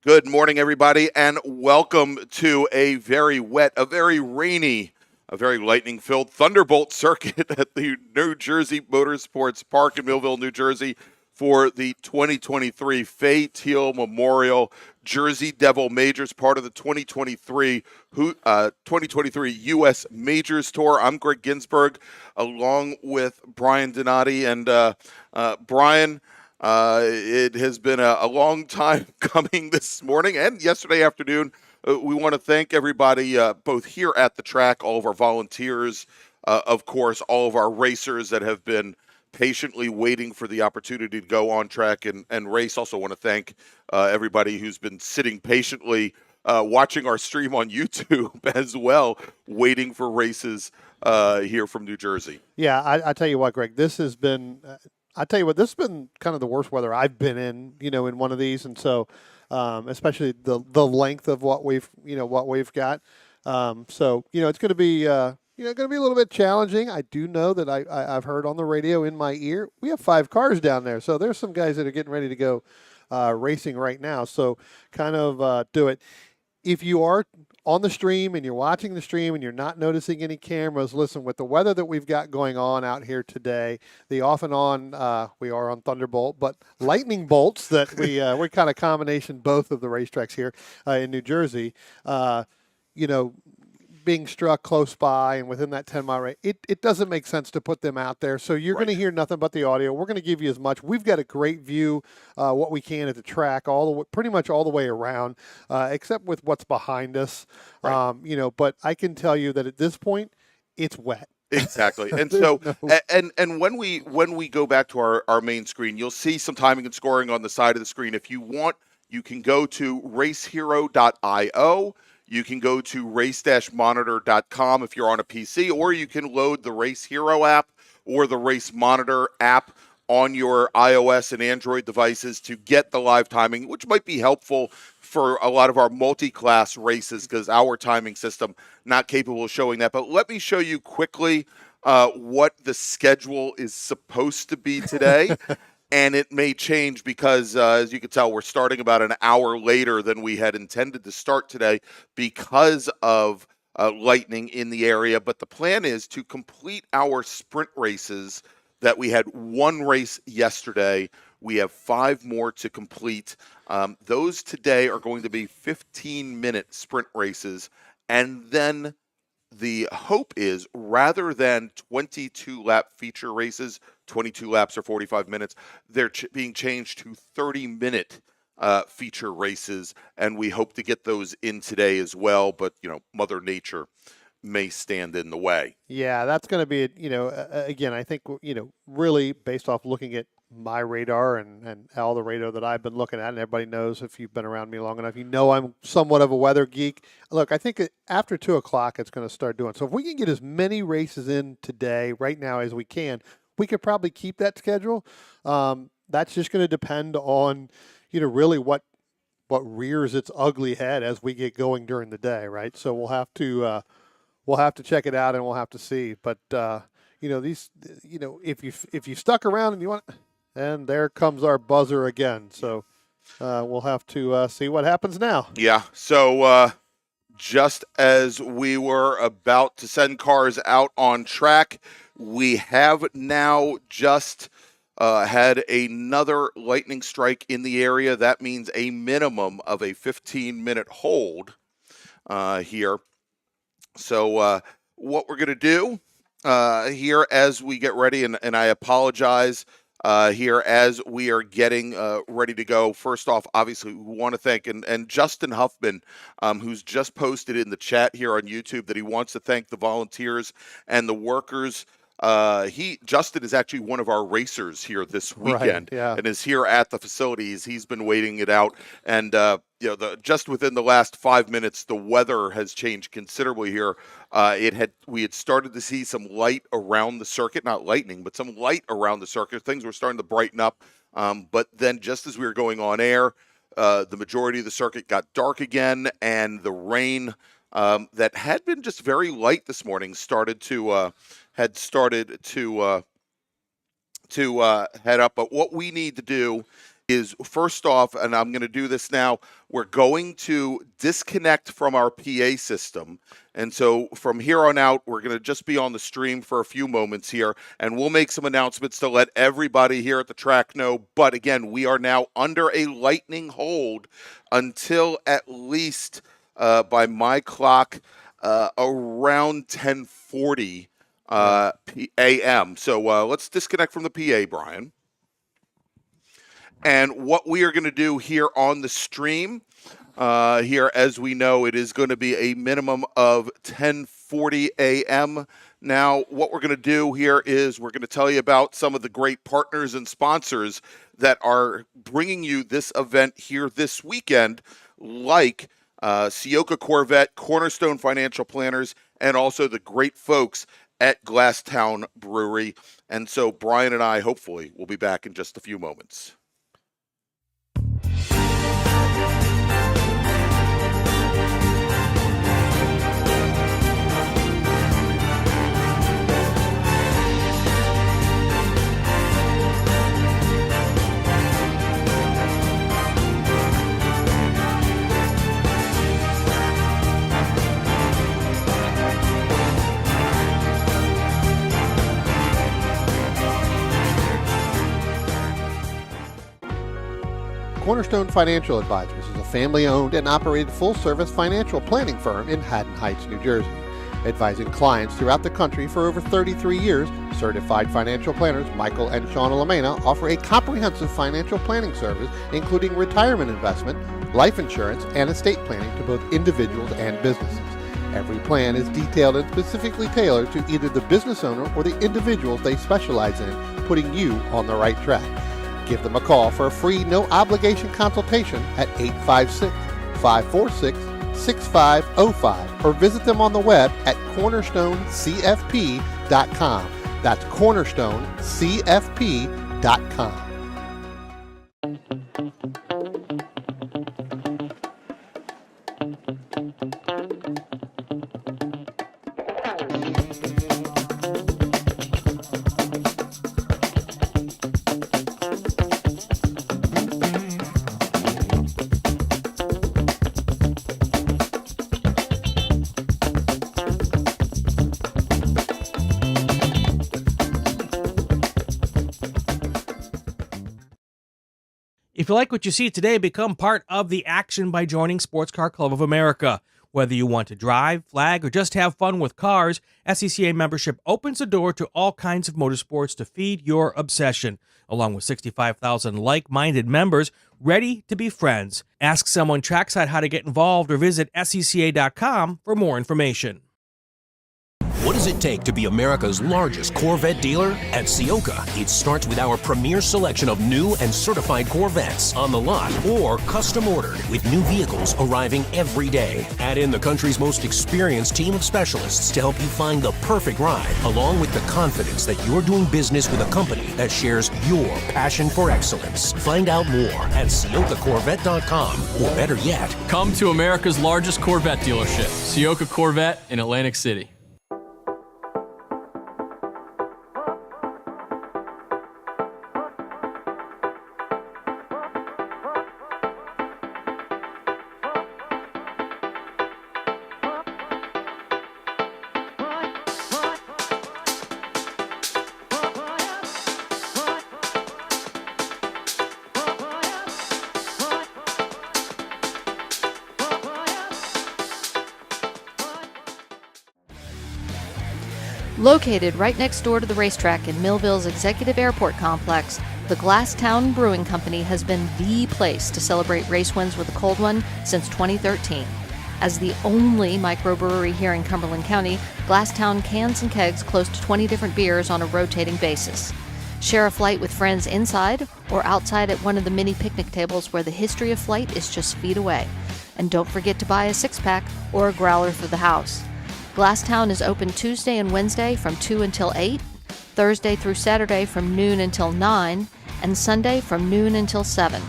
Good morning, everybody, and welcome to a very wet, a very rainy, a very lightning-filled Thunderbolt circuit at the New Jersey Motorsports Park in Millville, New Jersey for the 2023 Fay Teal Memorial Jersey Devil Majors, part of the 2023 U.S. Majors Tour. I'm Greg Ginsburg, along with Brian Donati. And Brian, it has been a long time coming this morning and yesterday afternoon. We want to thank everybody both here at the track, all of our volunteers, of course, all of our racers that have been patiently waiting for the opportunity to go on track and race. Also want to thank everybody who's been sitting patiently watching our stream on YouTube as well, waiting for races here from New Jersey. Yeah, I tell you what, Greg, this has been this has been kind of the worst weather I've been in, in one of these. And so, especially the length of what we've got. So, it's going to be, going to be a little bit challenging. I do know that I've heard on the radio in my ear, we have 5 cars down there. So there's some guys that are getting ready to go racing right now. So kind of do it. If you are on the stream and you're watching the stream and you're not noticing any cameras, listen, with the weather that we've got going on out here today, the off and on, we are on Thunderbolt, but lightning bolts that we're kind of combination both of the racetracks here in New Jersey, being struck close by and within that 10-mile range, it doesn't make sense to put them out there. So you're going to hear nothing but the audio. We're going to give you as much. We've got a great view, what we can at the track, pretty much all the way around, except with what's behind us. Right. But I can tell you that at this point, it's wet. Exactly. And so, and when we go back to our main screen, you'll see some timing and scoring on the side of the screen. If you want, you can go to racehero.io. You can go to race-monitor.com if you're on a PC, or you can load the Race Hero app or the Race Monitor app on your iOS and Android devices to get the live timing, which might be helpful for a lot of our multi-class races because our timing system not capable of showing that. But let me show you quickly what the schedule is supposed to be today. And it may change because, as you can tell, we're starting about an hour later than we had intended to start today because of lightning in the area. But the plan is to complete our sprint races that we had 1 race yesterday. We have 5 more to complete. Those today are going to be 15-minute sprint races. And then the hope is, rather than 22-lap feature races, 22 laps or 45 minutes, they're being changed to 30-minute feature races, and we hope to get those in today as well. But, Mother Nature may stand in the way. Yeah, that's going to be, again, I think, really based off looking at my radar and all the radar that I've been looking at, and everybody knows if you've been around me long enough, I'm somewhat of a weather geek. Look, I think after 2 o'clock it's going to start doing. So if we can get as many races in today, right now, as we can, we could probably keep that schedule. That's just going to depend on, really what rears its ugly head as we get going during the day, right? So we'll have to check it out and we'll have to see. But these, if you stuck around and you want. And there comes our buzzer again. So we'll have to see what happens now. Yeah. So just as we were about to send cars out on track, we have now just had another lightning strike in the area. That means a minimum of a 15-minute hold here. So what we're going to do here as we get ready, and I apologize, here as we are getting ready to go. First off, obviously, we want to thank, and Justin Huffman, who's just posted in the chat here on YouTube that he wants to thank the volunteers and the workers. Justin is actually one of our racers here this weekend, right, yeah, and is here at the facilities. He's been waiting it out, and just within the last 5 minutes, the weather has changed considerably here. We had started to see some light around the circuit, not lightning, but some light around the circuit. Things were starting to brighten up, but then just as we were going on air, the majority of the circuit got dark again, and the rain that had been just very light this morning started to head up. But what we need to do is, first off, and I'm going to do this now, we're going to disconnect from our PA system. And so from here on out, we're going to just be on the stream for a few moments here, and we'll make some announcements to let everybody here at the track know. But again, we are now under a lightning hold until at least, by my clock, around 10:40 a.m. So let's disconnect from the PA, Brian. And what we are going to do here on the stream, here, as we know, it is going to be a minimum of 10:40 a.m. Now, what we're going to do here is we're going to tell you about some of the great partners and sponsors that are bringing you this event here this weekend, like Ciocca Corvette, Cornerstone Financial Planners, and also the great folks at Glasstown Brewery. And so Brian and I, hopefully, will be back in just a few moments. Cornerstone Financial Advisors is a family-owned and operated full-service financial planning firm in Haddon Heights, New Jersey. Advising clients throughout the country for over 33 years, certified financial planners Michael and Shauna Lamena offer a comprehensive financial planning service including retirement investment, life insurance, and estate planning to both individuals and businesses. Every plan is detailed and specifically tailored to either the business owner or the individuals they specialize in, putting you on the right track. Give them a call for a free, no-obligation consultation at 856-546-6505 or visit them on the web at cornerstonecfp.com. That's cornerstonecfp.com. If you like what you see today, become part of the action by joining Sports Car Club of America. Whether you want to drive, flag, or just have fun with cars, SCCA membership opens the door to all kinds of motorsports to feed your obsession, along with 65,000 like-minded members ready to be friends. Ask someone trackside how to get involved or visit SCCA.com for more information. What does it take to be America's largest Corvette dealer? At Ciocca, it starts with our premier selection of new and certified Corvettes on the lot or custom ordered with new vehicles arriving every day. Add in the country's most experienced team of specialists to help you find the perfect ride, along with the confidence that you're doing business with a company that shares your passion for excellence. Find out more at CioccaCorvette.com, or better yet, come to America's largest Corvette dealership, Ciocca Corvette in Atlantic City. Located right next door to the racetrack in Millville's Executive Airport Complex, the Glasstown Brewing Company has been the place to celebrate race wins with a cold one since 2013. As the only microbrewery here in Cumberland County, Glasstown cans and kegs close to 20 different beers on a rotating basis. Share a flight with friends inside or outside at one of the mini picnic tables where the history of flight is just feet away. And don't forget to buy a six-pack or a growler for the house. Glasstown is open Tuesday and Wednesday from 2 until 8, Thursday through Saturday from noon until 9, and Sunday from noon until 7.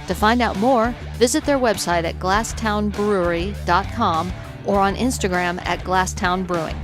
To find out more, visit their website at glasstownbrewery.com or on Instagram at Glasstown Brewing.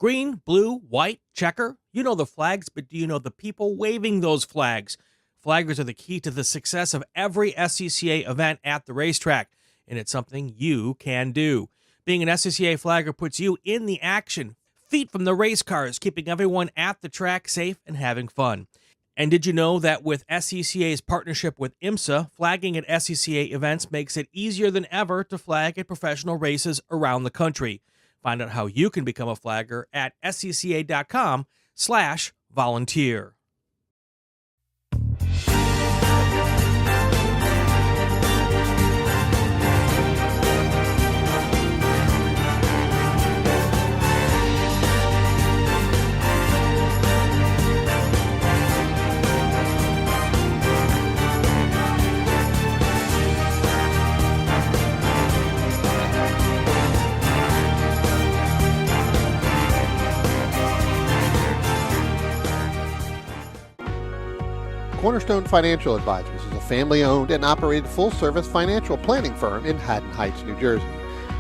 Green, blue, white, checker. You know the flags, but do you know the people waving those flags? Flaggers are the key to the success of every SCCA event at the racetrack, and it's something you can do. Being an SCCA flagger puts you in the action, feet from the race cars, keeping everyone at the track safe and having fun. And did you know that with SCCA's partnership with IMSA, flagging at SCCA events makes it easier than ever to flag at professional races around the country? Find out how you can become a flagger at scca.com/volunteer. Cornerstone Financial Advisors is a family-owned and operated full-service financial planning firm in Haddon Heights, New Jersey.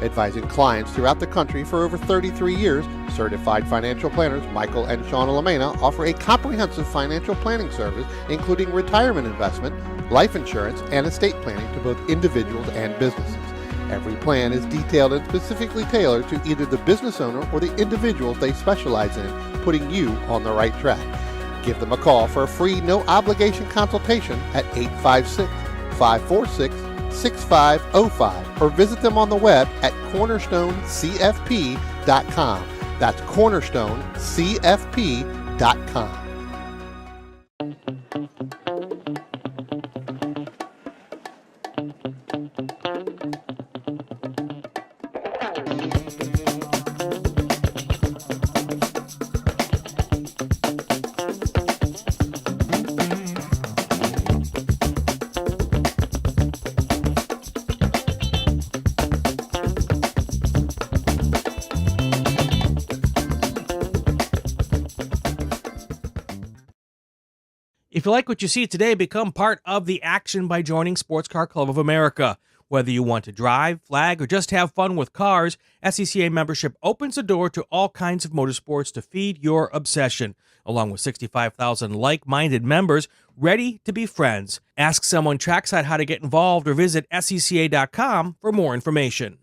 Advising clients throughout the country for over 33 years, certified financial planners Michael and Shauna Lamena offer a comprehensive financial planning service including retirement investment, life insurance, and estate planning to both individuals and businesses. Every plan is detailed and specifically tailored to either the business owner or the individuals they specialize in, putting you on the right track. Give them a call for a free, no-obligation consultation at 856-546-6505 or visit them on the web at cornerstonecfp.com. That's cornerstonecfp.com. If you like what you see today, become part of the action by joining Sports Car Club of America. Whether you want to drive, flag, or just have fun with cars, SCCA membership opens the door to all kinds of motorsports to feed your obsession, along with 65,000 like-minded members ready to be friends. Ask someone trackside how to get involved or visit scca.com for more information.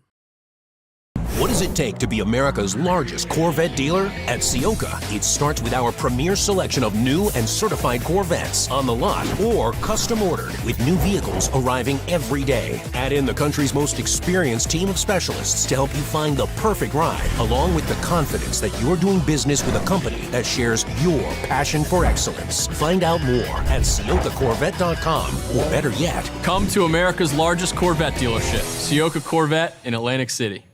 What does it take to be America's largest Corvette dealer? At Ciocca, it starts with our premier selection of new and certified Corvettes on the lot or custom ordered with new vehicles arriving every day. Add in the country's most experienced team of specialists to help you find the perfect ride, along with the confidence that you're doing business with a company that shares your passion for excellence. Find out more at CioccaCorvette.com, or better yet, Come to America's largest Corvette dealership, Ciocca Corvette in Atlantic City.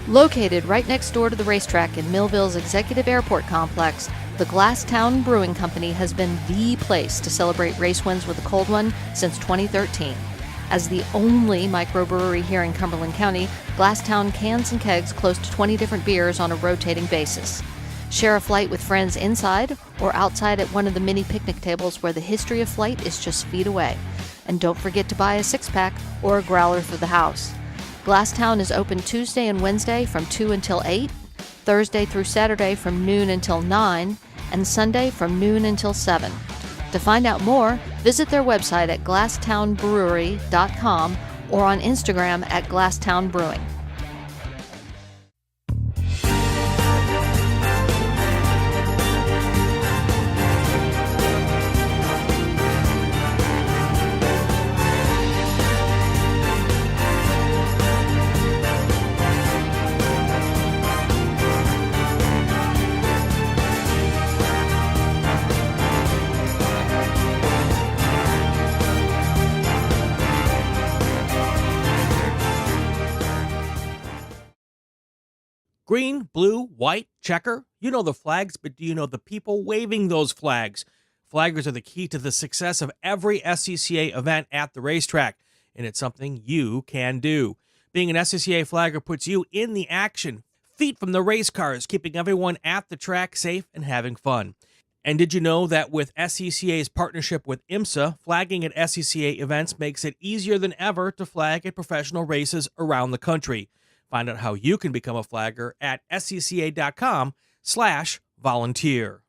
Located right next door to the racetrack in Millville's Executive Airport Complex, the Glasstown Brewing Company has been the place to celebrate race wins with a cold one since 2013. As the only microbrewery here in Cumberland County, Glasstown cans and kegs close to 20 different beers on a rotating basis. Share a flight with friends inside or outside at one of the mini picnic tables where the history of flight is just feet away. And don't forget to buy a six-pack or a growler for the house. Glasstown is open Tuesday and Wednesday from 2 until 8, Thursday through Saturday from noon until 9, and Sunday from noon until 7. To find out more, visit their website at glasstownbrewery.com or on Instagram at Glasstown Brewing. Green, blue, white, checker. You know the flags, but do you know the people waving those flags? Flaggers are the key to the success of every SCCA event at the racetrack, and it's something you can do. Being an SCCA flagger puts you in the action, feet from the race cars, keeping everyone at the track safe and having fun. And did you know that with SCCA's partnership with IMSA, flagging at SCCA events makes it easier than ever to flag at professional races around the country? Find out how you can become a flagger at scca.com/volunteer.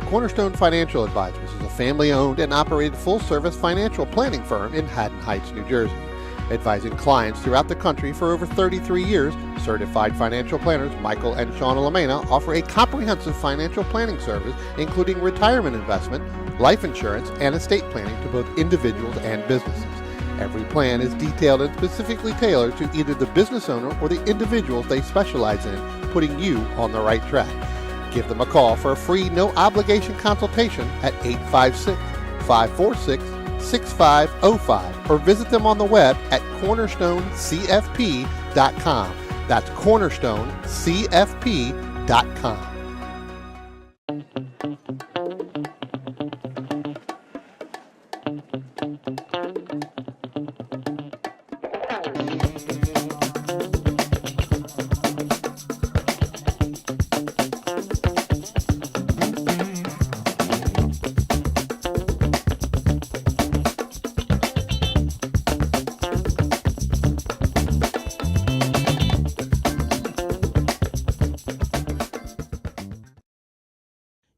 Cornerstone Financial Advisors is a family-owned and operated full-service financial planning firm in Haddon Heights, New Jersey. Advising clients throughout the country for over 33 years, certified financial planners Michael and Shauna Lamena offer a comprehensive financial planning service including retirement investment, life insurance, and estate planning to both individuals and businesses. Every plan is detailed and specifically tailored to either the business owner or the individuals they specialize in, putting you on the right track. Give them a call for a free, no-obligation consultation at 856-546-6505 or visit them on the web at cornerstonecfp.com. That's cornerstonecfp.com.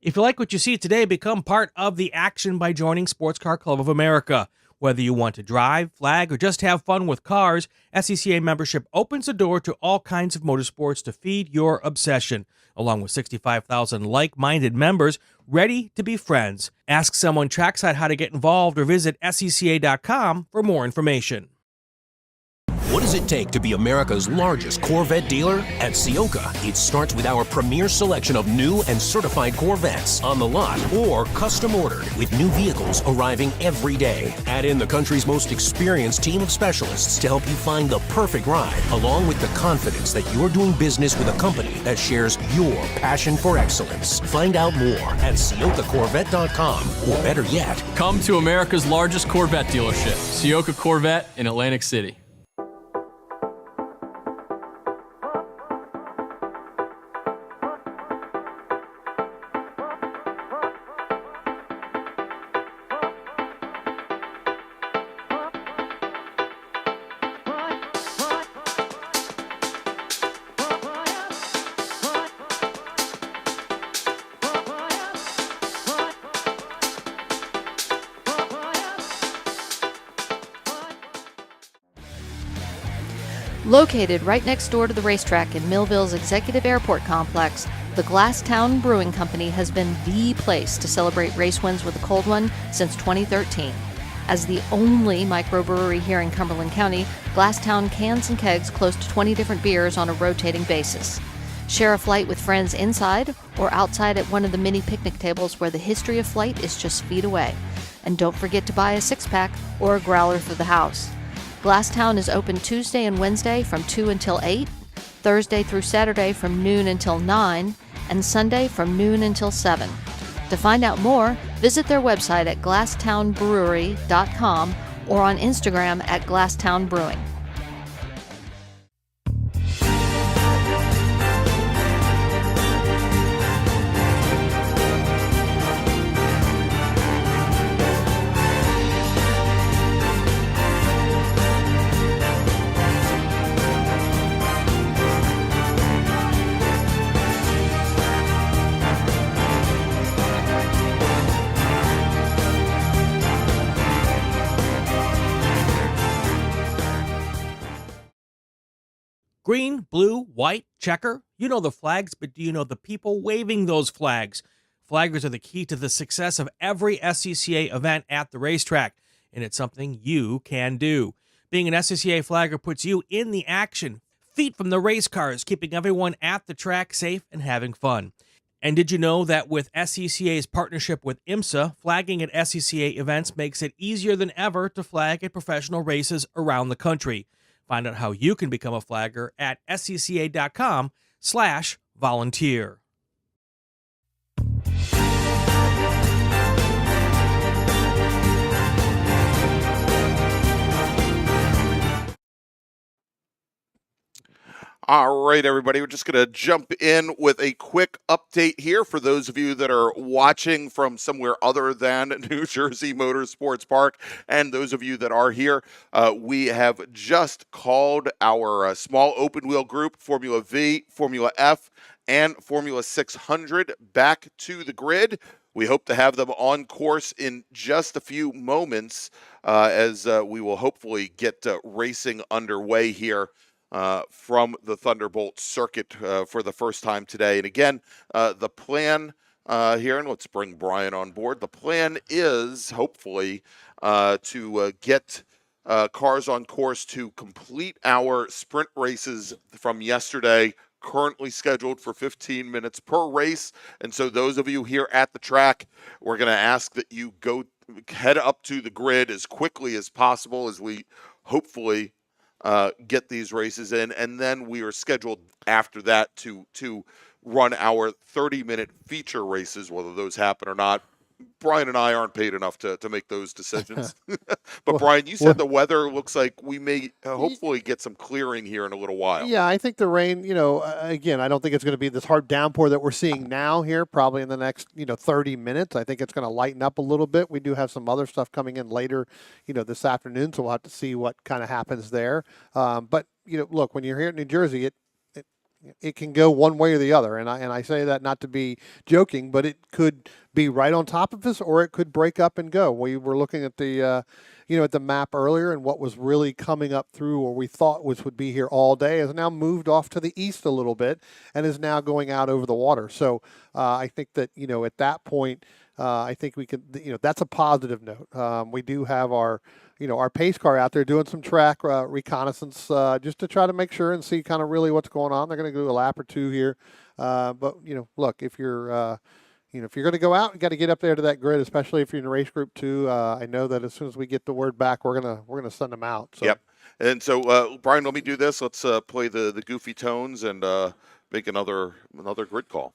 If you like what you see today, become part of the action by joining Sports Car Club of America. Whether you want to drive, flag, or just have fun with cars, SCCA membership opens the door to all kinds of motorsports to feed your obsession, along with 65,000 like-minded members ready to be friends. Ask someone trackside how to get involved or visit scca.com for more information. What does it take to be America's largest Corvette dealer? At Ciocca, it starts with our premier selection of new and certified Corvettes on the lot or custom ordered with new vehicles arriving every day. Add in the country's most experienced team of specialists to help you find the perfect ride, along with the confidence that you're doing business with a company that shares your passion for excellence. Find out more at CioccaCorvette.com, or better yet, Come to America's largest Corvette dealership, Ciocca Corvette in Atlantic City. Located right next door to the racetrack in Millville's Executive Airport Complex, the Glasstown Brewing Company has been the place to celebrate race wins with a cold one since 2013. As the only microbrewery here in Cumberland County, Glasstown cans and kegs close to 20 different beers on a rotating basis. Share a flight with friends inside or outside at one of the mini picnic tables where the history of flight is just feet away. And don't forget to buy a six-pack or a growler for the house. Glasstown is open Tuesday and Wednesday from 2 until 8, Thursday through Saturday from noon until 9, and Sunday from noon until 7. To find out more, visit their website at glasstownbrewery.com or on Instagram at Glasstown Brewing. Green, blue, white, checker. You know the flags, but do you know the people waving those flags? Flaggers are the key to the success of every SCCA event at the racetrack, and it's something you can do. Being an SCCA flagger puts you in the action, feet from the race cars, keeping everyone at the track safe and having fun. And did you know that with SCCA's partnership with IMSA, flagging at SCCA events makes it easier than ever to flag at professional races around the country? Find out how you can become a flagger at scca.com/volunteer. All right, everybody, we're just going to jump in with a quick update here for those of you that are watching from somewhere other than New Jersey Motorsports Park, and those of you that are here. We have just called our small open wheel group, Formula V, Formula F, and Formula 600 back to the grid. We hope to have them on course in just a few moments as we will hopefully get racing underway here from the Thunderbolt circuit for the first time today. And again, the plan here, and let's bring Brian on board. The plan is hopefully to get cars on course to complete our sprint races from yesterday, currently scheduled for 15 minutes per race. And so those of you here at the track, we're going to ask that you head up to the grid as quickly as possible as we hopefully get these races in, and then we are scheduled after that to run our 30-minute feature races. Whether those happen or not, Brian and I aren't paid enough to make those decisions. But Brian, you said the weather looks like we may hopefully get some clearing here in a little while. Yeah, I think the rain, again, I don't think it's going to be this hard downpour that we're seeing now here, probably in the next, 30 minutes. I think it's going to lighten up a little bit. We do have some other stuff coming in later, this afternoon, so we'll have to see what kind of happens there. But, look, when you're here in New Jersey, it can go one way or the other, and I say that not to be joking, but it could be right on top of us, or it could break up and go. We were looking at the at the map earlier, and what was really coming up through, or we thought would be here all day, has now moved off to the east a little bit, and is now going out over the water. So I think that at that point, I think we could that's a positive note. We do have our pace car out there doing some track reconnaissance just to try to make sure and see kind of really what's going on. They're going to do a lap or two here. But, look, if you're, if you're going to go out, you got to get up there to that grid, especially if you're in race group 2. I know that as soon as we get the word back, we're going to send them out. So. Yep. And so, Brian, let me do this. Let's play the goofy tones and make another grid call.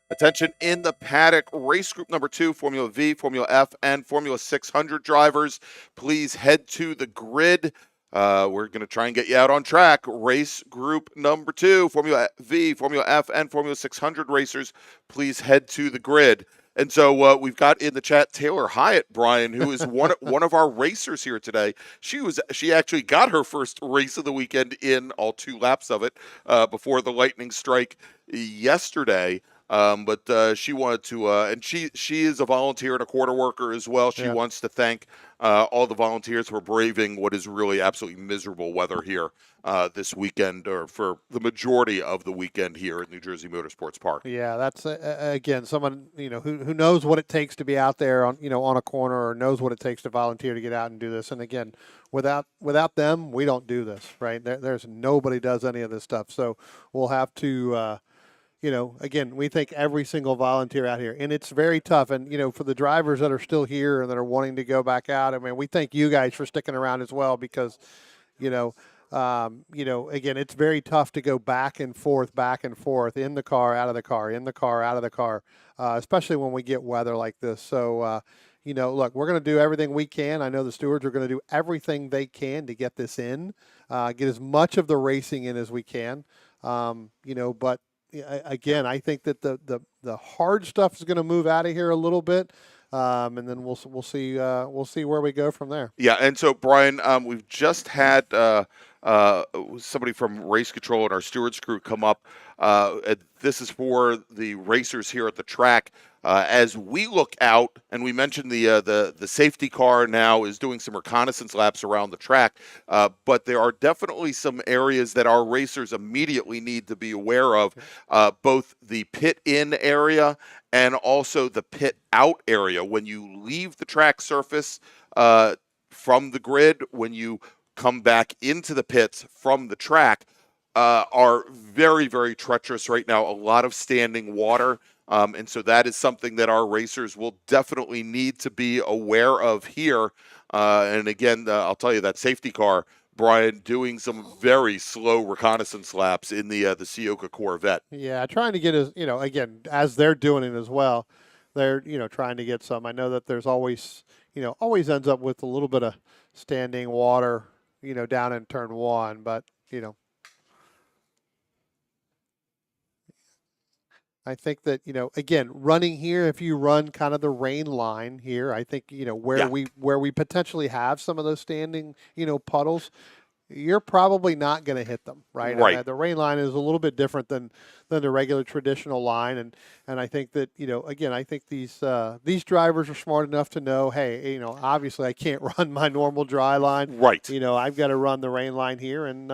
Attention in the paddock, race group number 2, Formula V, Formula F, and Formula 600 drivers. Please head to the grid. We're going to try and get you out on track. Race group number 2, Formula V, Formula F, and Formula 600 racers, please head to the grid. And so we've got in the chat Taylor Hyatt, Brian, who is one of our racers here today. She actually got her first race of the weekend in, all 2 laps of it, before the lightning strike yesterday. But she wanted to, and she is a volunteer and a quarter worker as well. She wants to thank all the volunteers for braving what is really absolutely miserable weather here this weekend, or for the majority of the weekend here at New Jersey Motorsports Park. Yeah, that's again someone who knows what it takes to be out there on on a corner, or knows what it takes to volunteer to get out and do this. And again, without them, we don't do this, right? There's nobody does any of this stuff. So we'll have to. Again, we thank every single volunteer out here, and it's very tough. And, for the drivers that are still here and that are wanting to go back out, I mean, we thank you guys for sticking around as well, because, again, it's very tough to go back and forth, in the car, out of the car, in the car, out of the car, especially when we get weather like this. So, look, we're going to do everything we can. I know the stewards are going to do everything they can to get this in, get as much of the racing in as we can, but again, I think that the hard stuff is going to move out of here a little bit, and then we'll see where we go from there. Yeah, and so Brian, we've just had somebody from race control and our stewards crew come up. This is for the racers here at the track. As we look out, and we mentioned the safety car now is doing some reconnaissance laps around the track, but there are definitely some areas that our racers immediately need to be aware of, both the pit in area and also the pit out area. When you leave the track surface from the grid, when you come back into the pits from the track, are very, very treacherous right now. A lot of standing water. And so that is something that our racers will definitely need to be aware of here. And again, I'll tell you, that safety car, Brian, doing some very slow reconnaissance laps in the Ciocca Corvette. Yeah, trying to get again, as they're doing it as well, they're, trying to get some. I know that there's always, always ends up with a little bit of standing water, down in turn one, but, I think that, again, running here, if you run kind of the rain line here, I think, where we potentially have some of those standing, puddles, you're probably not going to hit them, right? Right. The rain line is a little bit different than the regular traditional line, and I think that, again, I think these drivers are smart enough to know, hey, obviously I can't run my normal dry line, right? I've got to run the rain line here, and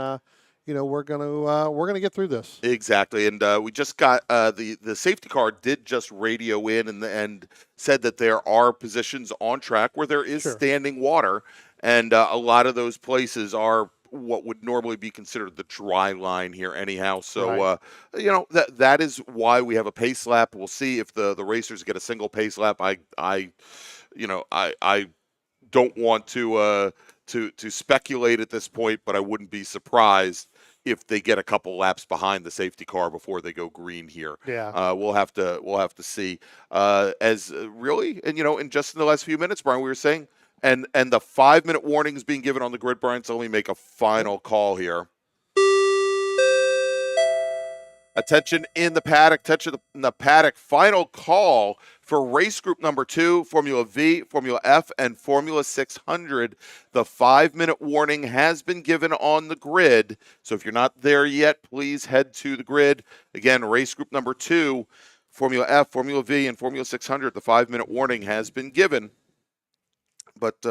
we're gonna get through this. Exactly, and we just got the safety car did just radio in and said that there are positions on track where there is standing water, and a lot of those places are what would normally be considered the dry line here anyhow. So that is why we have a pace lap. We'll see if the racers get a single pace lap. I don't want to speculate at this point, but I wouldn't be surprised if they get a couple laps behind the safety car before they go green here. Yeah. We'll have to see. In just in the last few minutes, Brian, we were saying, and the 5-minute warning is being given on the grid, Brian, so let me make a final call here. Attention in the paddock. Final call for race group number 2, Formula V, Formula F, and Formula 600. The 5-minute warning has been given on the grid. So if you're not there yet, please head to the grid. Again, race group number 2, Formula F, Formula V, and Formula 600. The 5-minute warning has been given. But,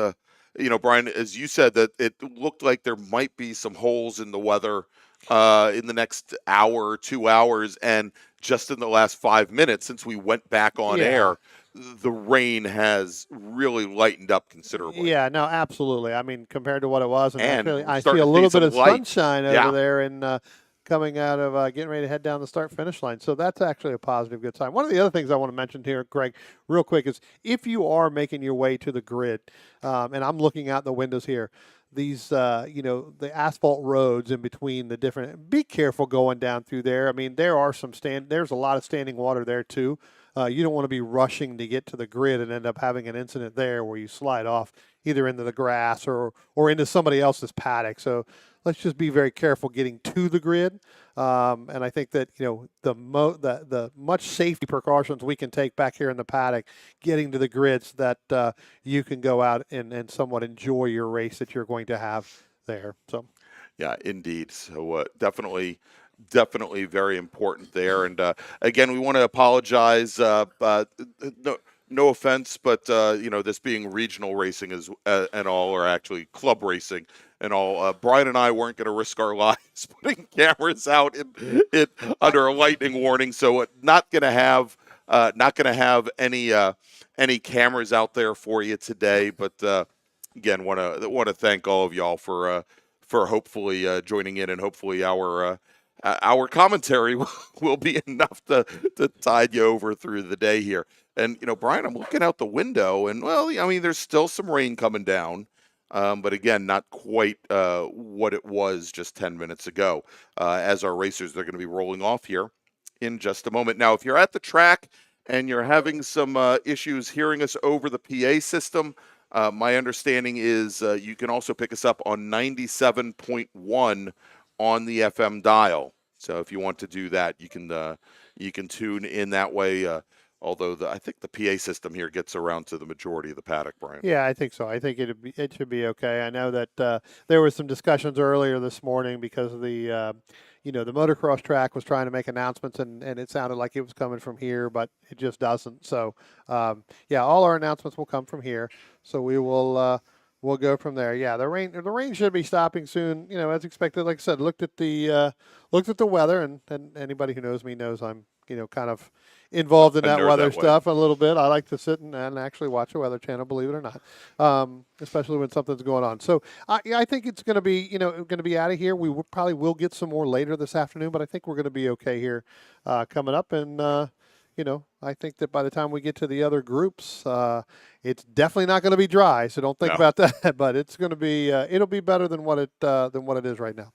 Brian, as you said, that it looked like there might be some holes in the weather in the next hour or 2 hours, and just in the last 5 minutes since we went back on air, the rain has really lightened up considerably. Yeah, no, absolutely. I mean, compared to what it was, and I see a little bit of sunshine over Yeah. there, and coming out of getting ready to head down the start-finish line. So that's actually a positive, good sign. One of the other things I want to mention here, Greg, real quick, is if you are making your way to the grid, and I'm looking out the windows here, these, the asphalt roads in between the different, be careful going down through there. I mean, there's a lot of standing water there too. You don't want to be rushing to get to the grid and end up having an incident there where you slide off either into the grass or into somebody else's paddock. So let's just be very careful getting to the grid. And I think that, the much safety precautions we can take back here in the paddock, getting to the grid so that you can go out and somewhat enjoy your race that you're going to have there. So, yeah, indeed. So definitely very important there. And again, we want to apologize. No offense, but this being regional racing and all, or actually club racing and all, Brian and I weren't going to risk our lives putting cameras out in under a lightning warning. So not going to have any cameras out there for you today. But again, want to thank all of y'all for hopefully joining in, and hopefully our commentary will be enough to tide you over through the day here. And, Brian, I'm looking out the window, and, there's still some rain coming down. But, again, not quite what it was just 10 minutes ago. As our racers, they're going to be rolling off here in just a moment. Now, if you're at the track and you're having some issues hearing us over the PA system, my understanding is you can also pick us up on 97.1 on the FM dial. So if you want to do that, you can tune in that way. Although I think the PA system here gets around to the majority of the paddock, Brian. Yeah, I think so. I think it should be okay. I know that there was some discussions earlier this morning because of the the motocross track was trying to make announcements, and it sounded like it was coming from here, but it just doesn't. So yeah, all our announcements will come from here. So we'll go from there. Yeah, the rain should be stopping soon. As expected. Like I said, looked at the weather, and anybody who knows me knows I'm kind of involved in that weather stuff a little bit. I like to sit and actually watch a Weather Channel, believe it or not, especially when something's going on. So I think it's going to be, going to be out of here. We probably will get some more later this afternoon, but I think we're going to be okay here coming up. And, I think that by the time we get to the other groups, it's definitely not going to be dry. So don't think about that, but it's going to be, it'll be better than what it is right now.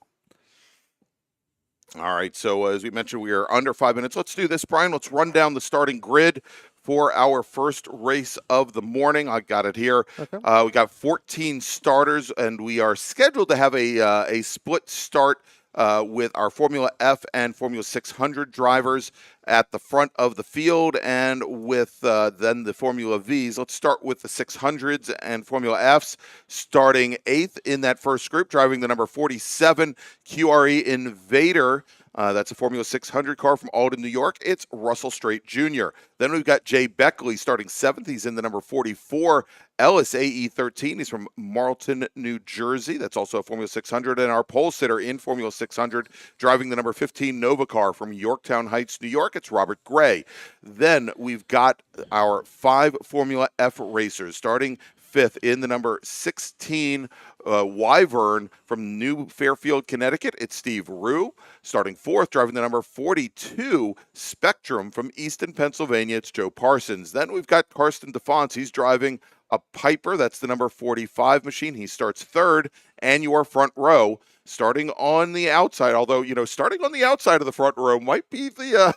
All right, so as we mentioned, we are under 5 minutes. Let's do this, Brian. Let's run down the starting grid for our first race of the morning. I got it here. Okay. We got 14 starters, and we are scheduled to have a split start with our Formula F and Formula 600 drivers at the front of the field, and with then the Formula Vs. Let's start with the 600s and Formula Fs, starting 8th in that first group, driving the number 47 QRE Invader. That's a Formula 600 car from Alden, New York. It's Russell Straight Jr. Then we've got Jay Beckley starting 7th. He's in the number 44 Ellis AE13. He's from Marlton, New Jersey. That's also a Formula 600. And our pole sitter in Formula 600, driving the number 15 Nova car from Yorktown Heights, New York. It's Robert Gray. Then we've got our 5 Formula F racers starting 5th in the number 16 Wyvern from New Fairfield, Connecticut. It's Steve Rue. Starting 4th, driving the number 42 Spectrum from Easton, Pennsylvania. It's Joe Parsons. Then we've got Karsten DeFonts. He's driving a Piper. That's the number 45 machine. He starts 3rd. And your front row, starting on the outside, although starting on the outside of the front row might be the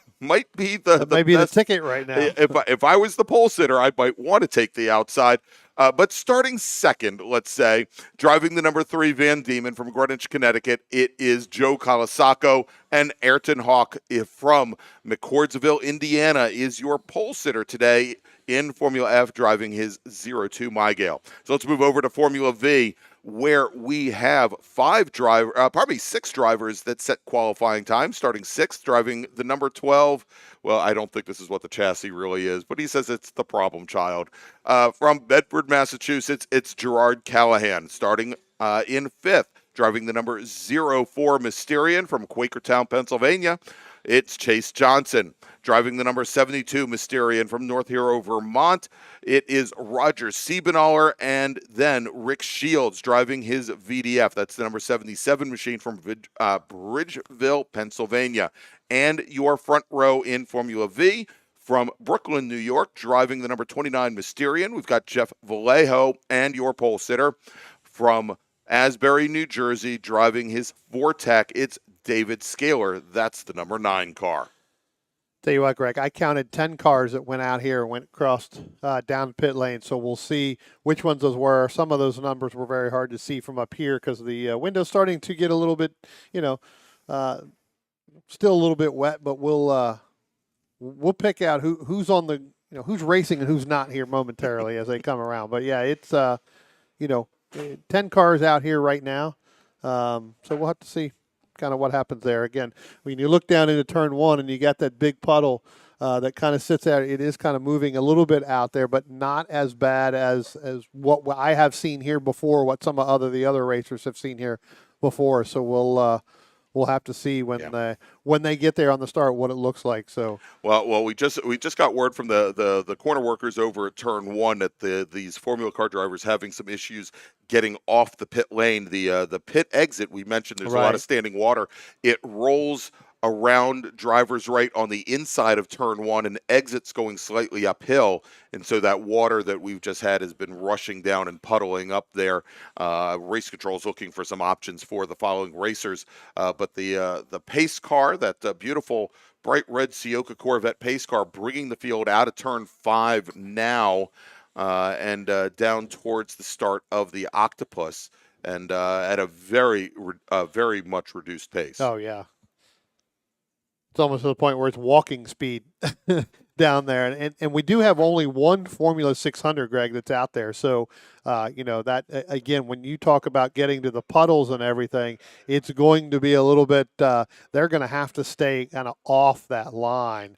ticket right now. If I was the pole sitter, I might want to take the outside. But starting 2nd, let's say, driving the number 3 Van Diemen from Greenwich, Connecticut, it is Joe Colasaco. And Ayrton Hawk from McCordsville, Indiana, is your pole sitter today in Formula F, driving his 02 Mygale. So let's move over to Formula V, where we have 6 drivers that set qualifying time. Starting 6th, driving the number 12. Well, I don't think this is what the chassis really is, but he says it's the problem child. From Bedford, Massachusetts, it's Gerard Callahan. Starting in 5th, driving the number 04 Mysterian from Quakertown, Pennsylvania. It's Chase Johnson. Driving the number 72 Mysterian from North Hero, Vermont, it is Roger Siebenaller. And then Rick Shields driving his VDF. That's the number 77 machine from Bridgeville, Pennsylvania. And your front row in Formula V, from Brooklyn, New York, driving the number 29 Mysterian, we've got Jeff Vallejo. And your pole sitter from Asbury, New Jersey, driving his Vortec, it's David Scaler. That's the number 9 car. Tell you what, Greg, I counted 10 cars that went out here and went across down pit lane, so we'll see which ones those were. Some of those numbers were very hard to see from up here because the window's starting to get a little bit, still a little bit wet, but we'll pick out who's on the, who's racing and who's not here momentarily as they come around. But yeah, it's 10 cars out here right now, so we'll have to see kind of what happens there. Again, when you look down into turn 1 and you got that big puddle that kind of sits there, it is kind of moving a little bit out there, but not as bad as what I have seen here before, what some of the other racers have seen here before. So we'll have to see when they get there on the start what it looks like. So well, we just got word from the corner workers over at turn 1 that these Formula car drivers having some issues getting off the pit lane. The pit exit, we mentioned there's a lot of standing water. It rolls around driver's right on the inside of turn 1 and exits going slightly uphill, and so that water that we've just had has been rushing down and puddling up there. Race control is looking for some options for the following racers, but the pace car, that beautiful bright red Ciocca Corvette pace car, bringing the field out of turn 5 now and down towards the start of the Octopus, and at a very much reduced pace. Oh yeah. It's almost to the point where it's walking speed down there, and we do have only one Formula 600, Greg, that's out there. So, that again, when you talk about getting to the puddles and everything, it's going to be a little bit. They're going to have to stay kind of off that line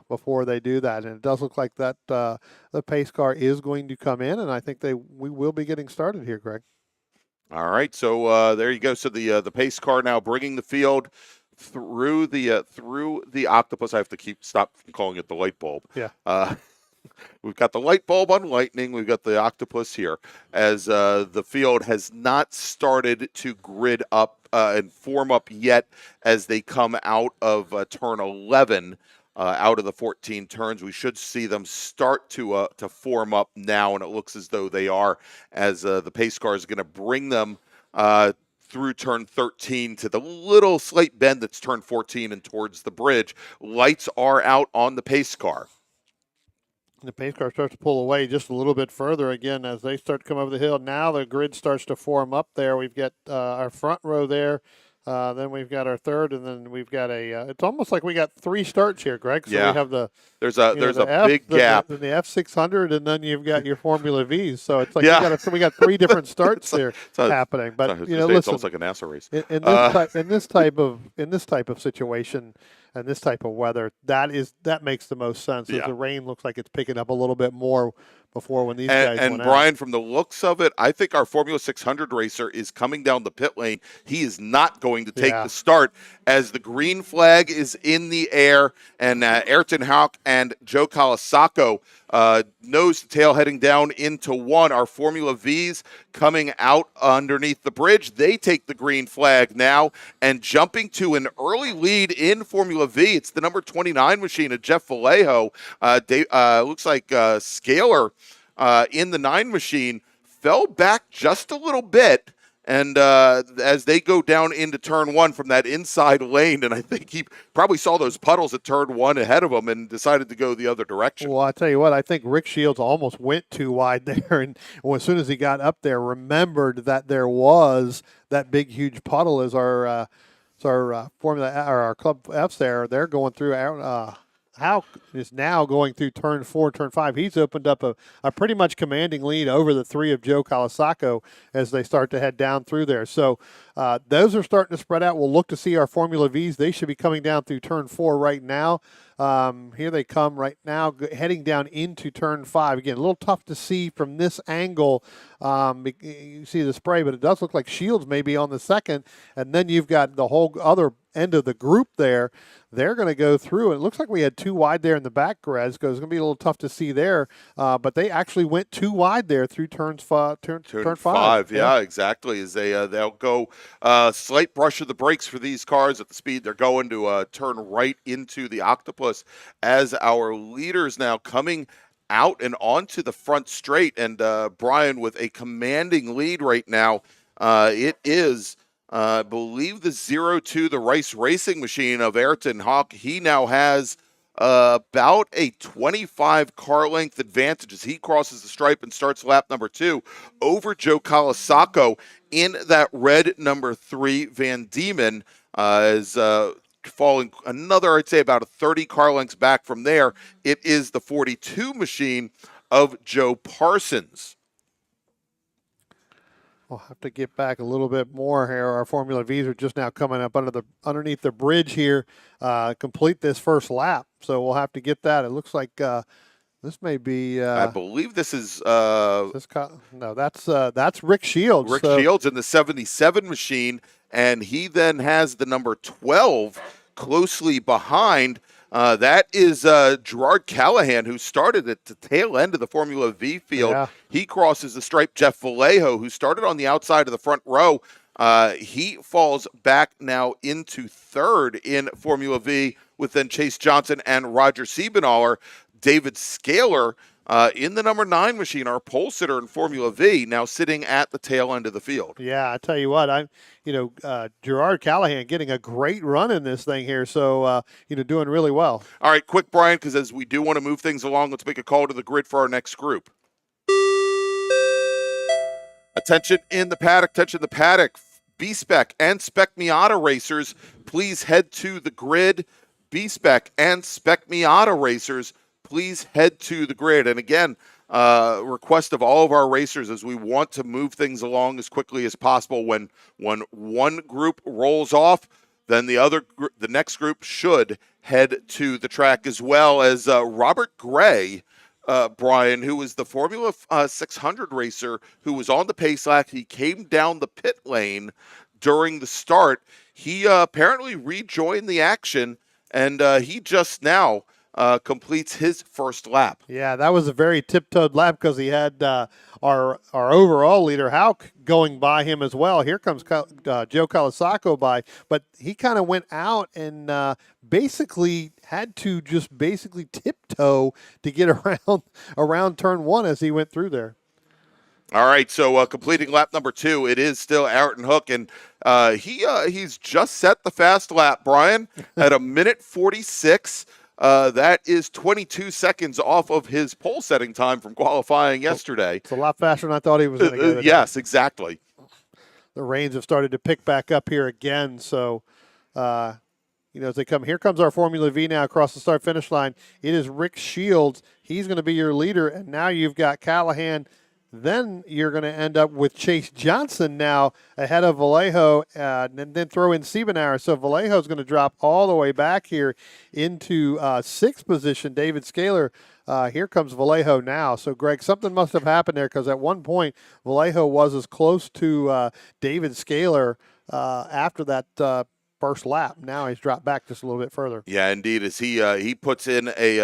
before they do that, and it does look like that the pace car is going to come in, and I think we will be getting started here, Greg. All right, so there you go. So the pace car now bringing the field through the octopus. I have to stop calling it the light bulb. Yeah. We've got the light bulb on Lightning. We've got the octopus here, as the field has not started to grid up and form up yet as they come out of turn 11. Out of the 14 turns, we should see them start to form up now, and it looks as though they are, as the pace car is going to bring them through turn 13 to the little slight bend that's turn 14 and towards the bridge. Lights are out on the pace car. The pace car starts to pull away just a little bit further again as they start to come over the hill. Now the grid starts to form up there. We've got our front row there. Then we've got our third, and then we've got it's almost like we got three starts here, Greg. So yeah. We have there's a big gap. The F600, and then you've got your Formula Vs. So it's like we got three different starts here happening. But listen, it's almost like a NASA race. In this type of situation and this type of weather, that makes the most sense. As the rain looks like it's picking up a little bit more before when these guys went and Brian, out. from the looks of it, I think our Formula 600 racer is coming down the pit lane. He is not going to take the start, as the green flag is in the air, and Ayrton Hawk and Joe Calasacco nose to tail heading down into one. Our Formula Vs coming out underneath the bridge. They take the green flag now and jumping to an early lead in Formula V. It's the number 29 machine of Jeff Vallejo. Looks like Scaler in the 9 machine fell back just a little bit. And as they go down into turn 1 from that inside lane, and I think he probably saw those puddles at turn 1 ahead of him and decided to go the other direction. Well, I tell you what, I think Rick Shields almost went too wide there, and as soon as he got up there, remembered that there was that big, huge puddle as our Formula or our Club F's there. They're going through. How is now going through turn 4, turn 5. He's opened up a pretty much commanding lead over the 3 of Joe Calasacco as they start to head down through there. So those are starting to spread out. We'll look to see our Formula Vs. They should be coming down through turn 4 right now. Here they come right now, heading down into turn 5. Again, a little tough to see from this angle. You see the spray, but it does look like Shields may be on the second. And then you've got the whole other end of the group there. They're going to go through. It looks like we had too wide there in the back, Grez, because it's going to be a little tough to see there. But they actually went too wide there through turn 5. Yeah, exactly. As they'll go slight brush of the brakes for these cars at the speed they're going to turn right into the octopus, as our leaders now coming out and onto the front straight. And Brian with a commanding lead right now. It is I believe the 0-2, the Rice Racing machine of Ayrton Hawk. He now has about a 25 car length advantage as he crosses the stripe and starts lap number 2 over Joe Calasacco in that red number 3 Van Diemen. Is falling another, I'd say, about a 30 car lengths back from there. It is the 42 machine of Joe Parsons. We'll have to get back a little bit more here. Our Formula Vs are just now coming up underneath the bridge here, complete this first lap. So we'll have to get that. It looks like this may be. I believe this is. That's Rick Shields. Rick Shields in the 77 machine, and he then has the number 12 closely behind. That is Gerard Callahan, who started at the tail end of the Formula V field. Yeah. He crosses the stripe. Jeff Vallejo, who started on the outside of the front row, he falls back now into third in Formula V, with then Chase Johnson and Roger Siebenaller. David Scaler in the number 9 machine, our pole sitter in Formula V, now sitting at the tail end of the field. Yeah, I tell you what, Gerard Callahan getting a great run in this thing here, so doing really well. All right, quick, Brian, because as we do want to move things along, let's make a call to the grid for our next group. Attention in the paddock. B-Spec and Spec Miata racers, please head to the grid. B-Spec and Spec Miata racers, please head to the grid. And again, request of all of our racers as we want to move things along as quickly as possible. When one group rolls off, then the next group should head to the track, as well as Robert Gray, Brian, who was the Formula 600 racer who was on the pace lap. He came down the pit lane during the start. He apparently rejoined the action, and he just now completes his first lap. Yeah, that was a very tiptoed lap because he had our overall leader, Hauk, going by him as well. Here comes Joe Calasacco by, but he kind of went out and basically had to just basically tiptoe to get around turn one as he went through there. All right, so completing lap number 2, it is still Ayrton Hook, and he's just set the fast lap, Brian, at a minute 46. That is 22 seconds off of his pole setting time from qualifying yesterday. It's a lot faster than I thought he was going to go. Yes, exactly. The rains have started to pick back up here again, so as they come, here comes our Formula V now across the start-finish line. It is Rick Shields. He's going to be your leader, and now you've got Callahan. Then you're going to end up with Chase Johnson now ahead of Vallejo, and then throw in Siebenauer. So Vallejo's going to drop all the way back here into 6th position. David Scaler, here comes Vallejo now. So, Greg, something must have happened there because at one point Vallejo was as close to David Scaler after that first lap. Now he's dropped back just a little bit further. Yeah, indeed. As he puts in a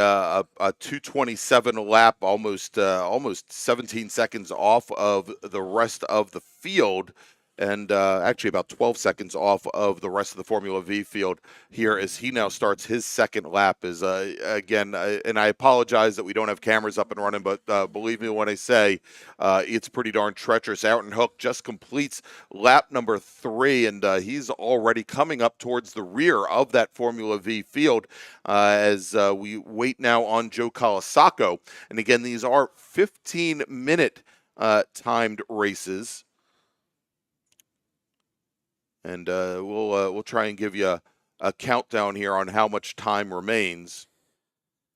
2:27 lap, almost 17 seconds off of the rest of the field, and actually about 12 seconds off of the rest of the Formula V field here as he now starts his second lap. Is again, and I apologize that we don't have cameras up and running, but believe me when I say it's pretty darn treacherous. Ayrton Hook just completes lap number 3, and he's already coming up towards the rear of that Formula V field as we wait now on Joe Calasacco. And again, these are 15-minute timed races. And we'll try and give you a countdown here on how much time remains.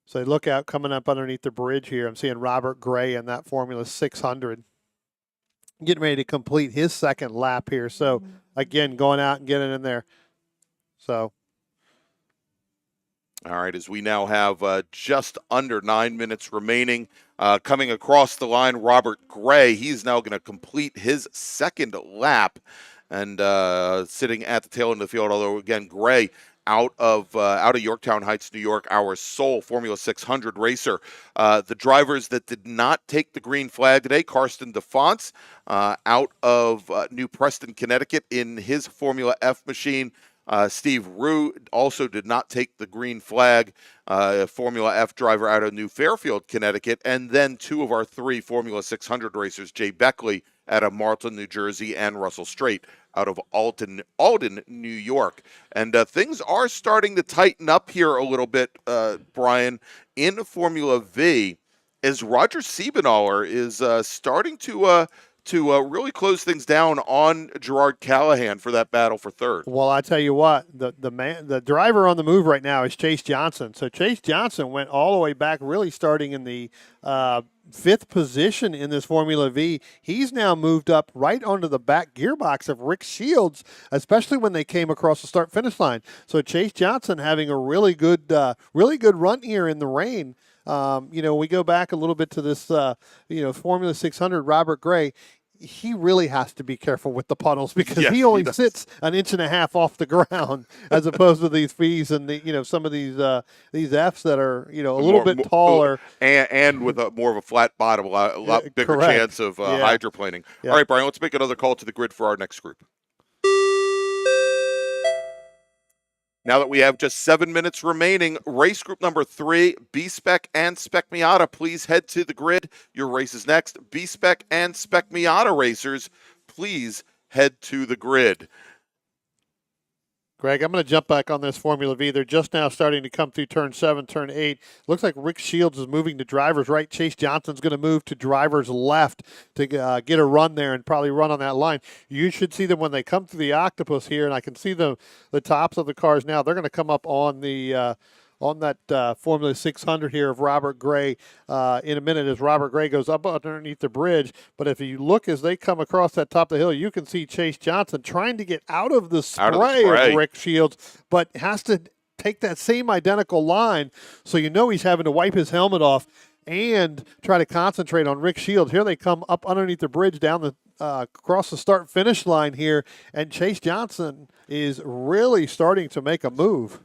So look out coming up underneath the bridge here. I'm seeing Robert Gray in that Formula 600 getting ready to complete his second lap here. So, again, going out and getting in there. So. All right, as we now have just under 9 minutes remaining. Coming across the line, Robert Gray. He's now going to complete his second lap. And sitting at the tail end of the field, although, again, Gray out of Yorktown Heights, New York, our sole Formula 600 racer. The drivers that did not take the green flag today, Karsten DeFonts out of New Preston, Connecticut in his Formula F machine. Steve Rue also did not take the green flag, Formula F driver out of New Fairfield, Connecticut. And then 2 of our 3 Formula 600 racers, Jay Beckley out of Marlton, New Jersey, and Russell Straight out of Alden, New York. And things are starting to tighten up here a little bit, Brian, in Formula V, as Roger Siebenauer is starting to really close things down on Gerard Callahan for that battle for third. Well, I tell you what, the driver on the move right now is Chase Johnson. So Chase Johnson went all the way back, really starting in the 5th position in this Formula V. He's now moved up right onto the back gearbox of Rick Shields, especially when they came across the start-finish line. So Chase Johnson having a really good run here in the rain. We go back a little bit to this, Formula 600, Robert Gray. He really has to be careful with the puddles because yes, he only sits an inch and a half off the ground as opposed to these V's and some of these F's that are a little bit taller and with a more of a flat bottom, a lot bigger correct. chance of hydroplaning. Yeah. All right, Brian, let's make another call to the grid for our next group. Now that we have just 7 minutes remaining, race group number 3, B-Spec and Spec Miata, please head to the grid. Your race is next. B-Spec and Spec Miata racers, please head to the grid. Greg, I'm going to jump back on this Formula V. They're just now starting to come through turn 7, turn 8. Looks like Rick Shields is moving to driver's right. Chase Johnson's going to move to driver's left to get a run there and probably run on that line. You should see them when they come through the Octopus here, and I can see the tops of the cars now. They're going to come up on the on that Formula 600 here of Robert Gray in a minute as Robert Gray goes up underneath the bridge. But if you look as they come across that top of the hill, you can see Chase Johnson trying to get out of the spray of Rick Shields, but has to take that same identical line. So you know he's having to wipe his helmet off and try to concentrate on Rick Shields. Here they come up underneath the bridge down the across the start-finish line here, and Chase Johnson is really starting to make a move.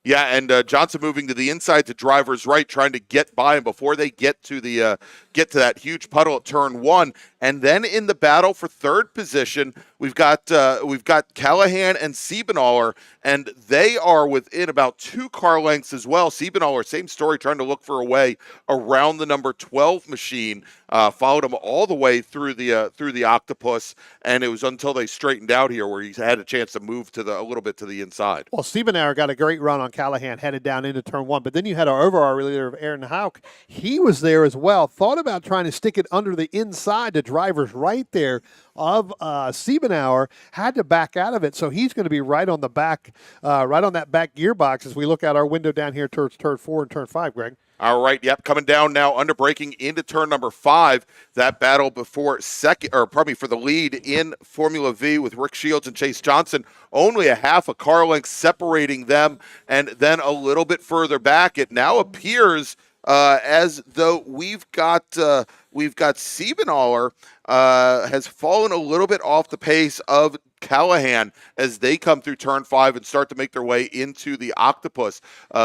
Yeah, and Johnson moving to the inside to driver's right, trying to get by him before they get to that huge puddle at turn 1. And then in the battle for third position, we've got Callahan and Siebenaller, and they are within about 2 car lengths as well. Siebenaller, same story, trying to look for a way around the number 12 machine. Followed him all the way through the Octopus, and it was until they straightened out here where he had a chance to move to a little bit to the inside. Well, Siebenaller got a great run on Callahan headed down into turn 1, but then you had our overall leader of Aaron Hauk. He was there as well. Thought about trying to stick it under the inside to drivers right there of Siebenaller, had to back out of it, so he's going to be right on the back, right on that back gearbox as we look out our window down here towards turn 4 and turn 5, Greg. All right, yep, coming down now, under braking into turn number 5. That battle for the lead in Formula V with Rick Shields and Chase Johnson, only a half a car length separating them, and then a little bit further back, it now appears as though we've got Siebenaller has fallen a little bit off the pace of Callahan as they come through turn 5 and start to make their way into the Octopus.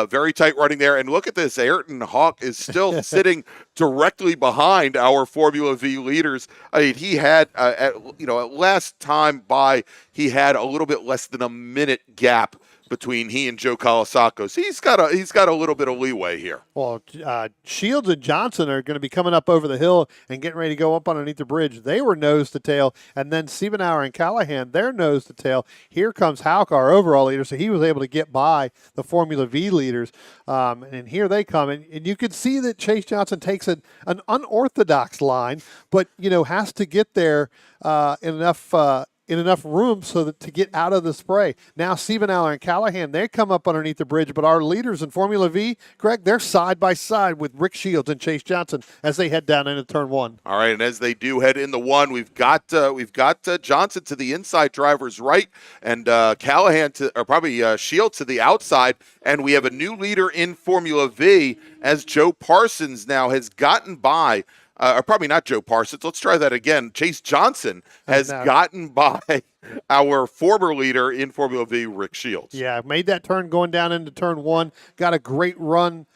Very tight running there. And look at this. Ayrton Hawk is still sitting directly behind our Formula V leaders. I mean, he had, last time by, he had a little bit less than a minute gap between he and Joe Colasacco. So he's got a little bit of leeway here. Well, Shields and Johnson are going to be coming up over the hill and getting ready to go up underneath the bridge. They were nose to tail, and then Siebenaller and Callahan, they're nose to tail. Here comes Hauk, our overall leader, so he was able to get by the Formula V leaders. And here they come, and you can see that Chase Johnson takes an unorthodox line, but has to get there in enough room so that to get out of the spray. Now Siebenaller and Callahan, they come up underneath the bridge, but our leaders in Formula V, Greg, they're side by side with Rick Shields and Chase Johnson as they head down into turn 1. All right, and as they do head into 1, we've got Johnson to the inside, driver's right, and Callahan Shields to the outside, and we have a new leader in Formula V as Joe Parsons now has gotten by. Or probably not Joe Parsons. Let's try that again. Chase Johnson has gotten by our former leader in Formula V, Rick Shields. Yeah, made that turn going down into turn 1. Got a great run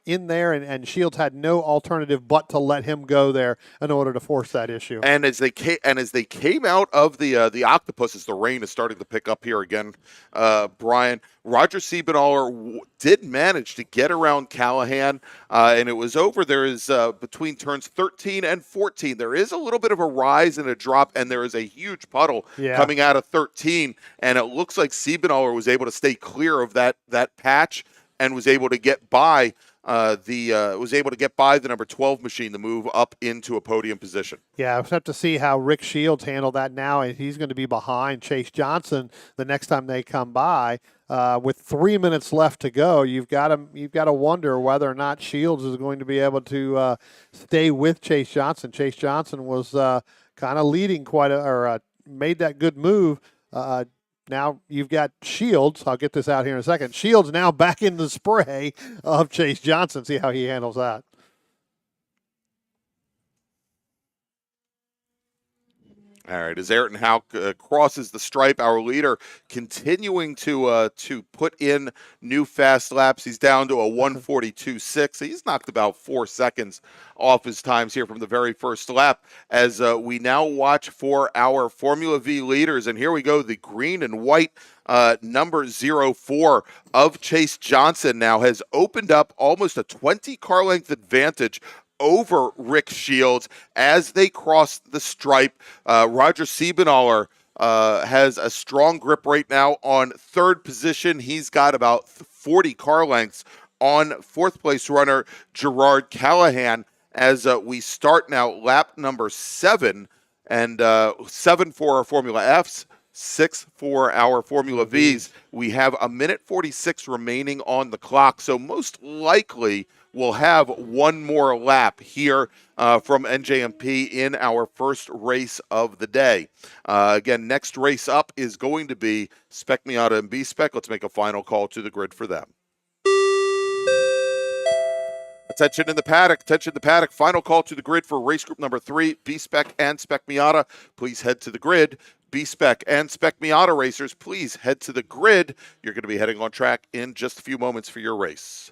in there, and Shields had no alternative but to let him go there in order to force that issue. And as they came out of the Octopus, as the rain is starting to pick up here again, Brian, Roger Siebenaller did manage to get around Callahan, and it was over. There is between turns 13 and 14, there is a little bit of a rise and a drop, and there is a huge puddle coming out of 13, and it looks like Siebenaller was able to stay clear of that patch and was able to get by the number 12 machine to move up into a podium position. Yeah, we'll have to see how Rick Shields handled that now, and he's going to be behind Chase Johnson the next time they come by. With 3 minutes left to go, you've got to wonder whether or not Shields is going to be able to stay with Chase Johnson. Chase Johnson was kind of leading made that good move. Now you've got Shields. I'll get this out here in a second. Shields now back in the spray of Chase Johnson. See how he handles that. All right, as Ayrton Hauk crosses the stripe, our leader continuing to put in new fast laps. He's down to a 1:42.6. He's knocked about 4 seconds off his times here from the very first lap as we now watch for our Formula V leaders. And here we go, the green and white number 04 of Chase Johnson now has opened up almost a 20 car length advantage over Rick Shields as they cross the stripe. Roger Siebenaller has a strong grip right now on third position. He's got about 40 car lengths on fourth place runner Gerard Callahan as we start now lap number 7, and 7 for our Formula Fs, 6 for our Formula Vs. We have a minute 46 remaining on the clock, so most likely we'll have one more lap here from NJMP in our first race of the day. Again, next race up is going to be Spec Miata and B-Spec. Let's make a final call to the grid for them. Attention in the paddock, final call to the grid for race group number 3, B-Spec and Spec Miata. Please head to the grid. B-Spec and Spec Miata racers, please head to the grid. You're going to be heading on track in just a few moments for your race.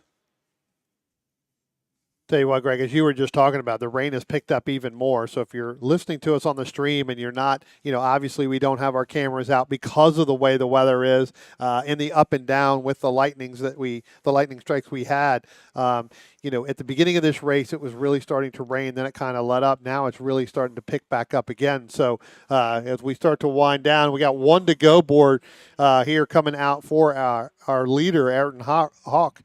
Tell you what, Greg, as you were just talking about, the rain has picked up even more. So if you're listening to us on the stream and you're not, obviously we don't have our cameras out because of the way the weather is in the up and down with the lightning strikes we had. At the beginning of this race, it was really starting to rain. Then it kind of let up. Now it's really starting to pick back up again. So as we start to wind down, we got one to go board here coming out for our leader, Ayrton Hawk.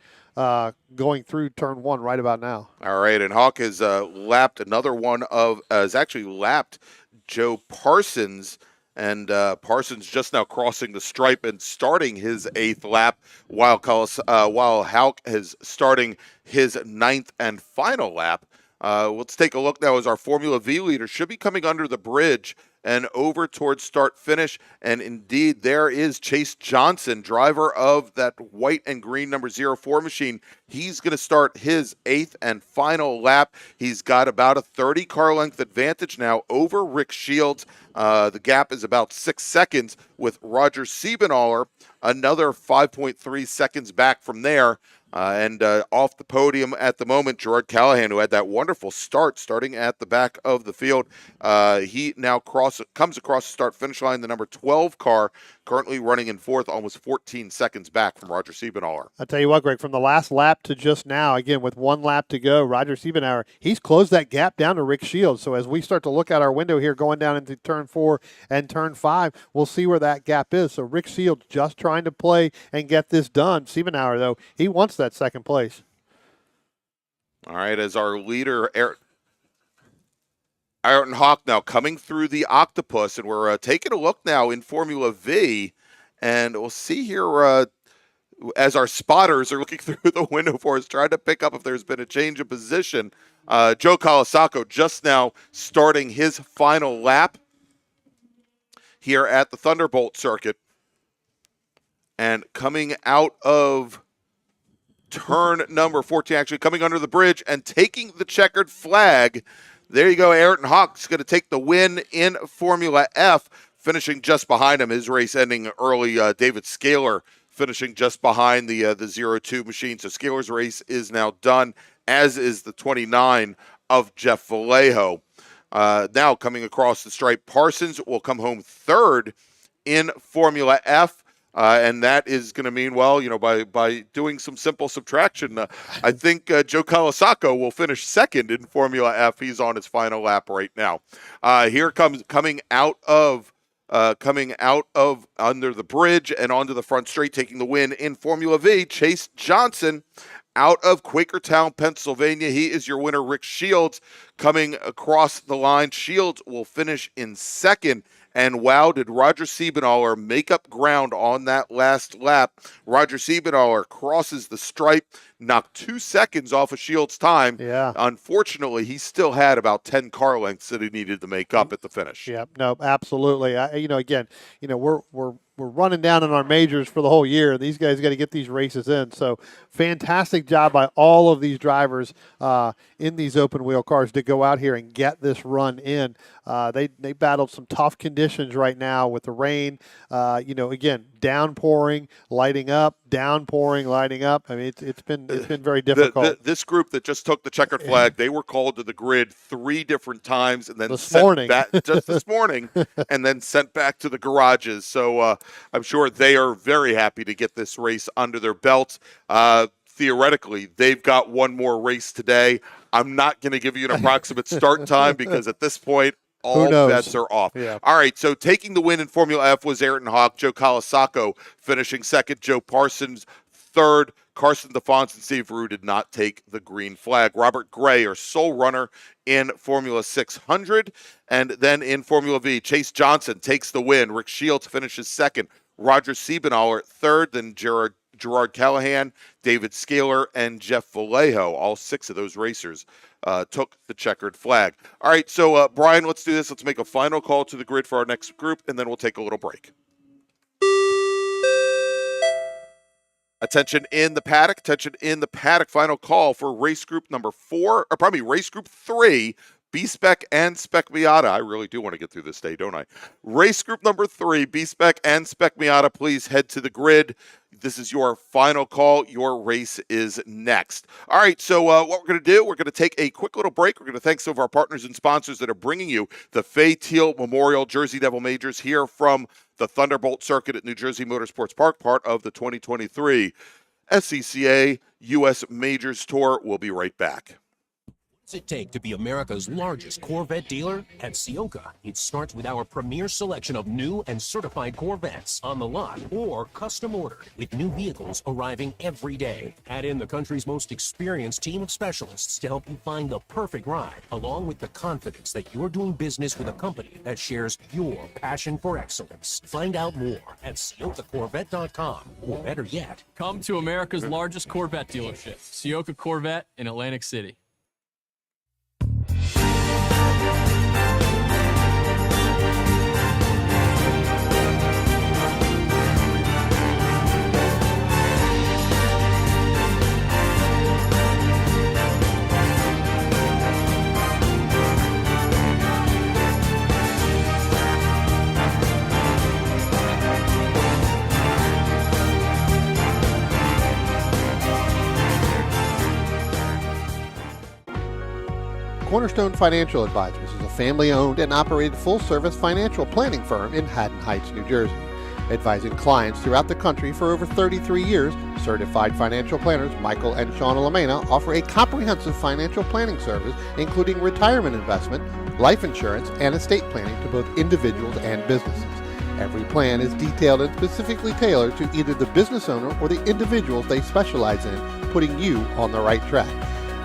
Going through turn 1 right about now. All right, and Hawk has lapped another one has actually lapped Joe Parsons, and Parsons just now crossing the stripe and starting his 8th lap, while Hawk is starting his 9th and final lap. Let's take a look now as our Formula V leader should be coming under the bridge and over towards start finish. And indeed, there is Chase Johnson, driver of that white and green number 04 machine. He's going to start his 8th and final lap. He's got about a 30 car length advantage now over Rick Shields. The gap is about 6 seconds, with Roger Siebenaller another 5.3 seconds back from there. And off the podium at the moment, Gerard Callahan, who had that wonderful starting at the back of the field. He now comes across the start-finish line, the number 12 car, currently running in 4th, almost 14 seconds back from Roger Siebenaller. I'll tell you what, Greg, from the last lap to just now, again, with 1 lap to go, Roger Siebenaller, he's closed that gap down to Rick Shields. So as we start to look out our window here going down into turn 4 and turn 5, we'll see where that gap is. So Rick Shields just trying to play and get this done. Siebenaller, though, he wants that second place. All right, as our leader, Ayrton Hawk now coming through the Octopus, and we're taking a look now in Formula V, and we'll see here as our spotters are looking through the window for us, trying to pick up if there's been a change of position. Joe Colasacco just now starting his final lap here at the Thunderbolt circuit, and coming out of turn number 14, actually coming under the bridge and taking the checkered flag. There you go. Ayrton Hawk's going to take the win in Formula F, finishing just behind him. His race ending early. David Scaler finishing just behind the 02 machine. So Scaler's race is now done, as is the 29 of Jeff Vallejo. Now coming across the stripe, Parsons will come home 3rd in Formula F. And that is going to mean, well, by doing some simple subtraction, I think Joe Colasacco will finish 2nd in Formula F. He's on his final lap right now. Here comes coming out of under the bridge and onto the front straight, taking the win in Formula V, Chase Johnson out of Quakertown, Pennsylvania. He is your winner. Rick Shields coming across the line. Shields will finish in 2nd. And wow, did Roger Siebenaller make up ground on that last lap. Roger Siebenaller crosses the stripe, knocked 2 seconds off of Shields' time. Yeah. Unfortunately, he still had about 10 car lengths that he needed to make up at the finish. Yeah, no, absolutely. We're running down in our majors for the whole year. These guys got to get these races in. So fantastic job by all of these drivers in these open wheel cars to go out here and get this run in. They battled some tough conditions right now with the rain. Again, downpouring, lighting up, downpouring, lighting up. I mean, it's been very difficult. This group that just took the checkered flag, they were called to the grid 3 different times, and then this morning, and then sent back to the garages. So I'm sure they are very happy to get this race under their belts. Theoretically, they've got one more race today. I'm not going to give you an approximate start time because at this point, all knows? bets are off. Yeah. All right, so taking the win in Formula F was Ayrton Hawk, Joe Colasaco finishing second, Joe Parsons third, Carson DeFons and Steve Rue did not take the green flag. Robert Gray, our sole runner in Formula 600. And then in Formula V, Chase Johnson takes the win. Rick Shields finishes second. Roger Siebenaller third, then Gerard Callahan, David Scaler, and Jeff Vallejo. All six of those racers took the checkered flag. All right, so Brian, let's do this. Let's make a final call to the grid for our next group, and then we'll take a little break. Attention in the paddock. Attention in the paddock. Final call for race group number 4, or probably race group 3, B-Spec and Spec Miata. I really do want to get through this day, don't I? Race group number 3, B-Spec and Spec Miata. Please head to the grid. This is your final call. Your race is next. All right, so what we're going to do, we're going to take a quick little break. We're going to thank some of our partners and sponsors that are bringing you the Fay Teal Memorial Jersey Devil Majors here from the Thunderbolt circuit at New Jersey Motorsports Park, part of the 2023 SCCA U.S. Majors Tour. We'll be right back. What does it take to be America's largest Corvette dealer? At Ciocca, it starts with our premier selection of new and certified Corvettes on the lot or custom ordered, with new vehicles arriving every day. Add in the country's most experienced team of specialists to help you find the perfect ride, along with the confidence that you're doing business with a company that shares your passion for excellence. Find out more at CioccaCorvette.com, or better yet, Come to America's largest Corvette dealership, Ciocca Corvette in Atlantic City. Cornerstone Financial Advisors is a family-owned and operated full-service financial planning firm in Haddon Heights, New Jersey. Advising clients throughout the country for over 33 years, certified financial planners Michael and Shauna Lamena offer a comprehensive financial planning service including retirement investment, life insurance, and estate planning to both individuals and businesses. Every plan is detailed and specifically tailored to either the business owner or the individuals they specialize in, putting you on the right track.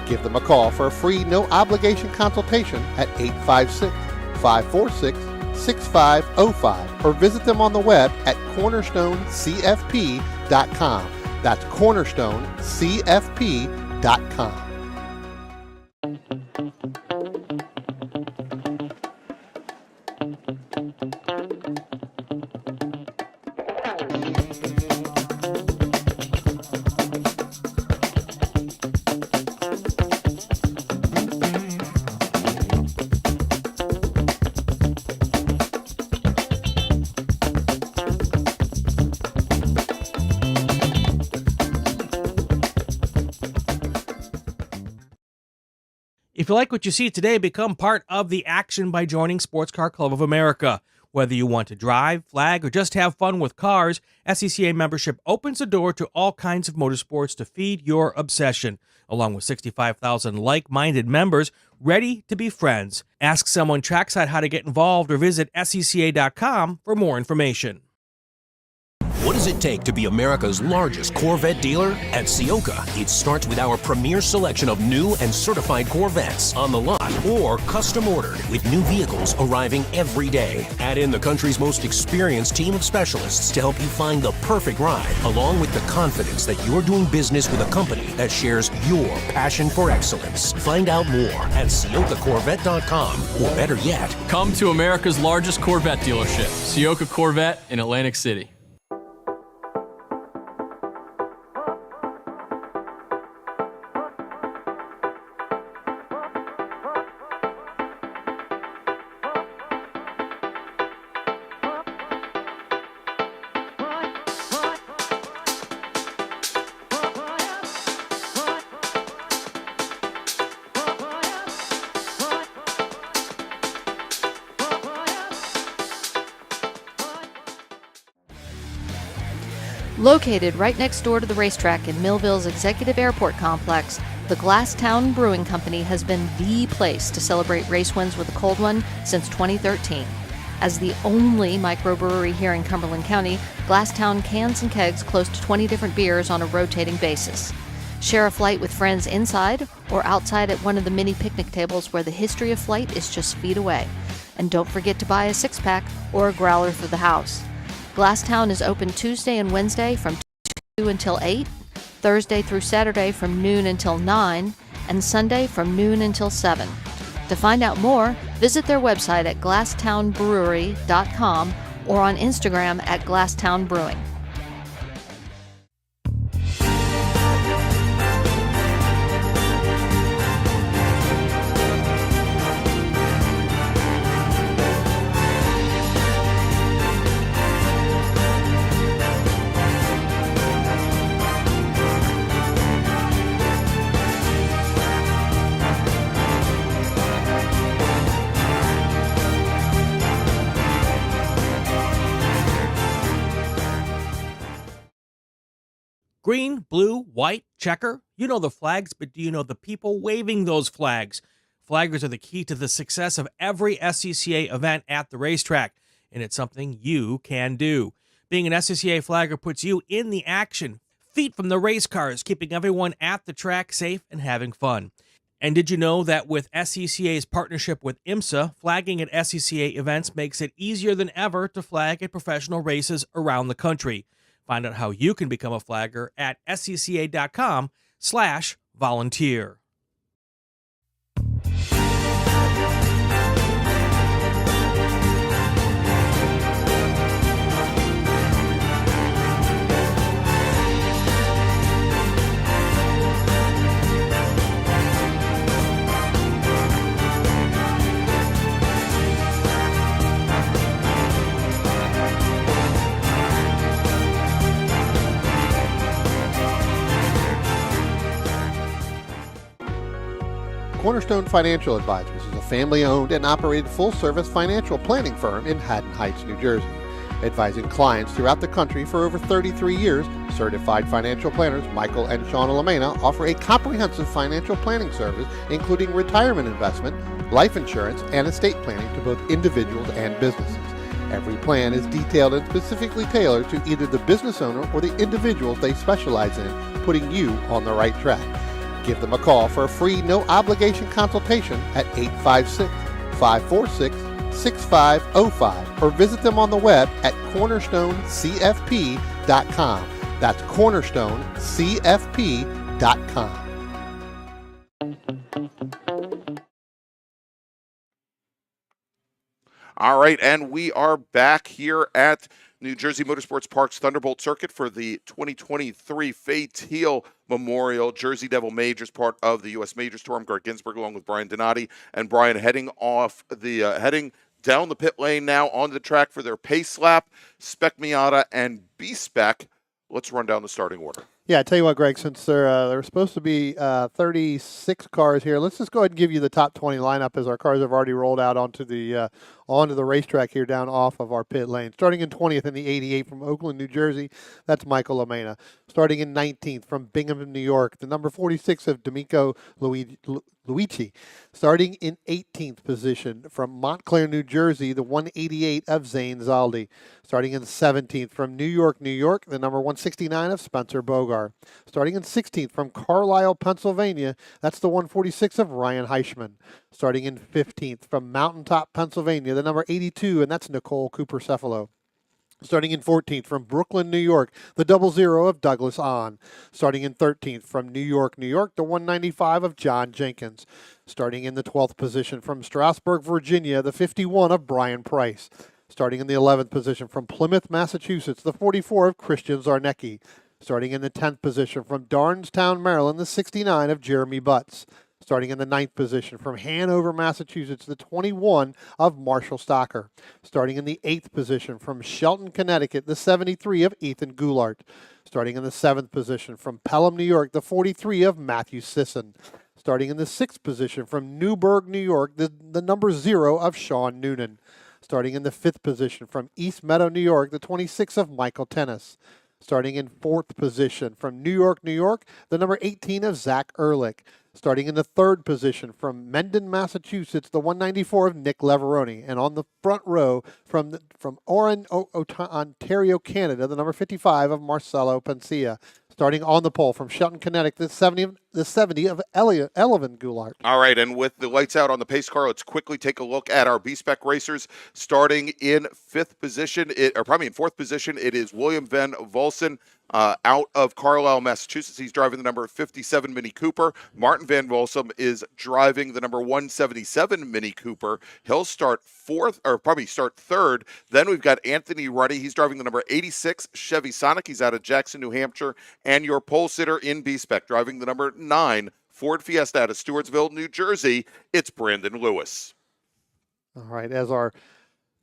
Give them a call for a free, no-obligation consultation at 856-546-6505 or visit them on the web at cornerstonecfp.com. That's cornerstonecfp.com. If you like what you see today, become part of the action by joining Sports Car Club of America. Whether you want to drive, flag, or just have fun with cars, SCCA membership opens the door to all kinds of motorsports to feed your obsession, along with 65,000 like-minded members ready to be friends. Ask someone trackside how to get involved or visit SCCA.com for more information. What does it take to be America's largest Corvette dealer? At Ciocca, it starts with our premier selection of new and certified Corvettes on the lot or custom ordered, with new vehicles arriving every day. Add in the country's most experienced team of specialists to help you find the perfect ride, along with the confidence that you're doing business with a company that shares your passion for excellence. Find out more at CioccaCorvette.com, or better yet, Come to America's largest Corvette dealership, Ciocca Corvette in Atlantic City. Located right next door to the racetrack in Millville's Executive Airport Complex, The Glasstown Brewing Company has been the place to celebrate race wins with a cold one since 2013. As the only microbrewery here in Cumberland County, Glasstown cans and kegs close to 20 different beers on a rotating basis. Share a flight with friends inside or outside at one of the mini picnic tables where the history of flight is just feet away. And don't forget to buy a six-pack or a growler for the house. Glasstown is open Tuesday and Wednesday from 2 until 8, Thursday through Saturday from noon until 9, and Sunday from noon until 7. To find out more, visit their website at glasstownbrewery.com or on Instagram at Glasstown Brewing. Green, blue, white, checker. You know the flags, but do you know the people waving those flags? Flaggers are the key to the success of every SCCA event at the racetrack, and it's something you can do. Being an SCCA flagger puts you in the action, feet from the race cars, keeping everyone at the track safe and having fun. And did you know that with SCCA's partnership with IMSA, flagging at SCCA events makes it easier than ever to flag at professional races around the country? Find out how you can become a flagger at scca.com/volunteer. Cornerstone Financial Advisors is a family-owned and operated full-service financial planning firm in Haddon Heights, New Jersey. Advising clients throughout the country for over 33 years, certified financial planners Michael and Shauna Lamena offer a comprehensive financial planning service including retirement investment, life insurance, and estate planning to both individuals and businesses. Every plan is detailed and specifically tailored to either the business owner or the individuals they specialize in, putting you on the right track. Give them a call for a free, no-obligation consultation at 856-546-6505 or visit them on the web at cornerstonecfp.com. That's cornerstonecfp.com. All right, and we are back here at New Jersey Motorsports Park's Thunderbolt Circuit for the 2023 Fay Teal Memorial Jersey Devil Majors, part of the U.S. Majors Tour. I'm Greg Ginsburg along with Brian Donati, and Brian heading down the pit lane now onto the track for their pace lap, Spec Miata and B-Spec. Let's run down the starting order. Yeah, I tell you what, Greg, since there are supposed to be 36 cars here, let's just go ahead and give you the top 20 lineup as our cars have already rolled out onto the racetrack here down off of our pit lane. Starting in 20th in the 88 from Oakland, New Jersey, that's Michael Lamena. Starting in 19th from Bingham, New York, the number 46 of D'Amico Luigi. Starting in 18th position from Montclair, New Jersey, the 188 of Zane Zaldi. Starting in 17th from New York, the number 169 of Spencer Bogar. Starting in 16th from Carlisle, Pennsylvania, that's the 146 of Ryan Heischman. Starting in 15th from Mountaintop, Pennsylvania, the number 82, and that's Nicole Cooper-Cefalo. Starting in 14th from Brooklyn, New York, the 00 of Douglas Ahn. Starting in 13th from New York, the 195 of John Jenkins. Starting in the 12th position from Strasburg, Virginia, the 51 of Brian Price. Starting in the 11th position from Plymouth, Massachusetts, the 44 of Christian Zarnecki. Starting in the 10th position from Darnestown, Maryland, the 69 of Jeremy Butts. Starting in the 9th position from Hanover, Massachusetts, the 21 of Marshall Stocker. Starting in the 8th position from Shelton, Connecticut, the 73 of Ethan Goulart. Starting in the 7th position from Pelham, New York, the 43 of Matthew Sisson. Starting in the 6th position from Newburgh, New York, the number 0 of Sean Noonan. Starting in the 5th position from East Meadow, New York, the 26 of Michael Tennis. Starting in 4th position from New York, New York, the number 18 of Zach Ehrlich. Starting in the 3rd position from Mendon, Massachusetts, the 194 of Nick Leveroni. And on the front row from Ontario, Canada, the number 55 of Marcelo Pancia. Starting on the pole from Shelton, Connecticut, the 70 of Elvin Goulart. All right, and with the lights out on the pace car, let's quickly take a look at our B-Spec racers. Starting in 4th position, it is William Van Volsen. Out of Carlisle, Massachusetts. He's driving the number 57 Mini Cooper. Martin Van Volsum is driving the number 177 Mini Cooper. He'll start 3rd. Then we've got Anthony Ruddy. He's driving the number 86 Chevy Sonic. He's out of Jackson, New Hampshire. And your pole sitter in B-Spec, driving the number 9 Ford Fiesta out of Stewartsville, New Jersey. It's Brandon Lewis. All right, as our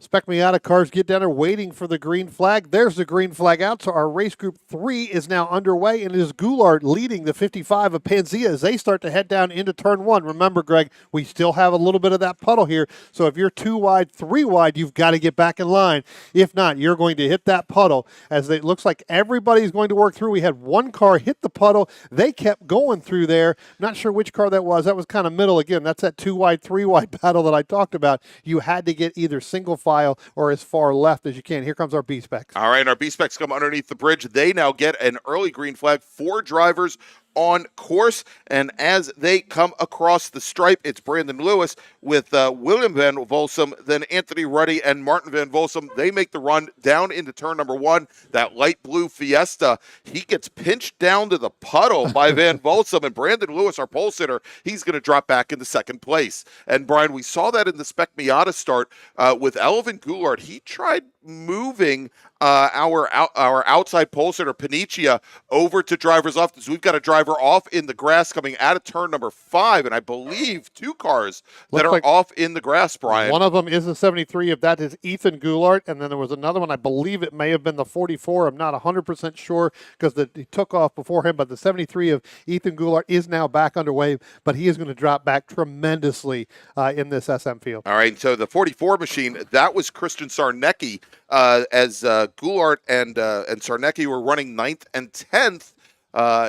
Spec Miata cars get down there waiting for the green flag. There's the green flag out, so our race group 3 is now underway, and it is Goulart leading the 55 of Panzia as they start to head down into turn 1. Remember, Greg, we still have a little bit of that puddle here, so if you're 2 wide, 3 wide, you've got to get back in line. If not, you're going to hit that puddle as it looks like everybody's going to work through. We had one car hit the puddle. They kept going through there. Not sure which car that was. That was kind of middle again. That's that 2 wide, 3 wide battle that I talked about. You had to get either single file or as far left as you can. Here comes our B-Specs. All right, our B-Specs come underneath the bridge. They now get an early green flag. 4 drivers on course, and as they come across the stripe, it's Brandon Lewis with William Van Volsum, then Anthony Ruddy and Martin Van Volsum. They make the run down into turn number 1. That light blue Fiesta, he gets pinched down to the puddle by Van Volsum, and Brandon Lewis, our pole sitter, he's going to drop back into 2nd place. And Brian, we saw that in the Spec Miata start with Elvin Goulart. He tried moving our outside pole sitter Panicia over to driver's left. So we've got a driver off in the grass coming out of turn number 5, and I believe 2 cars that are off in the grass, Brian. One of them is the 73 of that is Ethan Goulart, and then there was another one, I believe it may have been the 44. I'm not 100% sure because he took off before him, but the 73 of Ethan Goulart is now back underway, but he is going to drop back tremendously in this SM field. All right, so the 44 machine, that was Christian Sarnecki, as Goulart and Sarnecki were running 9th and 10th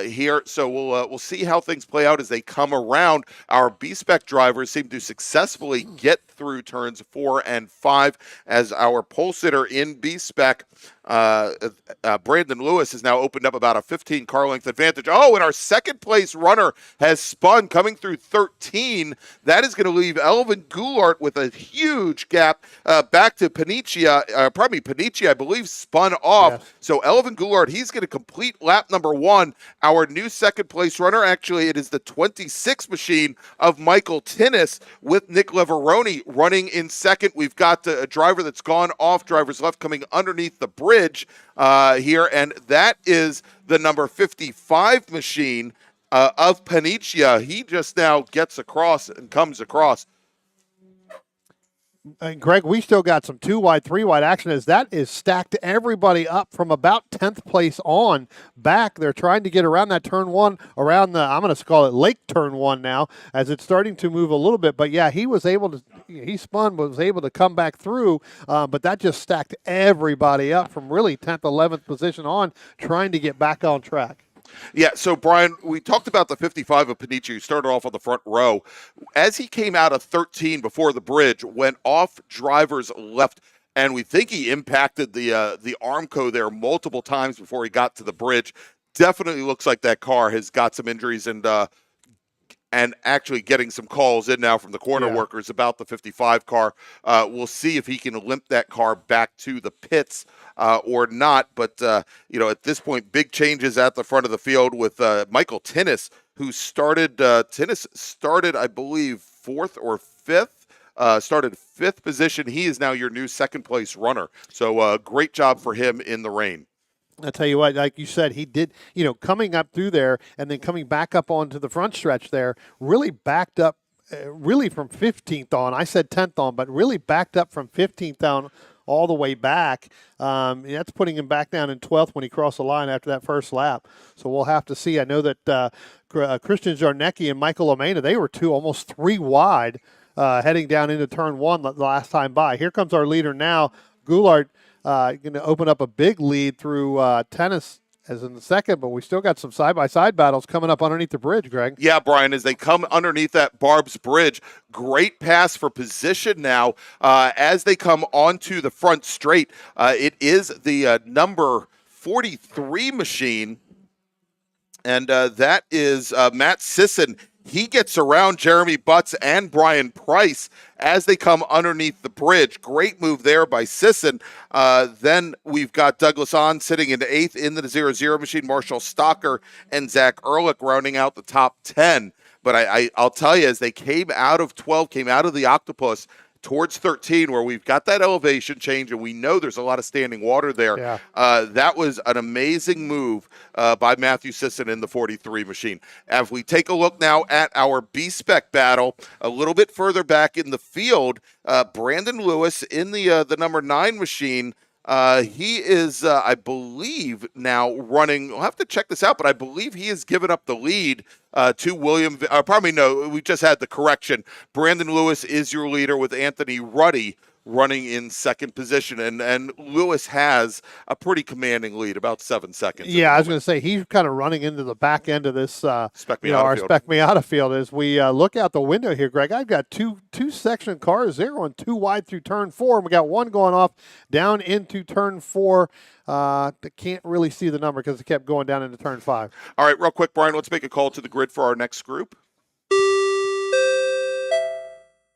here. So we'll see how things play out as they come around. Our B-Spec drivers seem to successfully get through turns 4 and 5 as our pole sitter in B-Spec, Brandon Lewis, has now opened up about a 15 car length advantage. Oh, and our 2nd place runner has spun coming through 13. That is going to leave Elvin Goulart with a huge gap back to Panicia. Panicia, I believe, spun off. Yes. So Elvin Goulart, he's going to complete lap number 1. Our new 2nd place runner, actually, it is the 26 machine of Michael Tinnis with Nick Leveroni running in 2nd. We've got a driver that's gone off driver's left coming underneath the bridge here, and that is the number 55 machine of Panicia. He just now gets across and comes across. And Greg, we still got some 2 wide, 3 wide action as that is stacked everybody up from about 10th place on back. They're trying to get around that turn 1, around the, I'm going to call it Lake turn 1 now, as it's starting to move a little bit. But yeah, he was able to come back through, but that just stacked everybody up from really 10th, 11th position on, trying to get back on track. Yeah, so Brian, we talked about the 55 of Panicia, who started off on the front row. As he came out of 13 before the bridge, went off driver's left, and we think he impacted the Armco there multiple times before he got to the bridge. Definitely looks like that car has got some injuries and actually getting some calls in now from the corner workers about the 55 car. We'll see if he can limp that car back to the pits or not. But, at this point, big changes at the front of the field with Michael Tinnis, who started, I believe, 4th or 5th. Started 5th position. He is now your new 2nd place runner. So great job for him in the rain. I'll tell you what, like you said, he did, coming up through there and then coming back up onto the front stretch there, really backed up really from 15th on. I said 10th on, but really backed up from 15th down all the way back. That's putting him back down in 12th when he crossed the line after that first lap. So we'll have to see. I know that Christian Zarnecki and Michael Omena, they were almost 3 wide heading down into turn 1 the last time by. Here comes our leader now, Goulart. going to open up a big lead through Tennis as in the second, but we still got some side-by-side battles coming up underneath the bridge, Greg. Yeah, Brian, as they come underneath that Barb's Bridge, great pass for position now as they come onto the front straight. It is the number 43 machine, and that is Matt Sisson. He gets around Jeremy Butts and Brian Price as they come underneath the bridge. Great move there by Sisson. Then we've got Douglas On sitting in 8th in the 0-0 machine. Marshall Stocker and Zach Ehrlich rounding out the top 10. But I'll tell you, as they came out of 12, came out of the Octopus, towards 13, where we've got that elevation change, and we know there's a lot of standing water there. Yeah. That was an amazing move by Matthew Sisson in the 43 machine. As we take a look now at our B-Spec battle, a little bit further back in the field, Brandon Lewis in the number 9 machine. He is, I believe, now running. We'll have to check this out, but I believe he has given up the lead to William. Probably no, we just had the correction. Brandon Lewis is your leader with Anthony Ruddy running in second position, and Lewis has a pretty commanding lead, about 7 seconds. Yeah, I was going to say he's kind of running into the back end of this Spec Miata our field. Spec Miata field. As we look out the window here, Greg, I've got two section cars there going 2 wide through turn 4, and we got one going off down into turn 4. Can't really see the number because it kept going down into turn 5. All right, real quick, Brian, let's make a call to the grid for our next group.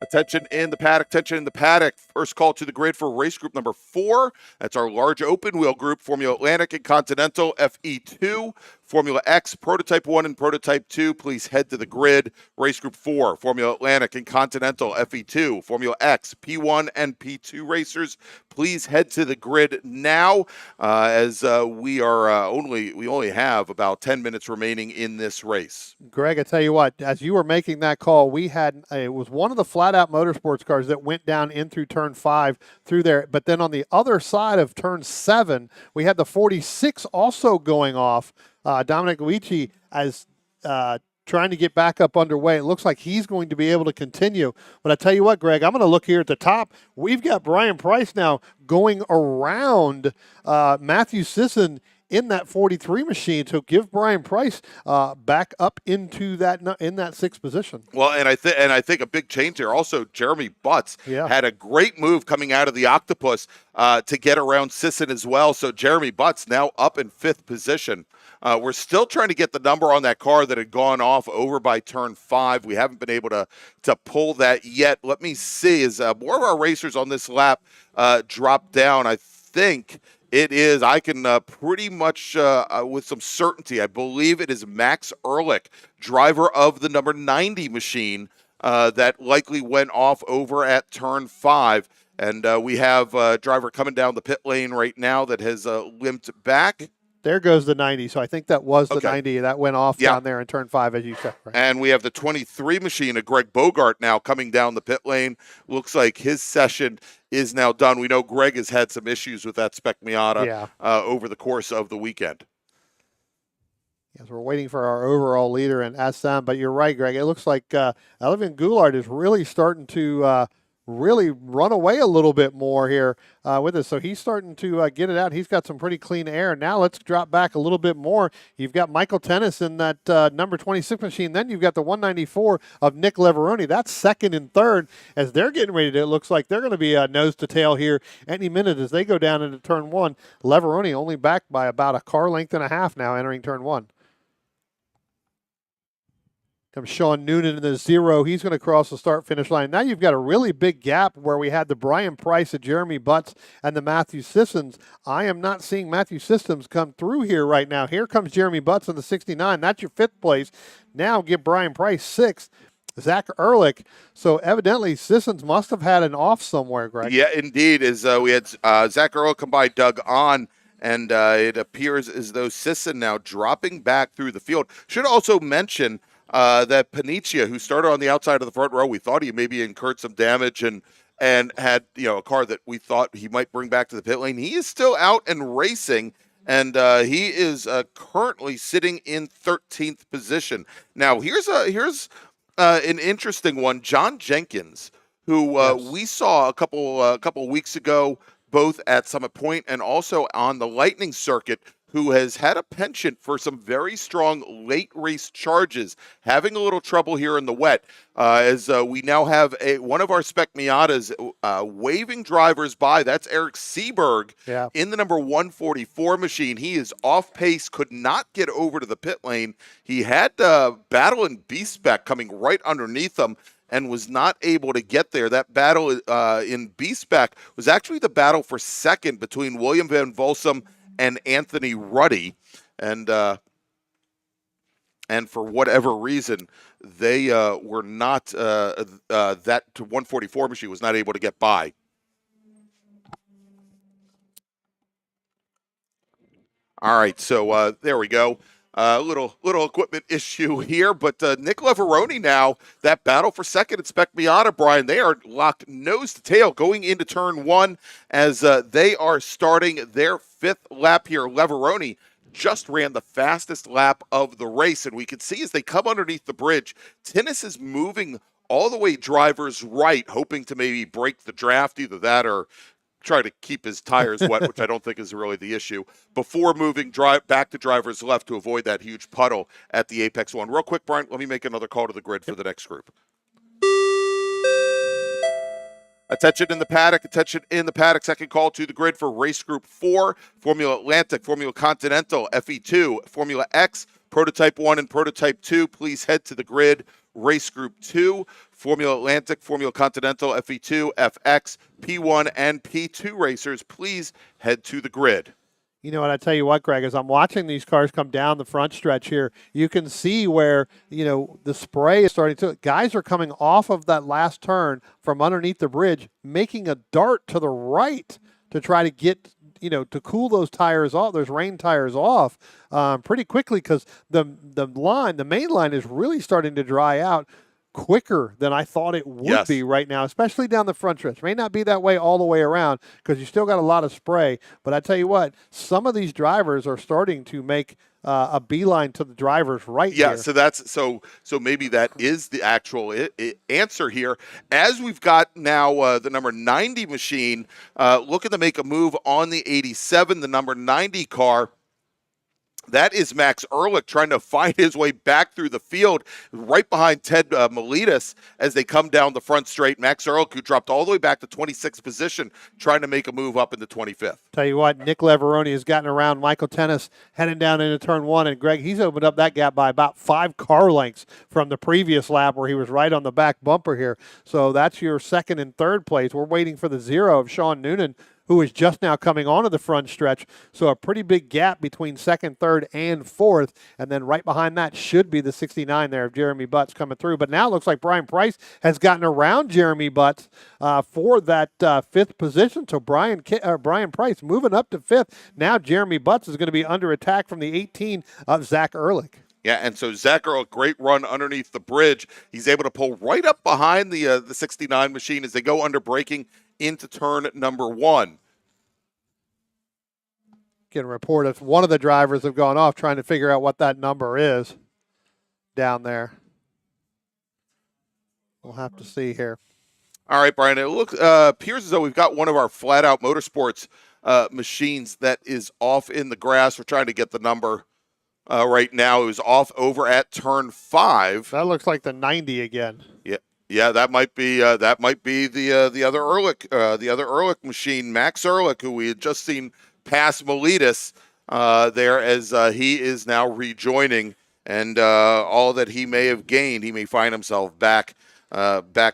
Attention in the paddock, attention in the paddock. First call to the grid for race group number 4. That's our large open wheel group, Formula Atlantic and Continental FE2. Formula X, Prototype 1 and Prototype 2, please head to the grid. Race Group 4, Formula Atlantic and Continental FE2. Formula X, P1 and P2 racers, please head to the grid now as we only have about 10 minutes remaining in this race. Greg, I tell you what, as you were making that call, it was one of the flat-out Motorsports cars that went down in through turn 5 through there. But then on the other side of turn 7, we had the 46 also going off. Dominic Luigi as trying to get back up underway. It looks like he's going to be able to continue. But I tell you what, Greg, I'm going to look here at the top. We've got Brian Price now going around Matthew Sisson in that 43 machine to give Brian Price back up into that 6th position. Well, and I think a big change here. Also, Jeremy Butts had a great move coming out of the Octopus to get around Sisson as well. So Jeremy Butts now up in 5th position. We're still trying to get the number on that car that had gone off over by turn 5. We haven't been able to pull that yet. Let me see. As more of our racers on this lap drop down, I think it is, I can pretty much with some certainty, I believe it is Max Ehrlich, driver of the number 90 machine that likely went off over at turn 5. And we have a driver coming down the pit lane right now that has limped back. There goes the 90. So I think that was the 90 that went off down there in turn 5, as you said. Right? And we have the 23 machine of Greg Bogart now coming down the pit lane. Looks like his session is now done. We know Greg has had some issues with that Spec Miata over the course of the weekend. Yes, we're waiting for our overall leader in SM. But you're right, Greg. It looks like Elvin Goulart is really starting to really run away a little bit more here with us. So he's starting to get it out. He's got some pretty clean air. Now let's drop back a little bit more. You've got Michael Tennis in that number 26 machine. Then you've got the 194 of Nick Leveroni. That's 2nd and 3rd as they're getting ready to, it looks like they're going to be nose to tail here any minute as they go down into turn 1. Leveroni only back by about a car length and a half now entering turn 1. Comes Sean Noonan in the 0. He's going to cross the start-finish line. Now you've got a really big gap where we had the Brian Price, the Jeremy Butts, and the Matthew Sissons. I am not seeing Matthew Systems come through here right now. Here comes Jeremy Butts in the 69. That's your 5th place. Now give Brian Price 6th. Zach Ehrlich. So evidently Sissons must have had an off somewhere, Greg. Yeah, indeed. As we had Zach Ehrlich come by Doug On, and it appears as though Sisson now dropping back through the field. Should also mention that Panicia, who started on the outside of the front row, we thought he maybe incurred some damage and had a car that we thought he might bring back to the pit lane. He is still out and racing, and he is currently sitting in 13th position. Now here's an interesting one. John Jenkins, who we saw a couple weeks ago both at Summit Point and also on the Lightning circuit, who has had a penchant for some very strong late race charges, having a little trouble here in the wet, as we now have one of our Spec Miatas waving drivers by. That's Eric Seberg in the number 144 machine. He is off pace, could not get over to the pit lane. He had battle in B-Spec coming right underneath him and was not able to get there. That battle in B-Spec was actually the battle for second between William Van Volsum and Anthony Ruddy, and for whatever reason, they were not that 144 machine was not able to get by. All right, so there we go. Little equipment issue here, but Nick Leveroni now, that battle for second at Spec Miata, Brian, they are locked nose to tail going into turn one as they are starting their fifth lap here. Leveroni just ran the fastest lap of the race, and we can see as they come underneath the bridge, Tinnis is moving all the way driver's right, hoping to maybe break the draft, either that or try to keep his tires wet, which I don't think is really the issue, before moving back to driver's left to avoid that huge puddle at the Apex one. Real quick, Brian, let me make another call to the grid for the next group. Attention in the paddock, second call to the grid for race group 4, Formula Atlantic, Formula Continental, FE2, Formula X, Prototype 1 and Prototype 2. Please head to the grid. Race group 2, Formula Atlantic, Formula Continental, FE2, FX, P1, and P2 racers, please head to the grid. You know what, I tell you what, Greg, as I'm watching these cars come down the front stretch here, you can see where, the spray is starting to, guys are coming off of that last turn from underneath the bridge, making a dart to the right to try to get, to cool those tires off, those rain tires off pretty quickly, because the main line is really starting to dry out quicker than I thought it would be right now, especially down the front stretch. May not be that way all the way around because you still got a lot of spray, but I tell you what, some of these drivers are starting to make a beeline to the drivers right here. So that's so maybe that is the actual answer here. As we've got now the number 90 machine looking to make a move on the 87, the number 90 car. That is Max Ehrlich trying to find his way back through the field, right behind Ted Miletus as they come down the front straight. Max Ehrlich, who dropped all the way back to 26th position, trying to make a move up into 25th. Tell you what, Nick Leveroni has gotten around Michael Tennis heading down into turn one, and Greg, he's opened up that gap by about 5 car lengths from the previous lap where he was right on the back bumper here. So that's your second and third place. We're waiting for the 0 of Sean Noonan, who is just now coming onto the front stretch. So a pretty big gap between second, third, and fourth. And then right behind that should be the 69 there of Jeremy Butts coming through. But now it looks like Brian Price has gotten around Jeremy Butts for that fifth position. So Brian Price moving up to fifth. Now Jeremy Butts is going to be under attack from the 18 of Zach Ehrlich. Yeah, and so Zach Ehrlich, great run underneath the bridge. He's able to pull right up behind the 69 machine as they go under braking into turn number 1. Getting a report of one of the drivers have gone off trying to figure out what that number is down there. We'll have to see here. All right, Brian, it appears as though we've got one of our flat-out Motorsports machines that is off in the grass. We're trying to get the number right now. It was off over at turn 5. That looks like the 90 again. Yeah, that might be the other Ehrlich machine, Max Ehrlich, who we had just seen pass Miletus there as he is now rejoining, and all that he may have gained, he may find himself back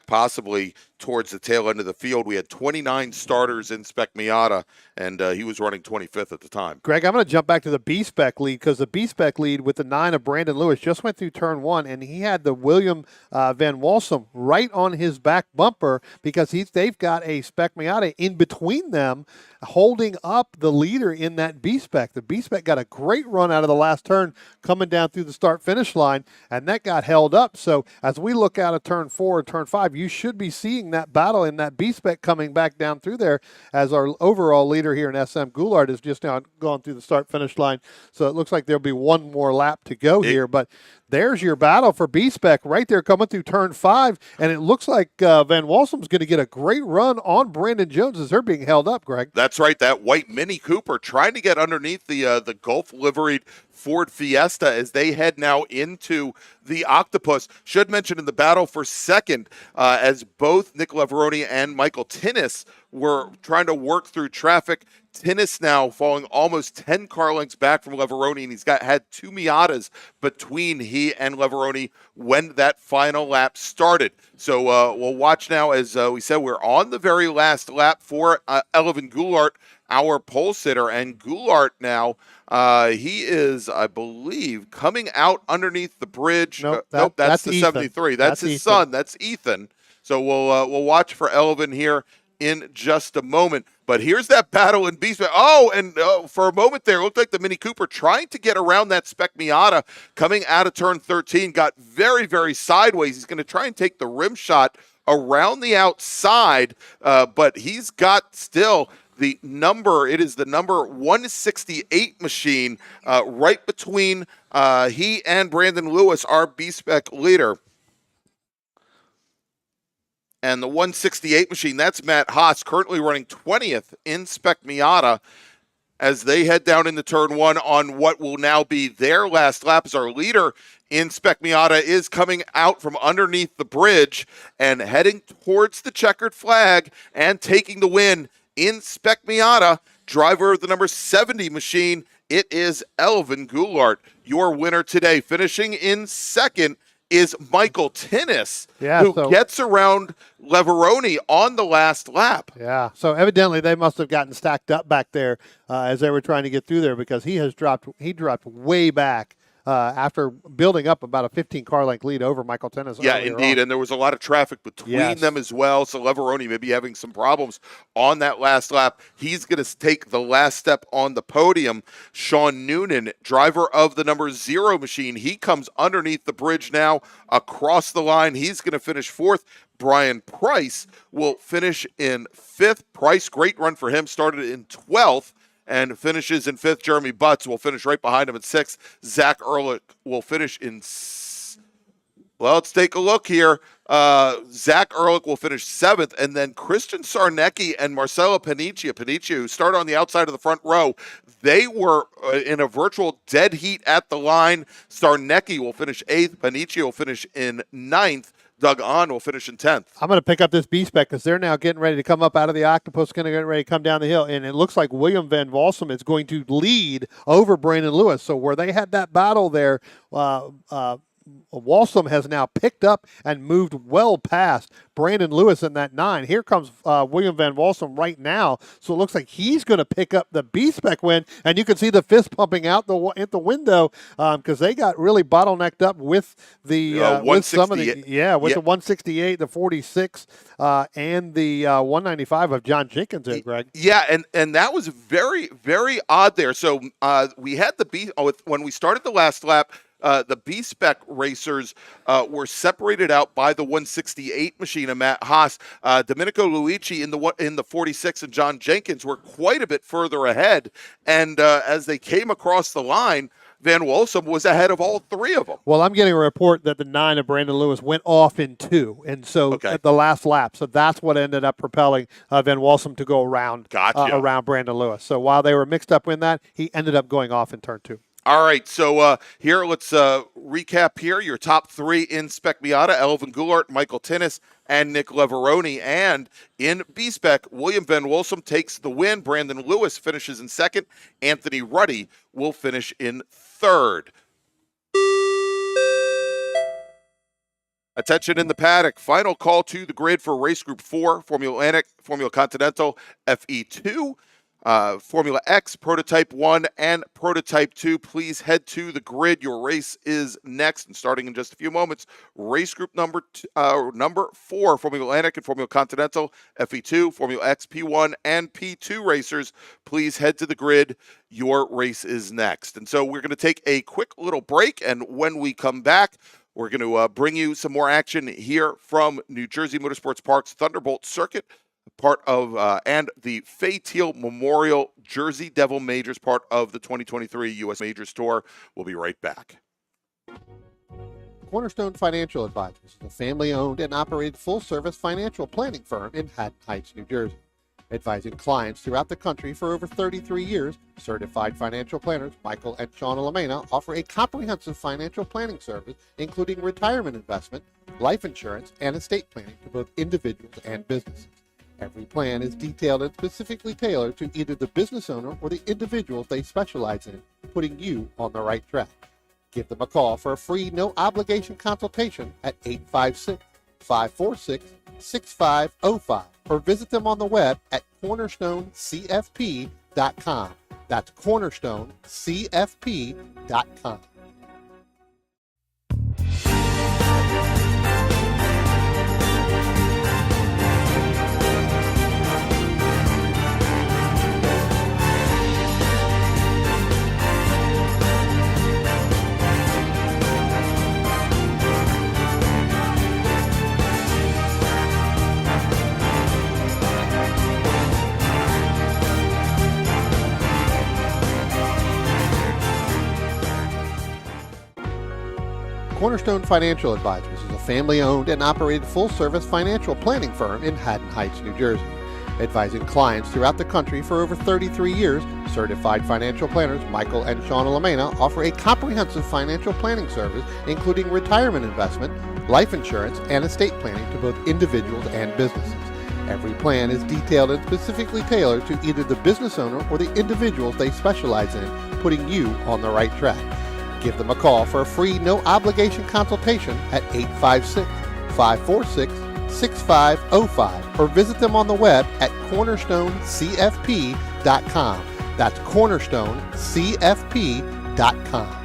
possibly towards the tail end of the field. We had 29 starters in Spec Miata, and he was running 25th at the time. Greg, I'm going to jump back to the B-Spec lead because the B-Spec lead with the 9 of Brandon Lewis just went through turn 1, and he had the William Van Walsum right on his back bumper because they've got a Spec Miata in between them holding up the leader in that B-Spec. The B-Spec got a great run out of the last turn coming down through the start-finish line, and that got held up. So as we look out at turn 4 and turn 5, you should be seeing that battle in that B-Spec coming back down through there, as our overall leader here in SM, Goulart, is just now gone through the start-finish line. So it looks like there'll be one more lap to go here. But there's your battle for B-Spec right there coming through turn 5. And it looks like Van Walsum's going to get a great run on Brandon Jones as they're being held up, Greg. That's right. That white Mini Cooper trying to get underneath the Gulf liveried Ford Fiesta as they head now into the Octopus. Should mention in the battle for second, as both Nick Leveroni and Michael Tinnis were trying to work through traffic. Tinnis now falling almost 10 car lengths back from Leveroni, and he's had 2 Miatas between he and Leveroni when that final lap started. So we'll watch now. As we said, we're on the very last lap for Elvin Goulart, our pole sitter, and Goulart now, he is, I believe, coming out underneath the bridge. Nope, that's the Ethan. 73. That's his son. That's Ethan. So we'll watch for Elvin here in just a moment. But here's that battle in B-Spec. Oh, and for a moment there, it looked like the Mini Cooper trying to get around that Spec Miata coming out of turn 13. Got very, very sideways. He's going to try and take the rim shot around the outside, but he's got still the number. It is the number 168 machine right between he and Brandon Lewis, our B-Spec leader. And the 168 machine, that's Matt Haas, currently running 20th in Spec Miata as they head down into turn 1 on what will now be their last lap, as our leader in Spec Miata is coming out from underneath the bridge and heading towards the checkered flag and taking the win in Spec Miata. Driver of the number 70 machine, it is Elvin Goulart, your winner today. Finishing in second is Michael Tinnis, who gets around Leveroni on the last lap. Yeah, so evidently they must have gotten stacked up back there as they were trying to get through there, because he dropped way back after building up about a 15-car length lead over Michael Tinnis. Yeah, indeed, and there was a lot of traffic between them as well, so Leveroni may be having some problems on that last lap. He's going to take the last step on the podium. Sean Noonan, driver of the number 0 machine, he comes underneath the bridge now across the line. He's going to finish 4th. Brian Price will finish in 5th. Price, great run for him, started in 12th. And finishes in 5th. Jeremy Butts will finish right behind him in 6th. Zach Ehrlich will finish in... Well, let's take a look here. Zach Ehrlich will finish 7th. And then Christian Sarnecki and Marcelo Paniccia, who started on the outside of the front row, they were in a virtual dead heat at the line. Sarnecki will finish 8th. Paniccia will finish in 9th. Doug Ahn will finish in 10th. I'm going to pick up this B-Spec because they're now getting ready to come up out of the Octopus, going to get ready to come down the hill. And it looks like William Van Walsum is going to lead over Brandon Lewis. So where they had that battle there, Walsum has now picked up and moved well past Brandon Lewis in that 9. Here comes William Van Walsum right now. So it looks like he's going to pick up the B-Spec win. And you can see the fist pumping out at the window because they got really bottlenecked up with the with some of the the 168, the 46, and the 195 of John Jenkins there, Greg. Yeah, and that was very, very odd there. So we had when we started the last lap. The B-Spec racers were separated out by the 168 machine of Matt Haas. Domenico Luigi in the 46 and John Jenkins were quite a bit further ahead. And as they came across the line, Van Walsum was ahead of all 3 of them. Well, I'm getting a report that the 9 of Brandon Lewis went off in 2, and so at the last lap. So that's what ended up propelling Van Walsum to go around around Brandon Lewis. So while they were mixed up in that, he ended up going off in turn 2. All right, so here, let's recap here. Your top 3 in Spec Miata, Elvin Goulart, Michael Tinnis, and Nick Leveroni. And in B-Spec, William Van Walsum takes the win. Brandon Lewis finishes in 2nd. Anthony Ruddy will finish in 3rd. Attention in the paddock. Final call to the grid for Race Group 4, Formula Atlantic, Formula Continental, FE2. Formula X, Prototype 1, and Prototype 2. Please head to the grid. Your race is next, and starting in just a few moments, race group number 4, Formula Atlantic and Formula Continental, FE2, Formula X, P1, and P2 racers. Please head to the grid. Your race is next. And so we're going to take a quick little break, and when we come back, We're going to bring you some more action here from New Jersey Motorsports Park's Thunderbolt circuit, part of and the Fay Teal Memorial Jersey Devil Majors, part of the 2023 U.S. Majors Tour. We'll be right back. Cornerstone Financial Advisors is a family-owned and operated full-service financial planning firm in Haddon Heights, New Jersey. Advising clients throughout the country for over 33 years, certified financial planners Michael and Shauna Lamena offer a comprehensive financial planning service, including retirement investment, life insurance, and estate planning to both individuals and businesses. Every plan is detailed and specifically tailored to either the business owner or the individuals they specialize in, putting you on the right track. Give them a call for a free, no-obligation consultation at 856-546-6505 or visit them on the web at cornerstonecfp.com. That's cornerstonecfp.com. Cornerstone Financial Advisors is a family-owned and operated full-service financial planning firm in Haddon Heights, New Jersey. Advising clients throughout the country for over 33 years, certified financial planners Michael and Shauna Lamena offer a comprehensive financial planning service, including retirement investment, life insurance, and estate planning to both individuals and businesses. Every plan is detailed and specifically tailored to either the business owner or the individuals they specialize in, putting you on the right track. Give them a call for a free, no-obligation consultation at 856-546-6505 or visit them on the web at cornerstonecfp.com. That's cornerstonecfp.com.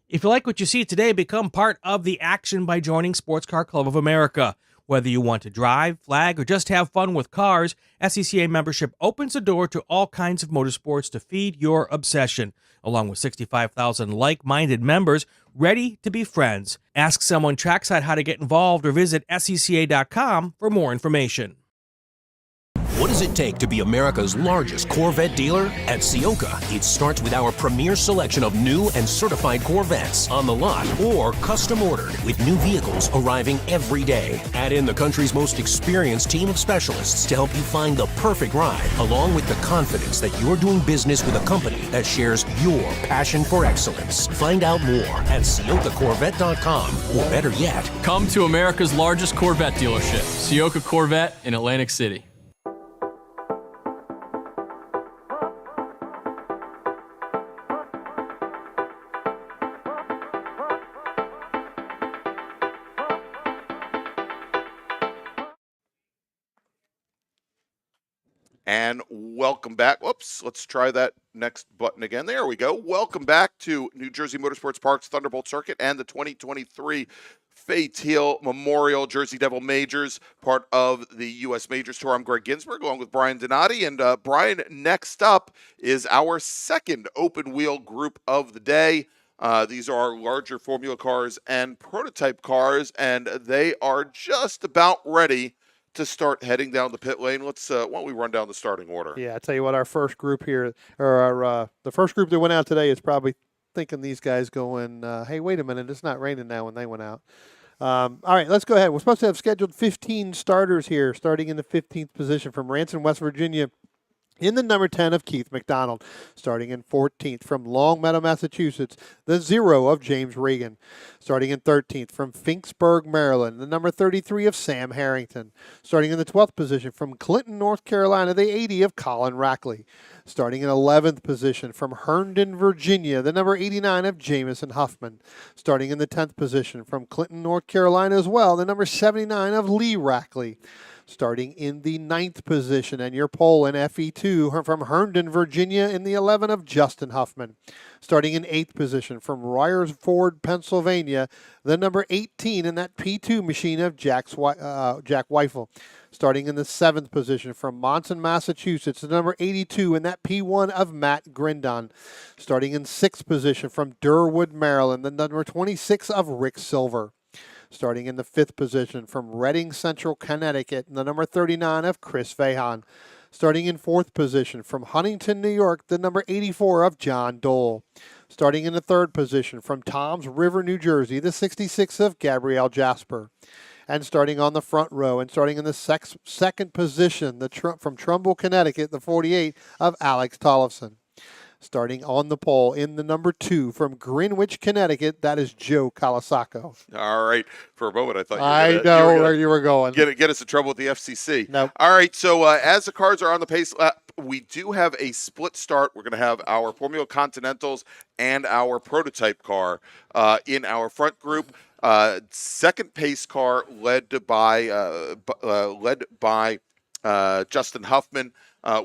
If you like what you see today, become part of the action by joining Sports Car Club of America. Whether you want to drive, flag, or just have fun with cars, SCCA membership opens the door to all kinds of motorsports to feed your obsession, along with 65,000 like-minded members ready to be friends. Ask someone trackside how to get involved or visit SCCA.com for more information. What does it take to be America's largest Corvette dealer? At Ciocca, it starts with our premier selection of new and certified Corvettes on the lot or custom ordered with new vehicles arriving every day. Add in the country's most experienced team of specialists to help you find the perfect ride, along with the confidence that you're doing business with a company that shares your passion for excellence. Find out more at CioccaCorvette.com, or better yet, Come to America's largest Corvette dealership, Ciocca Corvette in Atlantic City. And welcome back. Whoops, let's try that next button again. There we go. Welcome back to New Jersey Motorsports Park's Thunderbolt Circuit and the 2023 Fay Teal Memorial Jersey Devil Majors, part of the U.S. Majors Tour. I'm Greg Ginsberg, along with Brian Donati. And Brian, next up is our second open wheel group of the day. These are our larger formula cars and prototype cars, and they are just about ready to start heading down the pit lane. Let's why don't we run down the starting order? Yeah, I tell you what, our first group here, or our the first group that went out today is probably thinking these guys going, hey, wait a minute, it's not raining now when they went out. All right, let's go ahead. We're supposed to have scheduled 15 starters here, starting in the 15th position from Ranson, West Virginia. In the number 10 of Keith McDonald. Starting in 14th from Longmeadow, Massachusetts, the 0 of James Regan. Starting in 13th from Finksburg, Maryland, the number 33 of Sam Harrington. Starting in the 12th position from Clinton, North Carolina, the 80 of Colin Rackley. Starting in 11th position from Herndon, Virginia, the number 89 of Jamison Huffman. Starting in the 10th position from Clinton, North Carolina as well, the number 79 of Lee Rackley. Starting in the 9th position, and your pole in FE2 from Herndon, Virginia, in the 11 of Justin Huffman. Starting in 8th position from Ryersford, Pennsylvania, the number 18 in that P2 machine of Jack Weifel. Starting in the 7th position from Monson, Massachusetts, the number 82 in that P1 of Matt Grindon. Starting in 6th position from Durwood, Maryland, the number 26 of Rick Silver. Starting in the 5th position from Reading Central, Connecticut, the number 39 of Chris Fahan. Starting in 4th position from Huntington, New York, the number 84 of John Dole. Starting in the 3rd position from Toms River, New Jersey, the 66 of Gabrielle Jasper. And starting on the front row and starting in the second position from Trumbull, Connecticut, the 48 of Alex Tollefson. Starting on the pole in the number 2 from Greenwich, Connecticut, that is Joe Colasaco. All right. For a moment, I thought I know where you were going. Get us in trouble with the FCC. Nope. All right. So as the cars are on the pace lap, we do have a split start. We're going to have our Formula Continentals and our prototype car in our front group. Second pace car led by Justin Huffman.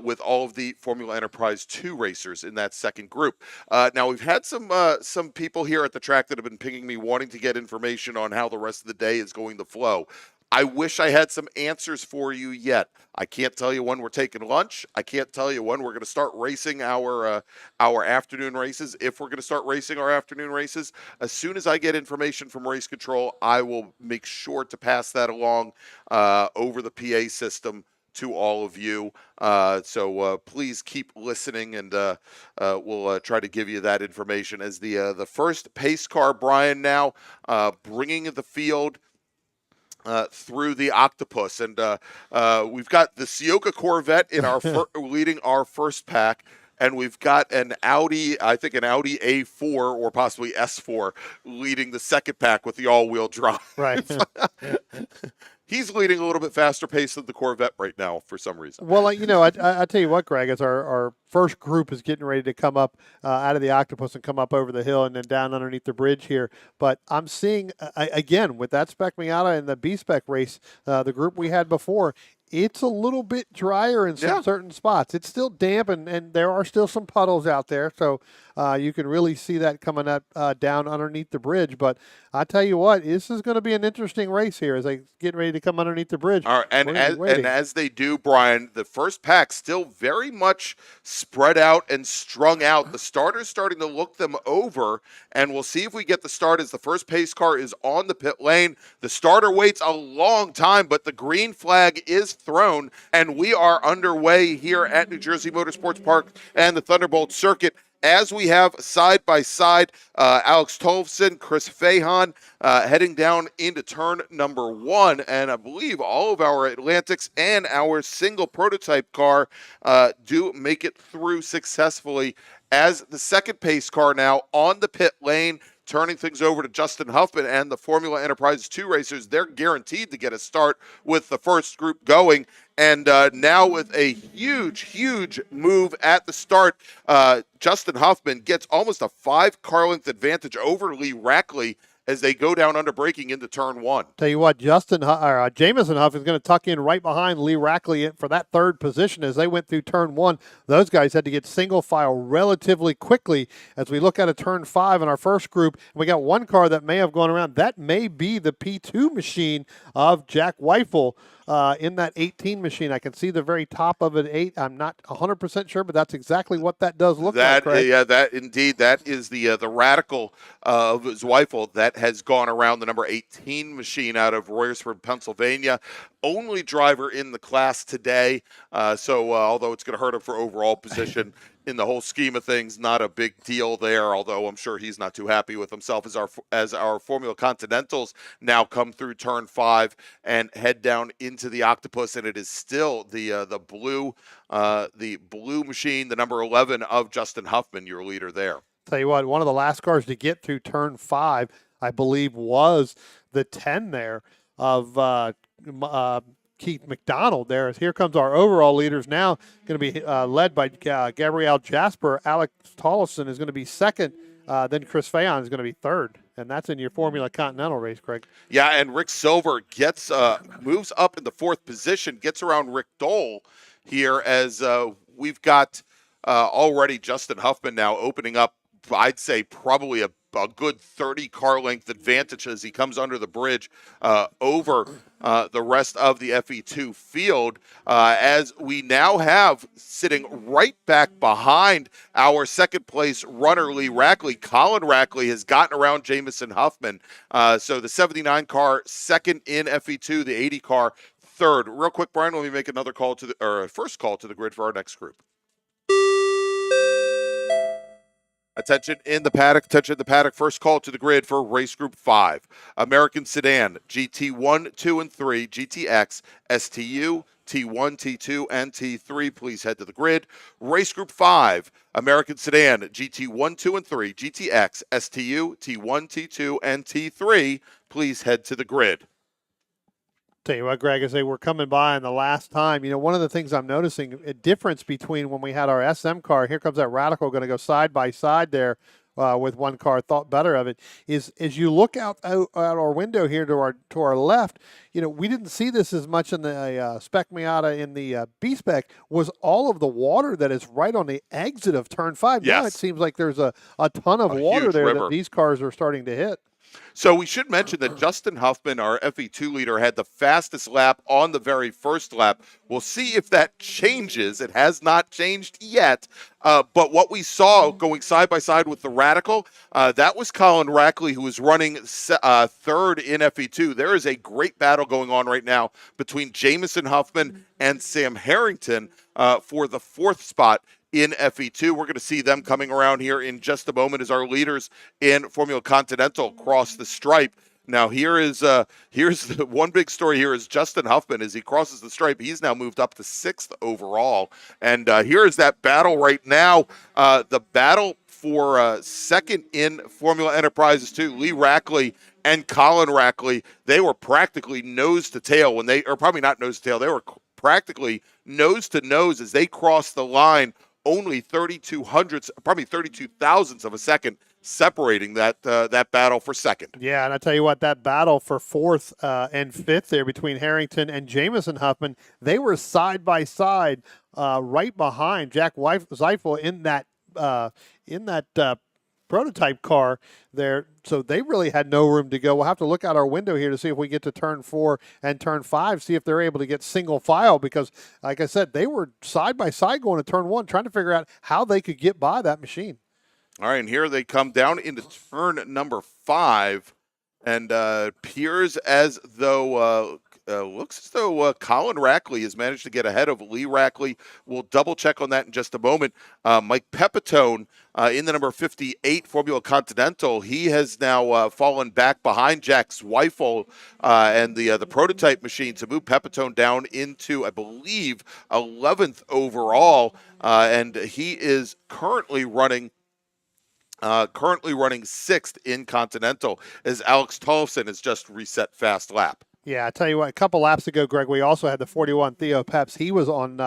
With all of the Formula Enterprise 2 racers in that second group. Now, we've had some people here at the track that have been pinging me wanting to get information on how the rest of the day is going to flow. I wish I had some answers for you yet. I can't tell you when we're taking lunch. I can't tell you when we're going to start racing our afternoon races. If we're going to start racing our afternoon races, as soon as I get information from Race Control, I will make sure to pass that along over the PA system to all of you. So please keep listening, and we'll try to give you that information. As the first pace car, Brian, now bringing the field through the Octopus. And we've got the Ciocca Corvette in our leading our first pack. And we've got an Audi, I think an Audi A4 or possibly S4 leading the second pack with the all-wheel drive. Right. He's leading a little bit faster pace than the Corvette right now for some reason. Well, I tell you what, Greg, as our first group is getting ready to come up out of the Octopus and come up over the hill and then down underneath the bridge here. But I'm seeing, again, with that Spec Miata and the B-Spec race, the group we had before, it's a little bit drier in some certain spots. It's still damp, and there are still some puddles out there. So you can really see that coming up down underneath the bridge. But I tell you what, this is going to be an interesting race here as they get ready to come underneath the bridge. All right, and as they do, Brian, the first pack still very much spread out and strung out. The starter's starting to look them over, and we'll see if we get the start as the first pace car is on the pit lane. The starter waits a long time, but the green flag is thrown, and we are underway here at New Jersey Motorsports Park and the Thunderbolt circuit. As we have side by side, Alex Tollefson, Chris Fahan heading down into turn number 1. And I believe all of our Atlantics and our single prototype car do make it through successfully as the second pace car now on the pit lane, turning things over to Justin Huffman and the Formula Enterprise 2 racers. They're guaranteed to get a start with the first group going. And now with a huge move at the start, Justin Huffman gets almost a 5-car length advantage over Lee Rackley as they go down under braking into turn 1. Tell you what, Jamison Huff is going to tuck in right behind Lee Rackley for that third position as they went through turn 1. Those guys had to get single file relatively quickly as we look at a turn 5 in our first group. And we got one car that may have gone around. That may be the P2 machine of Jack Weifel. In that 18 machine, I can see the very top of it 8. I'm not 100% sure, but that's exactly what that does look like. Yeah, that indeed, that is the Radical of Zweifel that has gone around the number 18 machine out of Royersford, Pennsylvania. only driver in the class today. So although it's going to hurt him for overall position in the whole scheme of things, not a big deal there, although I'm sure he's not too happy with himself as our Formula Continentals now come through turn 5 and head down into the Octopus, and it is still the blue machine, the number 11 of Justin Huffman, your leader there. Tell you what, one of the last cars to get through turn 5, I believe, was the 10 there of Keith McDonald there. Here comes our overall leaders now, going to be led by Gabrielle Jasper. Alex Tollefson is going to be second. Then Chris Fayon is going to be third. And that's in your Formula Continental race, Craig. Yeah, and Rick Silver gets moves up in the 4th position, gets around Rick Dole here as we've got already Justin Huffman now opening up, I'd say probably a good 30 car length advantage as he comes under the bridge over the rest of the FE2 field, as we now have sitting right back behind our second place runner Lee Rackley. Colin Rackley has gotten around Jamison Huffman. So the 79 car second in FE2, the 80 car third. Real quick, Brian, let me make another call to first call to the grid for our next group. Attention in the paddock, first call to the grid for race group 5. American Sedan, GT1, 2, and 3, GTX, STU, T1, T2, and T3. Please head to the grid. Race group 5, American Sedan, GT1, 2, and 3, GTX, STU, T1, T2, and T3. Please head to the grid. Tell you what, Greg, as they were coming by in the last time, one of the things I'm noticing, a difference between when we had our SM car, here comes that Radical going to go side by side there with one car, thought better of it, is as you look out our window here to our left, we didn't see this as much in the Spec Miata in the B-Spec, was all of the water that is right on the exit of turn 5. Yes. Now it seems like there's a ton of water there that these cars are starting to hit. So we should mention that Justin Huffman, our FE2 leader, had the fastest lap on the very first lap. We'll see if that changes. It has not changed yet. But what we saw going side by side with the Radical, that was Colin Rackley, who was running third in FE2. There is a great battle going on right now between Jamison Huffman and Sam Harrington for the 4th spot in FE2. We're going to see them coming around here in just a moment as our leaders in Formula Continental cross the stripe. Now here's the one big story here is Justin Huffman. As he crosses the stripe, he's now moved up to 6th overall. And here is that battle right now. The battle for second in Formula Enterprises 2, Lee Rackley and Colin Rackley. They were practically nose to tail or probably not nose to tail. They were practically nose to nose as they crossed the line. Only 32 thousandths of a second separating that battle for second. Yeah, and I tell you what, that battle for 4th and 5th there between Harrington and Jamison Huffman, they were side by side, right behind Jack Zeifel in that prototype car there. So they really had no room to go. We'll have to look out our window here to see if we get to turn 4 and turn 5, see if they're able to get single file, because like I said, they were side by side going to turn 1, trying to figure out how they could get by that machine. All right, and here they come down into turn number 5, and appears as though looks as though Colin Rackley has managed to get ahead of Lee Rackley. We'll double check on that in just a moment. Mike Pepitone in the number 58 Formula Continental, he has now fallen back behind Jack Zweifel and the prototype machine to move Pepitone down into, I believe, 11th overall, and he is currently running 6th in Continental as Alex Tollefson has just reset fast lap. Yeah, I tell you what, a couple laps ago, Greg, we also had the 41 Theo Peps. He was on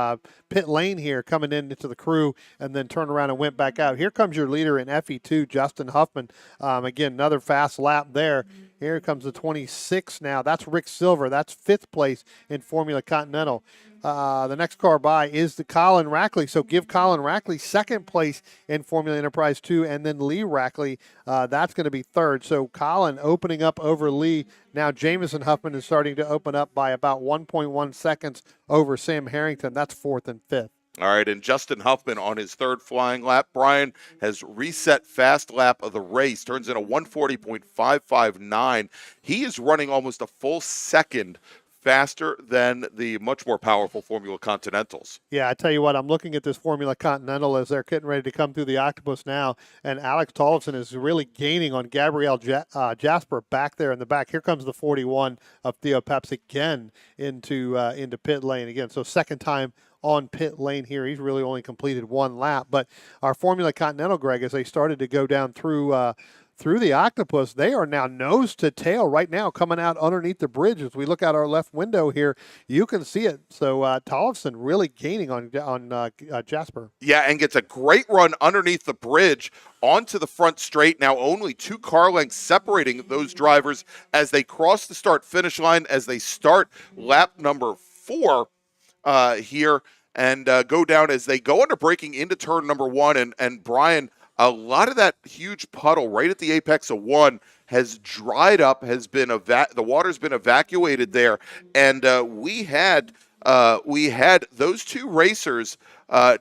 pit lane here coming into the crew and then turned around and went back out. Here comes your leader in FE2, Justin Huffman. Again, another fast lap there. Here comes the 26 now. That's Rick Silver. That's 5th place in Formula Continental. The next car by is the Colin Rackley. So give Colin Rackley 2nd place in Formula Enterprise 2, and then Lee Rackley, that's going to be 3rd. So Colin opening up over Lee. Now Jamison Huffman is starting to open up by about 1.1 seconds over Sam Harrington. That's 4th and 5th. All right, and Justin Huffman on his 3rd flying lap. Brian has reset fast lap of the race, turns in a 140.559. He is running almost a full second faster than the much more powerful Formula Continentals. Yeah, I tell you what, I'm looking at this Formula Continental as they're getting ready to come through the Octopus now, and Alex Tollefson is really gaining on Gabrielle Jasper back there in the back. Here comes the 41 of Theo Peps again into pit lane again. So second time on pit lane here. He's really only completed one lap. But our Formula Continental, Greg, as they started to go down through the Octopus, they are now nose to tail right now coming out underneath the bridge. As we look out our left window here, you can see it. So Tollefson really gaining on Jasper. Yeah, and gets a great run underneath the bridge onto the front straight. Now only 2 car lengths separating those drivers as they cross the start-finish line, as they start lap number 4 here and go down as they go under braking into turn number 1. And Brian, a lot of that huge puddle right at the apex of 1 has dried up, has been the water's been evacuated there, and we had those 2 racers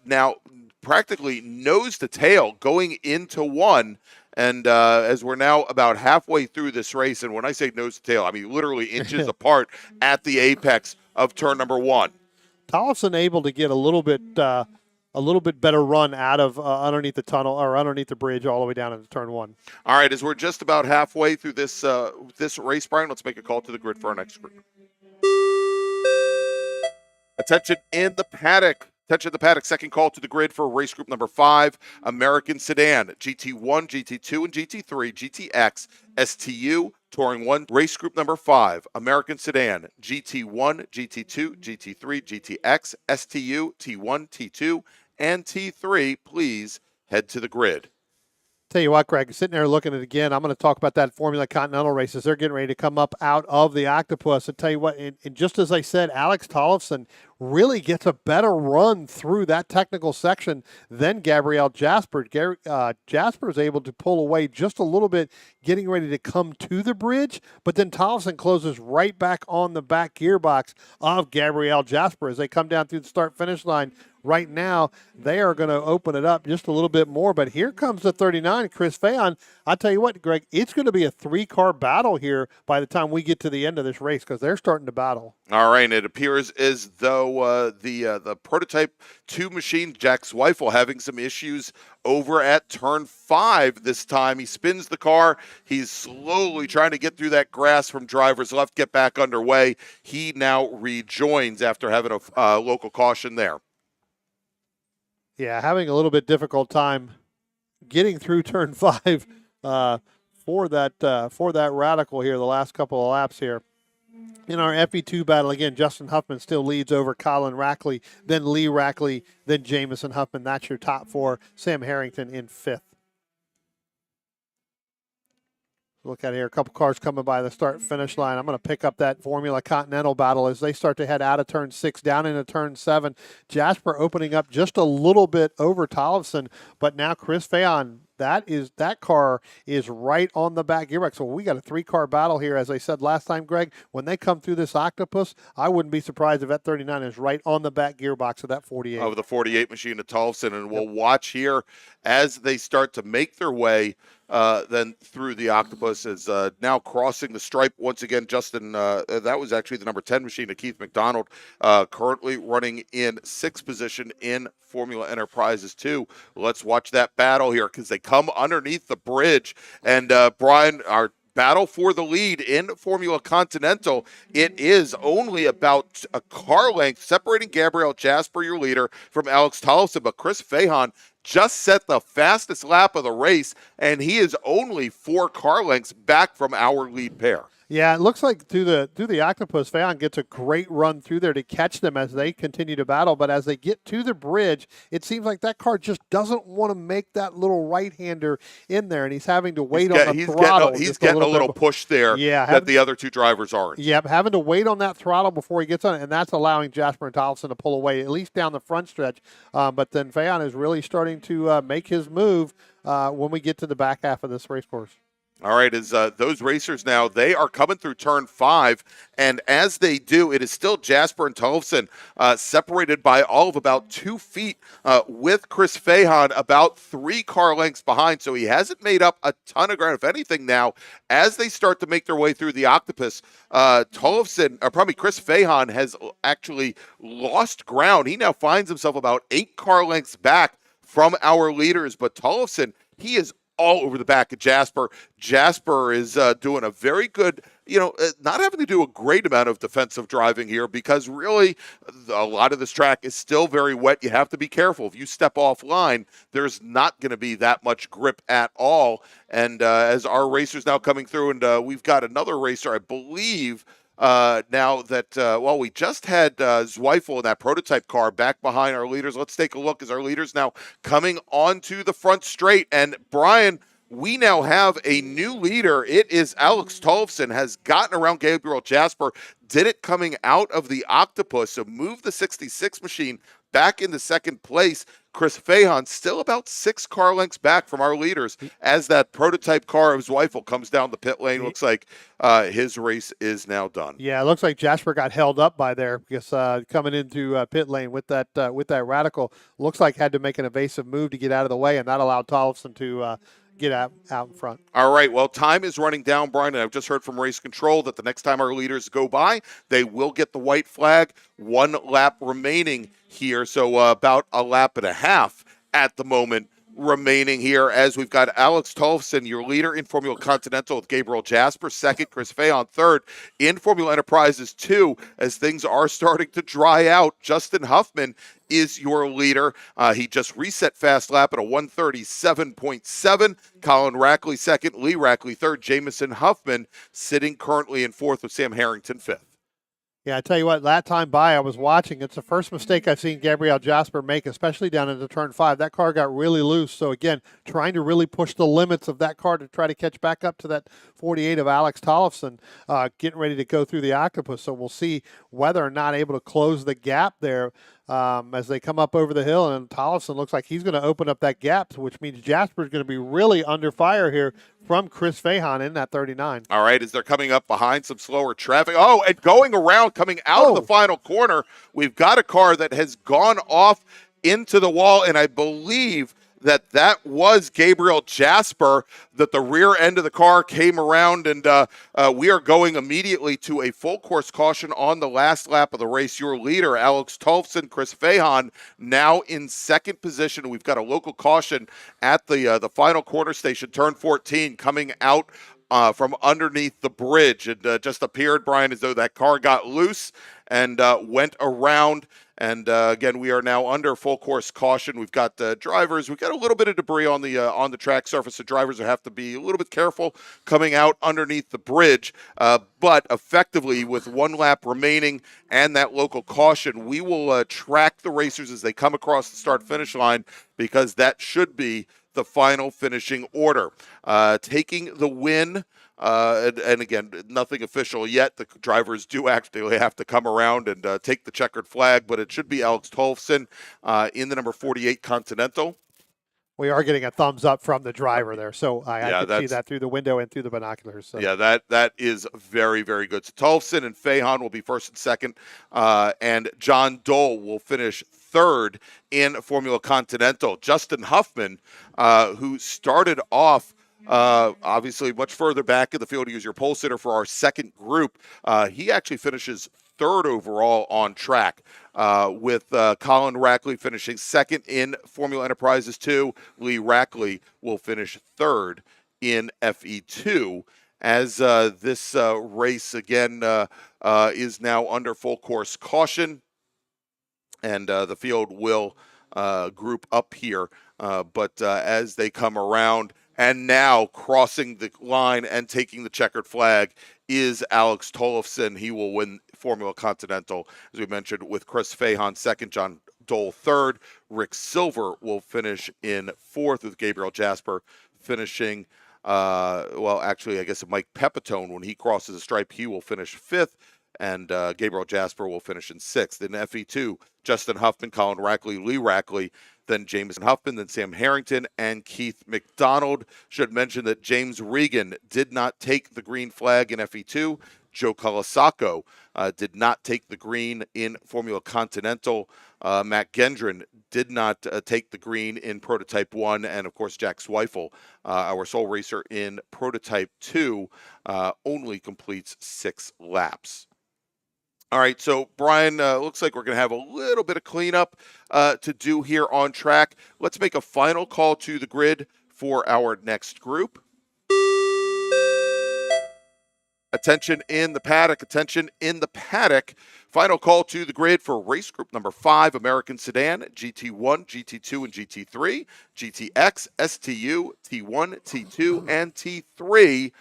now practically nose to tail going into 1. And as we're now about halfway through this race, and when I say nose to tail, I mean literally inches apart at the apex of turn number 1. Tollefson able to get a little bit better run out of underneath the tunnel or underneath the bridge all the way down into turn 1. All right, as we're just about halfway through this race, Brian, let's make a call to the grid for our next group. Attention in the paddock. Second call to the grid for race group number 5, American Sedan, GT1, GT2, and GT3, GTX, STU, Touring 1, race group number 5, American Sedan, GT1, GT2, GT3, GTX, STU, T1, T2, and T3. Please head to the grid. Tell you what, Greg, sitting there looking at it again, I'm going to talk about that Formula Continental races. They're getting ready to come up out of the Octopus. I tell you what, and just as I said, Alex Tollefson really gets a better run through that technical section than Gabrielle Jasper. Jasper is able to pull away just a little bit, getting ready to come to the bridge, but then Tollefson closes right back on the back gearbox of Gabrielle Jasper as they come down through the start-finish line. Right now, they are going to open it up just a little bit more. But here comes the 39, Chris Fayon. I'll tell you what, Greg, it's going to be a 3-car battle here by the time we get to the end of this race because they're starting to battle. All right, and it appears as though the prototype 2 machine, Jack Zweifel, having some issues over at turn 5 this time. He spins the car. He's slowly trying to get through that grass from driver's left, get back underway. He now rejoins after having a local caution there. Yeah, having a little bit difficult time getting through turn 5 for that radical here the last couple of laps here. In our FE2 battle, again, Justin Huffman still leads over Colin Rackley, then Lee Rackley, then Jamison Huffman. That's your top 4. Sam Harrington in 5th. Look at here, a couple cars coming by the start-finish line. I'm going to pick up that Formula Continental battle as they start to head out of turn 6, down into turn 7. Jasper opening up just a little bit over Tollefson, but now Chris Fayon, that car is right on the back gearbox. So we got a 3-car battle here, as I said last time, Greg. When they come through this Octopus, I wouldn't be surprised if that 39 is right on the back gearbox of that 48. Of the 48 machine of Tollefson, and we'll watch here as they start to make their way then through the Octopus is now crossing the stripe once again. Justin, that was actually the number 10 machine of Keith McDonald, currently running in 6th position in Formula Enterprises 2. Let's watch that battle here because they come underneath the bridge. And Brian, our battle for the lead in Formula Continental, it is only about a car length separating Gabrielle Jasper, your leader, from Alex Tollefson, but Chris Fayon just set the fastest lap of the race, and he is only 4 car lengths back from our lead pair. Yeah, it looks like through the Octopus, Fayon gets a great run through there to catch them as they continue to battle. But as they get to the bridge, it seems like that car just doesn't want to make that little right-hander in there, and he's having to wait on the throttle. He's getting a little push there that the other 2 drivers aren't. Yeah, having to wait on that throttle before he gets on it, and that's allowing Jasper and Tollefson to pull away, at least down the front stretch. But then Fayon is really starting to make his move when we get to the back half of this race course. All right, as those racers now, they are coming through turn 5, and as they do, it is still Jasper and Tollefson separated by all of about 2 feet with Chris Fahan about 3 car lengths behind, so he hasn't made up a ton of ground. If anything now, as they start to make their way through the Octopus, Chris Fahan has actually lost ground. He now finds himself about 8 car lengths back from our leaders, but Tollefson, he is all over the back of Jasper. Jasper is doing a very good, not having to do a great amount of defensive driving here because really a lot of this track is still very wet. You have to be careful. If you step offline, there's not going to be that much grip at all. And as our racers now coming through, and we've got another racer, I believe, now that, we just had Zweifel in that prototype car back behind our leaders. Let's take a look as our leaders now coming onto the front straight. And Brian, we now have a new leader. It is Alex Tollefson, has gotten around Gabriel Jasper, did it coming out of the Octopus, so moved the 66 machine back into second place. Chris Fahan still about 6 car lengths back from our leaders as that prototype car of Zweifel comes down the pit lane. Looks like his race is now done. Yeah, it looks like Jasper got held up by there because coming into pit lane with that radical, looks like had to make an evasive move to get out of the way, and that allowed Tollefson to get out in front. All right, well, time is running down, Brian, and I've just heard from race control that the next time our leaders go by, they will get the white flag. 1 lap remaining here, so about a lap and a half at the moment remaining here as we've got Alex Tollefson, your leader in Formula Continental with Gabriel Jasper, second, Chris Fahan, third in Formula Enterprises 2 as things are starting to dry out. Justin Huffman is your leader. He just reset fast lap at a 137.7. Colin Rackley second, Lee Rackley third, Jamison Huffman sitting currently in fourth with Sam Harrington fifth. Yeah, I tell you what, that time by I was watching. It's the first mistake I've seen Gabriel Jasper make, especially down into turn 5. That car got really loose. So, again, trying to really push the limits of that car to try to catch back up to that 48 of Alex Tollefson, getting ready to go through the Octopus. So we'll see whether or not able to close the gap there as they come up over the hill. And Tollefson looks like he's going to open up that gap, which means Jasper's going to be really under fire here from Chris Fahan in that 39. All right, as they're coming up behind some slower traffic. Oh, and going around, coming out of the final corner, we've got a car that has gone off into the wall, and I believe that was Gabriel Jasper, that the rear end of the car came around, and we are going immediately to a full course caution on the last lap of the race. Your leader, Alex Tollefson, Chris Fahan, now in second position. We've got a local caution at the final corner station, turn 14, coming out from underneath the bridge. It just appeared, Brian, as though that car got loose and went around. And again, we are now under full course caution. We've got drivers. We've got a little bit of debris on the track surface, so drivers will have to be a little bit careful coming out underneath the bridge. But effectively, with 1 lap remaining and that local caution, we will track the racers as they come across the start-finish line because that should be the final finishing order. Taking the win. And again, nothing official yet. The drivers do actually have to come around and take the checkered flag, but it should be Alex Tollefson in the number 48 Continental. We are getting a thumbs up from the driver there, so I can see that through the window and through the binoculars. So. Yeah, that is very, very good. So Tollefson and Fahan will be first and second, and John Dole will finish third in Formula Continental. Justin Huffman, who started off obviously much further back in the field. He was your pole sitter for our second group. He actually finishes third overall on track, with Colin Rackley finishing second in Formula Enterprises 2. Lee Rackley will finish third in FE2 as this race again is now under full course caution, and the field will group up here, but as they come around, and now crossing the line and taking the checkered flag is Alex Tollefson. He will win Formula Continental, as we mentioned, with Chris Fahan second, John Dole third. Rick Silver will finish in fourth, with Gabriel Jasper finishing, actually, I guess Mike Pepitone, when he crosses the stripe, he will finish fifth. and Gabriel Jasper will finish in 6th. In FE2, Justin Huffman, Colin Rackley, Lee Rackley, then Jameson Huffman, then Sam Harrington, and Keith McDonald. Should mention that James Regan did not take the green flag in FE2. Joe Colasaco did not take the green in Formula Continental. Matt Gendron did not take the green in Prototype 1. And, of course, Jack Zweifel, our sole racer in Prototype 2, only completes 6 laps. All right, so Brian, looks like we're going to have a little bit of cleanup to do here on track. Let's make a final call to the grid for our next group. Attention in the paddock, attention in the paddock. Final call to the grid for race group number 5, American Sedan, GT1, GT2, and GT3, GTX, STU, T1, T2, and T3.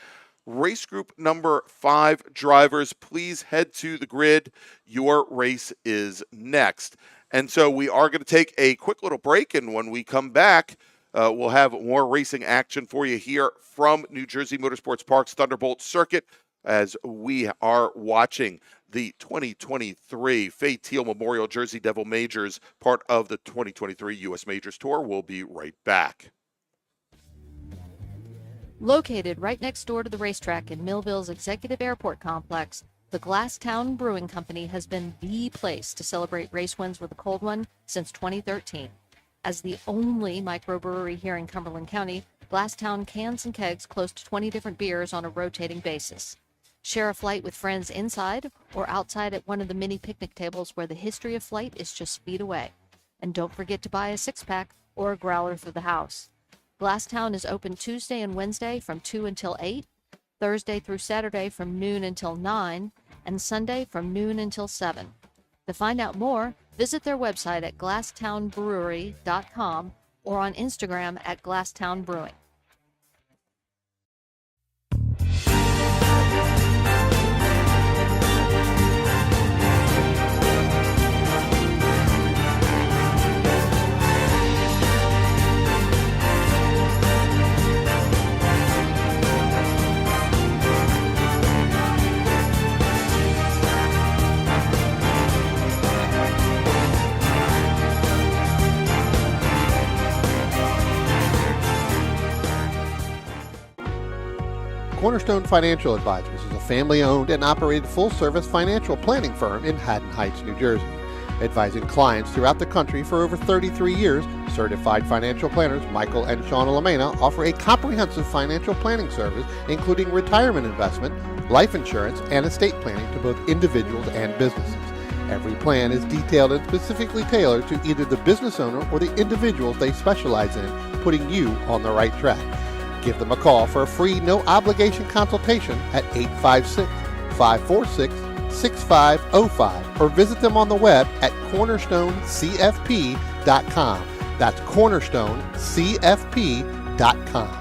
Race group number 5 drivers, please head to the grid. Your race is next. And so we are going to take a quick little break, and when we come back, we'll have more racing action for you here from New Jersey Motorsports Park's Thunderbolt circuit as we are watching the 2023 Fay Teal Memorial Jersey Devil Majors, part of the 2023 U.S. Majors Tour. We'll be right back. Located right next door to the racetrack in Millville's Executive Airport Complex, the Glasstown Brewing Company has been the place to celebrate race wins with a cold one since 2013. As the only microbrewery here in Cumberland County, Glasstown cans and kegs close to 20 different beers on a rotating basis. Share a flight with friends inside or outside at one of the mini picnic tables where the history of flight is just feet away. And don't forget to buy a 6-pack or a growler for the house. Glasstown is open Tuesday and Wednesday from 2 until 8, Thursday through Saturday from noon until 9, and Sunday from noon until 7. To find out more, visit their website at glasstownbrewery.com or on Instagram at Glasstown Brewing. Cornerstone Financial Advisors is a family-owned and operated full-service financial planning firm in Haddon Heights, New Jersey. Advising clients throughout the country for over 33 years, certified financial planners Michael and Shauna Lamena offer a comprehensive financial planning service including retirement investment, life insurance, and estate planning to both individuals and businesses. Every plan is detailed and specifically tailored to either the business owner or the individuals they specialize in, putting you on the right track. Give them a call for a free, no-obligation consultation at 856-546-6505 or visit them on the web at cornerstonecfp.com. That's cornerstonecfp.com.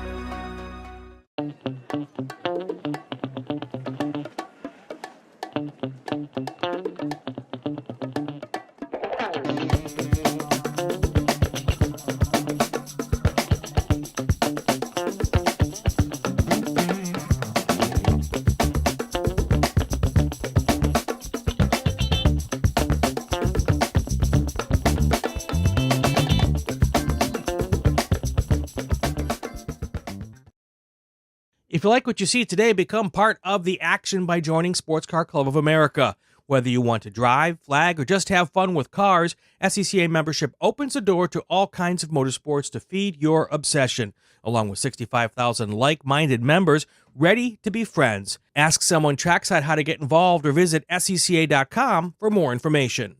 If you like what you see today, become part of the action by joining Sports Car Club of America. Whether you want to drive, flag, or just have fun with cars, SCCA membership opens the door to all kinds of motorsports to feed your obsession, along with 65,000 like-minded members ready to be friends. Ask someone trackside how to get involved or visit SCCA.com for more information.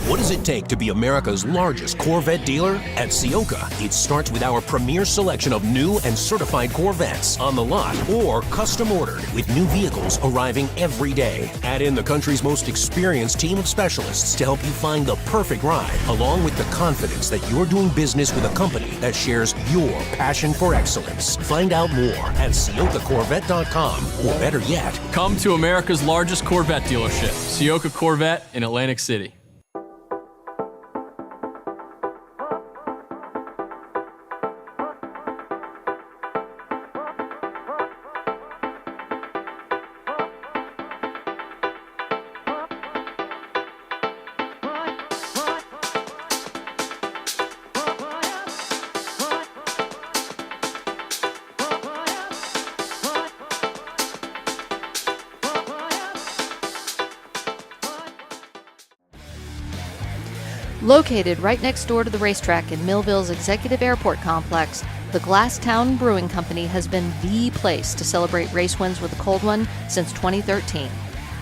What does it take to be America's largest Corvette dealer? At Ciocca, it starts with our premier selection of new and certified Corvettes on the lot or custom ordered with new vehicles arriving every day. Add in the country's most experienced team of specialists to help you find the perfect ride, along with the confidence that you're doing business with a company that shares your passion for excellence. Find out more at CioccaCorvette.com, or better yet, Come to America's largest Corvette dealership, Ciocca Corvette in Atlantic City. Located right next door to the racetrack in Millville's Executive Airport Complex, the Glasstown Brewing Company has been the place to celebrate race wins with a cold one since 2013.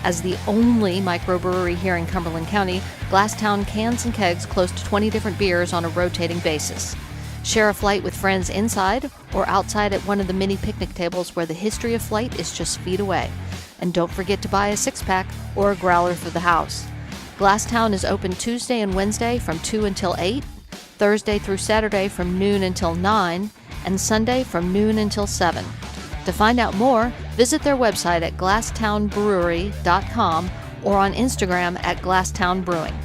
As the only microbrewery here in Cumberland County, Glasstown cans and kegs close to 20 different beers on a rotating basis. Share a flight with friends inside or outside at one of the many picnic tables where the history of flight is just feet away. And don't forget to buy a six-pack or a growler for the house. Glasstown is open Tuesday and Wednesday from 2 until 8, Thursday through Saturday from noon until 9, and Sunday from noon until 7. To find out more, visit their website at glasstownbrewery.com or on Instagram at Glasstown Brewing.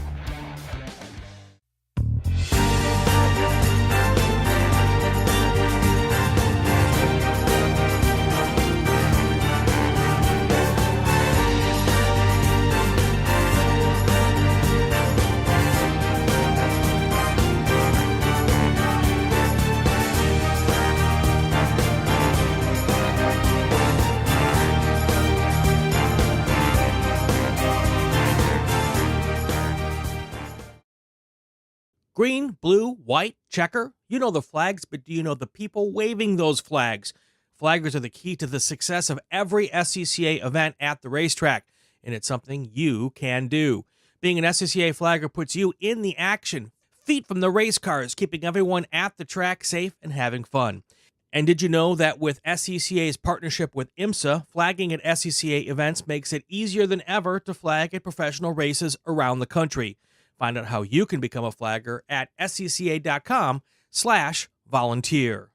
Green, blue, white, checker. You know the flags, but do you know the people waving those flags? Flaggers are the key to the success of every SCCA event at the racetrack, and it's something you can do. Being an SCCA flagger puts you in the action, feet from the race cars, keeping everyone at the track safe and having fun. And did you know that with SCCA's partnership with IMSA, flagging at SCCA events makes it easier than ever to flag at professional races around the country? Find out how you can become a flagger at scca.com/volunteer.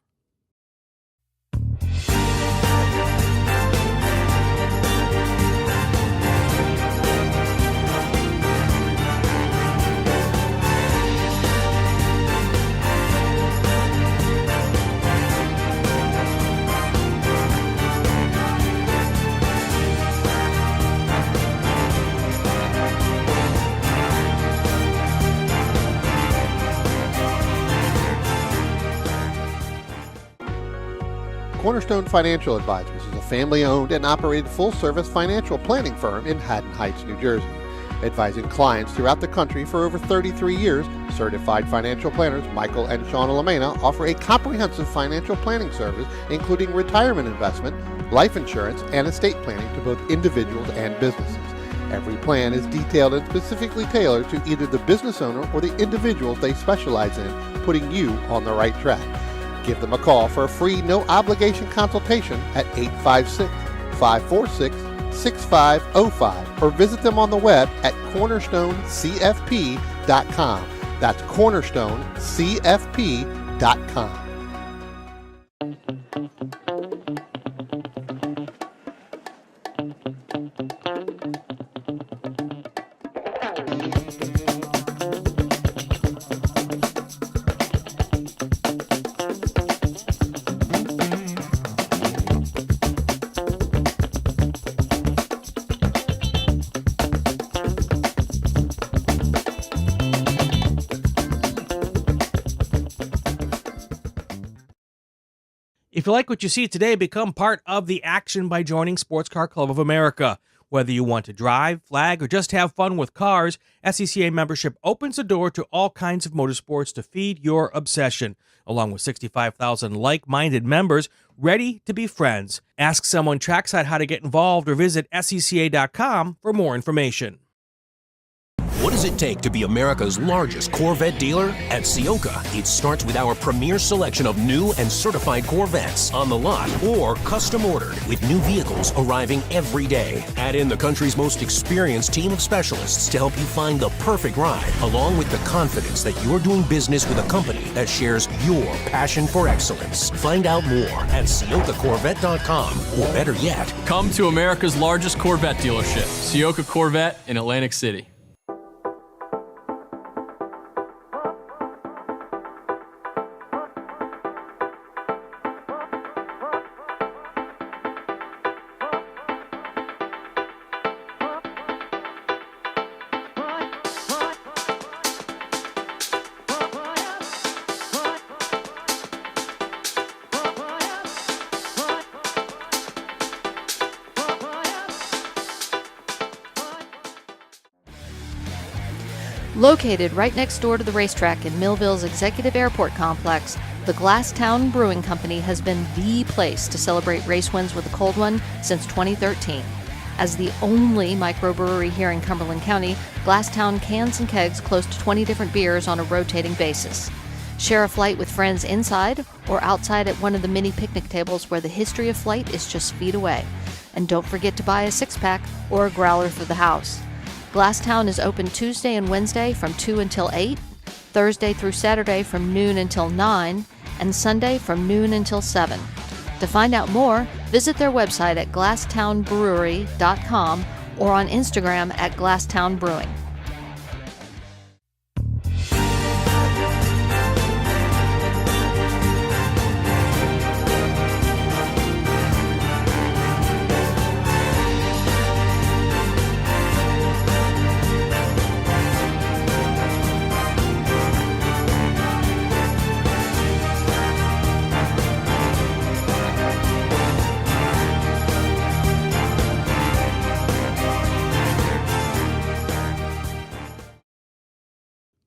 Cornerstone Financial Advisors is a family-owned and operated full-service financial planning firm in Haddon Heights, New Jersey. Advising clients throughout the country for over 33 years, certified financial planners Michael and Shauna Lamena offer a comprehensive financial planning service including retirement investment, life insurance, and estate planning to both individuals and businesses. Every plan is detailed and specifically tailored to either the business owner or the individuals they specialize in, putting you on the right track. Give them a call for a free, no-obligation consultation at 856-546-6505 or visit them on the web at cornerstonecfp.com. That's cornerstonecfp.com. If you like what you see today, become part of the action by joining Sports Car Club of America. Whether you want to drive, flag, or just have fun with cars, SCCA membership opens the door to all kinds of motorsports to feed your obsession, along with 65,000 like-minded members ready to be friends. Ask someone trackside how to get involved or visit scca.com for more information. What does it take to be America's largest Corvette dealer? At Ciocca, it starts with our premier selection of new and certified Corvettes on the lot or custom ordered with new vehicles arriving every day. Add in the country's most experienced team of specialists to help you find the perfect ride, along with the confidence that you're doing business with a company that shares your passion for excellence. Find out more at CioccaCorvette.com, or better yet, Come to America's largest Corvette dealership, Ciocca Corvette in Atlantic City. Located right next door to the racetrack in Millville's Executive Airport Complex, the Glasstown Brewing Company has been the place to celebrate race wins with a cold one since 2013. As the only microbrewery here in Cumberland County, Glasstown cans and kegs close to 20 different beers on a rotating basis. Share a flight with friends inside or outside at one of the mini picnic tables where the history of flight is just feet away. And don't forget to buy a six-pack or a growler for the house. Glasstown is open Tuesday and Wednesday from 2 until 8, Thursday through Saturday from noon until 9, and Sunday from noon until 7. To find out more, visit their website at glasstownbrewery.com or on Instagram at Glasstown Brewing.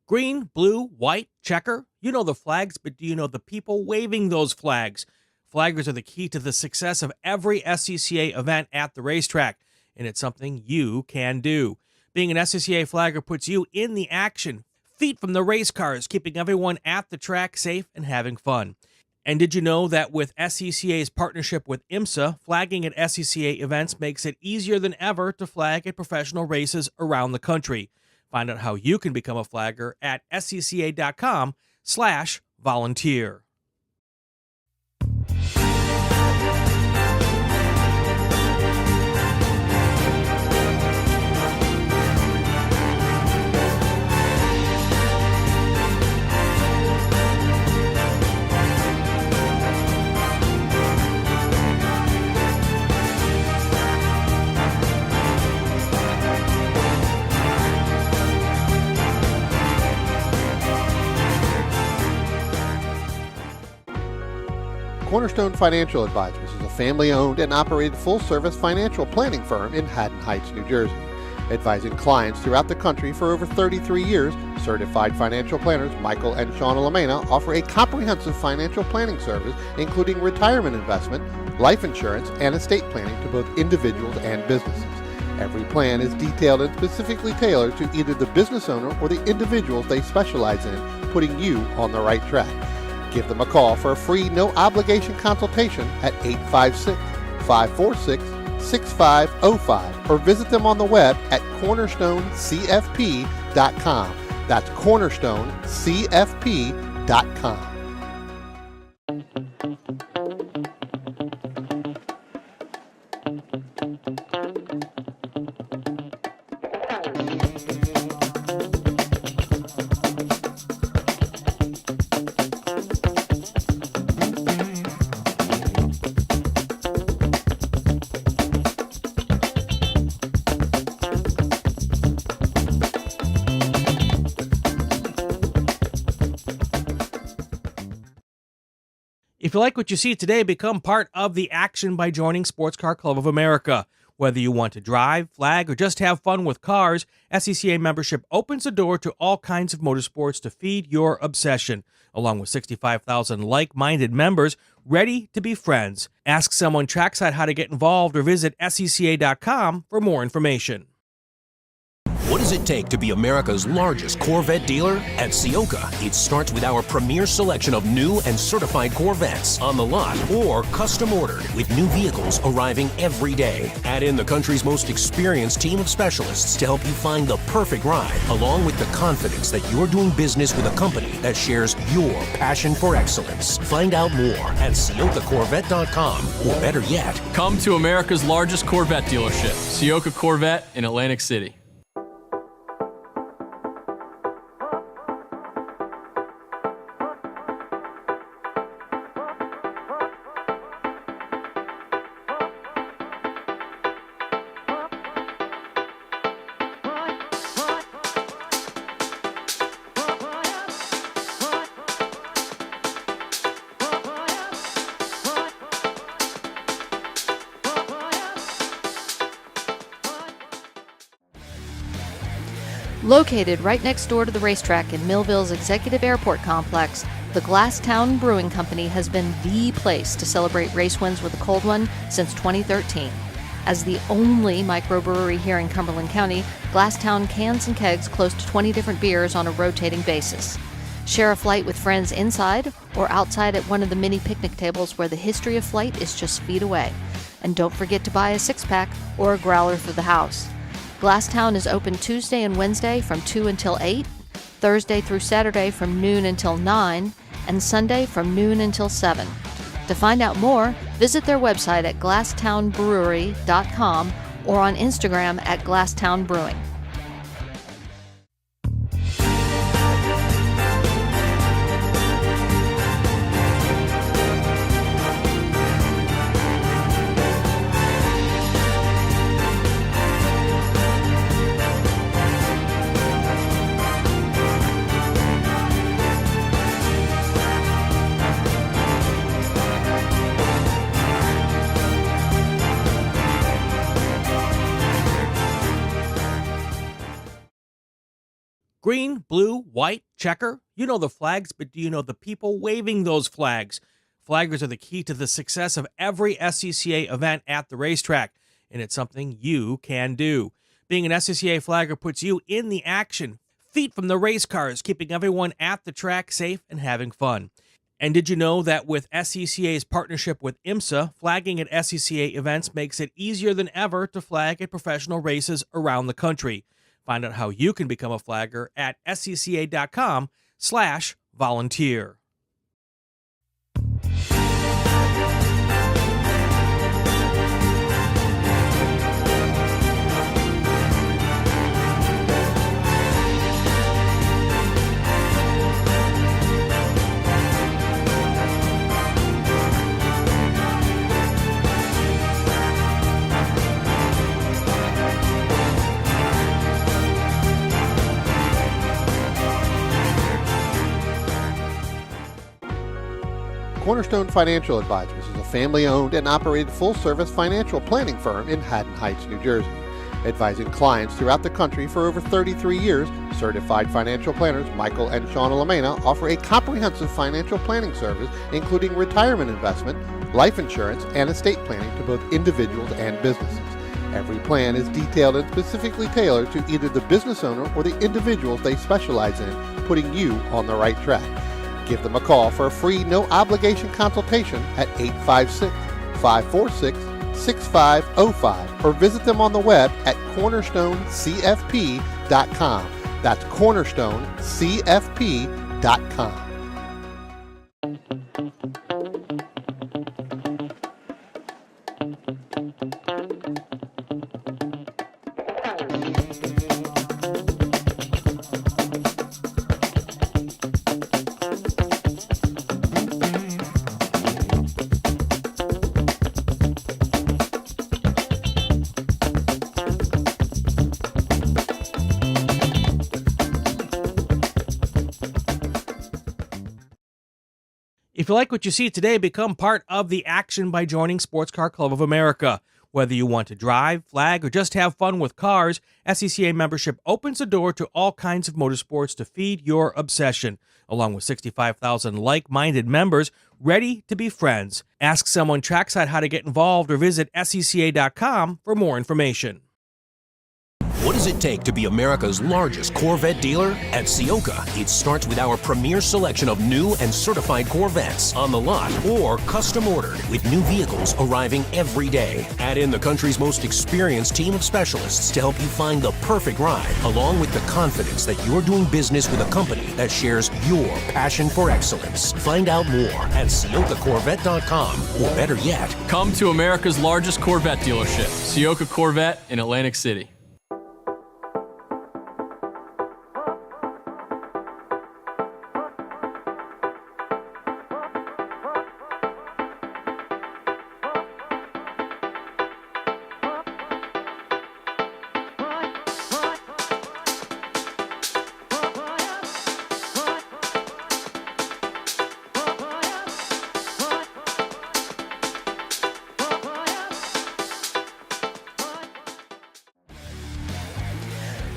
Green, blue, white, checker. You know the flags, but do you know the people waving those flags? Flaggers are the key to the success of every SCCA event at the racetrack, and it's something you can do. Being an SCCA flagger puts you in the action, feet from the race cars, keeping everyone at the track safe and having fun. And did you know that with SCCA's partnership with IMSA, flagging at SCCA events makes it easier than ever to flag at professional races around the country? Find out how you can become a flagger at scca.com/volunteer. Cornerstone Financial Advisors is a family-owned and operated full-service financial planning firm in Haddon Heights, New Jersey. Advising clients throughout the country for over 33 years, certified financial planners Michael and Shauna Lamena offer a comprehensive financial planning service including retirement investment, life insurance, and estate planning to both individuals and businesses. Every plan is detailed and specifically tailored to either the business owner or the individuals they specialize in, putting you on the right track. Give them a call for a free, no-obligation consultation at 856-546-6505 or visit them on the web at cornerstonecfp.com. That's cornerstonecfp.com. If you like what you see today, become part of the action by joining Sports Car Club of America. Whether you want to drive, flag, or just have fun with cars, SCCA membership opens the door to all kinds of motorsports to feed your obsession, along with 65,000 like-minded members ready to be friends. Ask someone trackside how to get involved or visit scca.com for more information. What does it take to be America's largest Corvette dealer? At Ciocca, it starts with our premier selection of new and certified Corvettes on the lot or custom ordered with new vehicles arriving every day. Add in the country's most experienced team of specialists to help you find the perfect ride, along with the confidence that you're doing business with a company that shares your passion for excellence. Find out more at CioccaCorvette.com, or better yet, Come to America's largest Corvette dealership, Ciocca Corvette in Atlantic City. Located right next door to the racetrack in Millville's Executive Airport Complex, the Glasstown Brewing Company has been the place to celebrate race wins with a cold one since 2013. As the only microbrewery here in Cumberland County, Glasstown cans and kegs close to 20 different beers on a rotating basis. Share a flight with friends inside or outside at one of the mini picnic tables where the history of flight is just feet away. And don't forget to buy a six-pack or a growler for the house. Glasstown is open Tuesday and Wednesday from 2 until 8, Thursday through Saturday from noon until 9, and Sunday from noon until 7. To find out more, visit their website at glasstownbrewery.com or on Instagram at Glasstown Brewing. Green, blue, white, checker. You know the flags, but do you know the people waving those flags? Flaggers are the key to the success of every SCCA event at the racetrack, and it's something you can do. Being an SCCA flagger puts you in the action, feet from the race cars, keeping everyone at the track safe and having fun. And did you know that with SCCA's partnership with IMSA, flagging at SCCA events makes it easier than ever to flag at professional races around the country? Find out how you can become a flagger at scca.com/volunteer. Cornerstone Financial Advisors is a family-owned and operated full-service financial planning firm in Haddon Heights, New Jersey. Advising clients throughout the country for over 33 years, certified financial planners Michael and Shauna Lamena offer a comprehensive financial planning service including retirement investment, life insurance, and estate planning to both individuals and businesses. Every plan is detailed and specifically tailored to either the business owner or the individuals they specialize in, putting you on the right track. Give them a call for a free, no-obligation consultation at 856-546-6505 or visit them on the web at cornerstonecfp.com. That's cornerstonecfp.com. If you like what you see today, become part of the action by joining Sports Car Club of America. Whether you want to drive, flag, or just have fun with cars, SCCA membership opens the door to all kinds of motorsports to feed your obsession, along with 65,000 like-minded members ready to be friends. Ask someone trackside how to get involved or visit scca.com for more information. What does it take to be America's largest Corvette dealer? At Ciocca, it starts with our premier selection of new and certified Corvettes on the lot or custom ordered with new vehicles arriving every day. Add in the country's most experienced team of specialists to help you find the perfect ride, along with the confidence that you're doing business with a company that shares your passion for excellence. Find out more at CioccaCorvette.com, or better yet, Come to America's largest Corvette dealership, Ciocca Corvette in Atlantic City.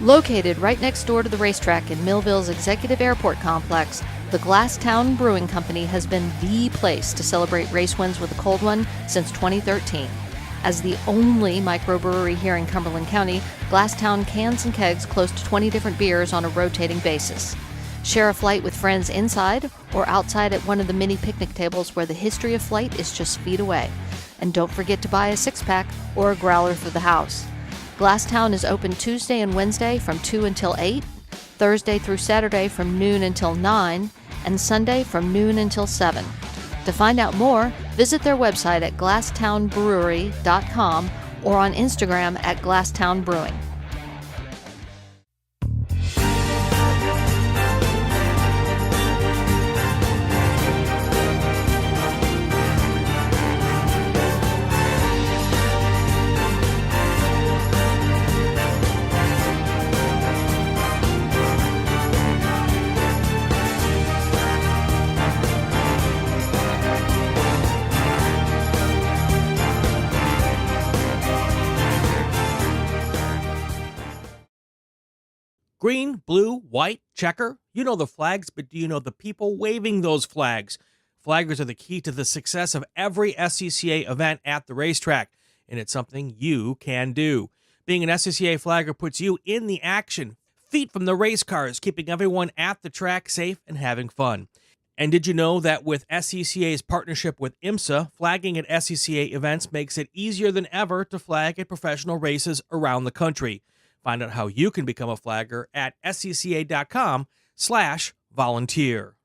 Located right next door to the racetrack in Millville's Executive Airport Complex, the Glasstown Brewing Company has been the place to celebrate race wins with a cold one since 2013. As the only microbrewery here in Cumberland County, Glasstown cans and kegs close to 20 different beers on a rotating basis. Share a flight with friends inside or outside at one of the mini picnic tables where the history of flight is just feet away. And don't forget to buy a six-pack or a growler for the house. Glasstown is open Tuesday and Wednesday from 2 until 8, Thursday through Saturday from noon until 9, and Sunday from noon until 7. To find out more, visit their website at glasstownbrewery.com or on Instagram at Glasstown Brewing. Green, blue, white, checker. You know the flags, but do you know the people waving those flags? Flaggers are the key to the success of every SCCA event at the racetrack, and it's something you can do. Being an SCCA flagger puts you in the action, feet from the race cars, keeping everyone at the track safe and having fun. And did you know that with SCCA's partnership with IMSA, flagging at SCCA events makes it easier than ever to flag at professional races around the country? Find out how you can become a flagger at scca.com/volunteer.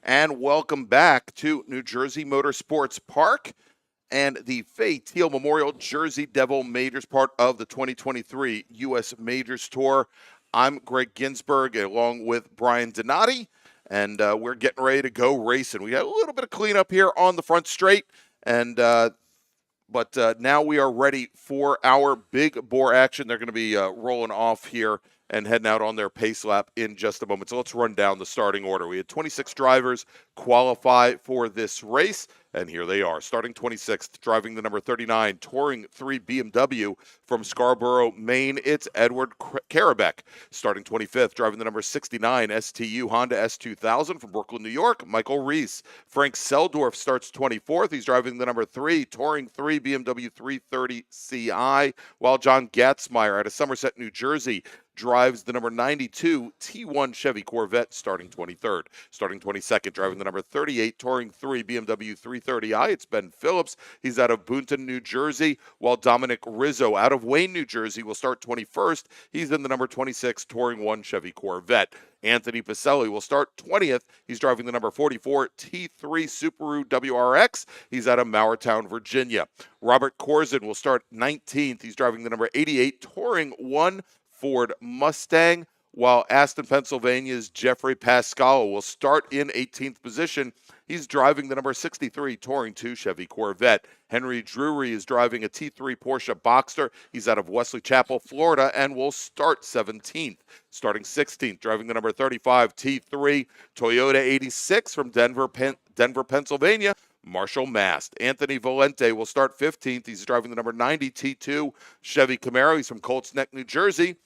And welcome back to New Jersey Motorsports Park and the Fay Teal Memorial Jersey Devil Majors, part of the 2023 U.S. Majors Tour. I'm Greg Ginsberg along with Brian Donati. And we're getting ready to go racing. We got a little bit of cleanup here on the front straight, and but now we are ready for our big bore action. They're going to be rolling off here and heading out on their pace lap in just a moment. So let's run down the starting order. We had 26 drivers qualify for this race, and here they are. Starting 26th, driving the number 39, Touring 3 BMW from Scarborough, Maine, it's Edward Karabek. Starting 25th, driving the number 69, STU Honda S2000 from Brooklyn, New York, Michael Reese. Frank Seldorf starts 24th. He's driving the number 3, Touring 3 BMW 330 CI, while John Gatzmeyer out of Somerset, New Jersey, drives the number 92 T1 Chevy Corvette, starting 23rd. Starting 22nd, driving the number 38 Touring 3 BMW 330i, it's Ben Phillips. He's out of Boonton, New Jersey, while Dominic Rizzo out of Wayne, New Jersey, will start 21st. He's in the number 26 Touring 1 Chevy Corvette. Anthony Pacelli will start 20th. He's driving the number 44 T3 Subaru WRX. He's out of Mowertown, Virginia. Robert Corzin will start 19th. He's driving the number 88 Touring 1 Ford Mustang, while Aston, Pennsylvania's Jeffrey Pascal will start in 18th position. He's driving the number 63 Touring 2 Chevy Corvette. Henry Drury is driving a T3 Porsche Boxster. He's out of Wesley Chapel, Florida, and will start 17th. Starting 16th, driving the number 35 T3 Toyota 86 from Denver, Pennsylvania, Marshall Mast. Anthony Valente will start 15th. He's driving the number 90 T2 Chevy Camaro. He's from Colts Neck, New Jersey,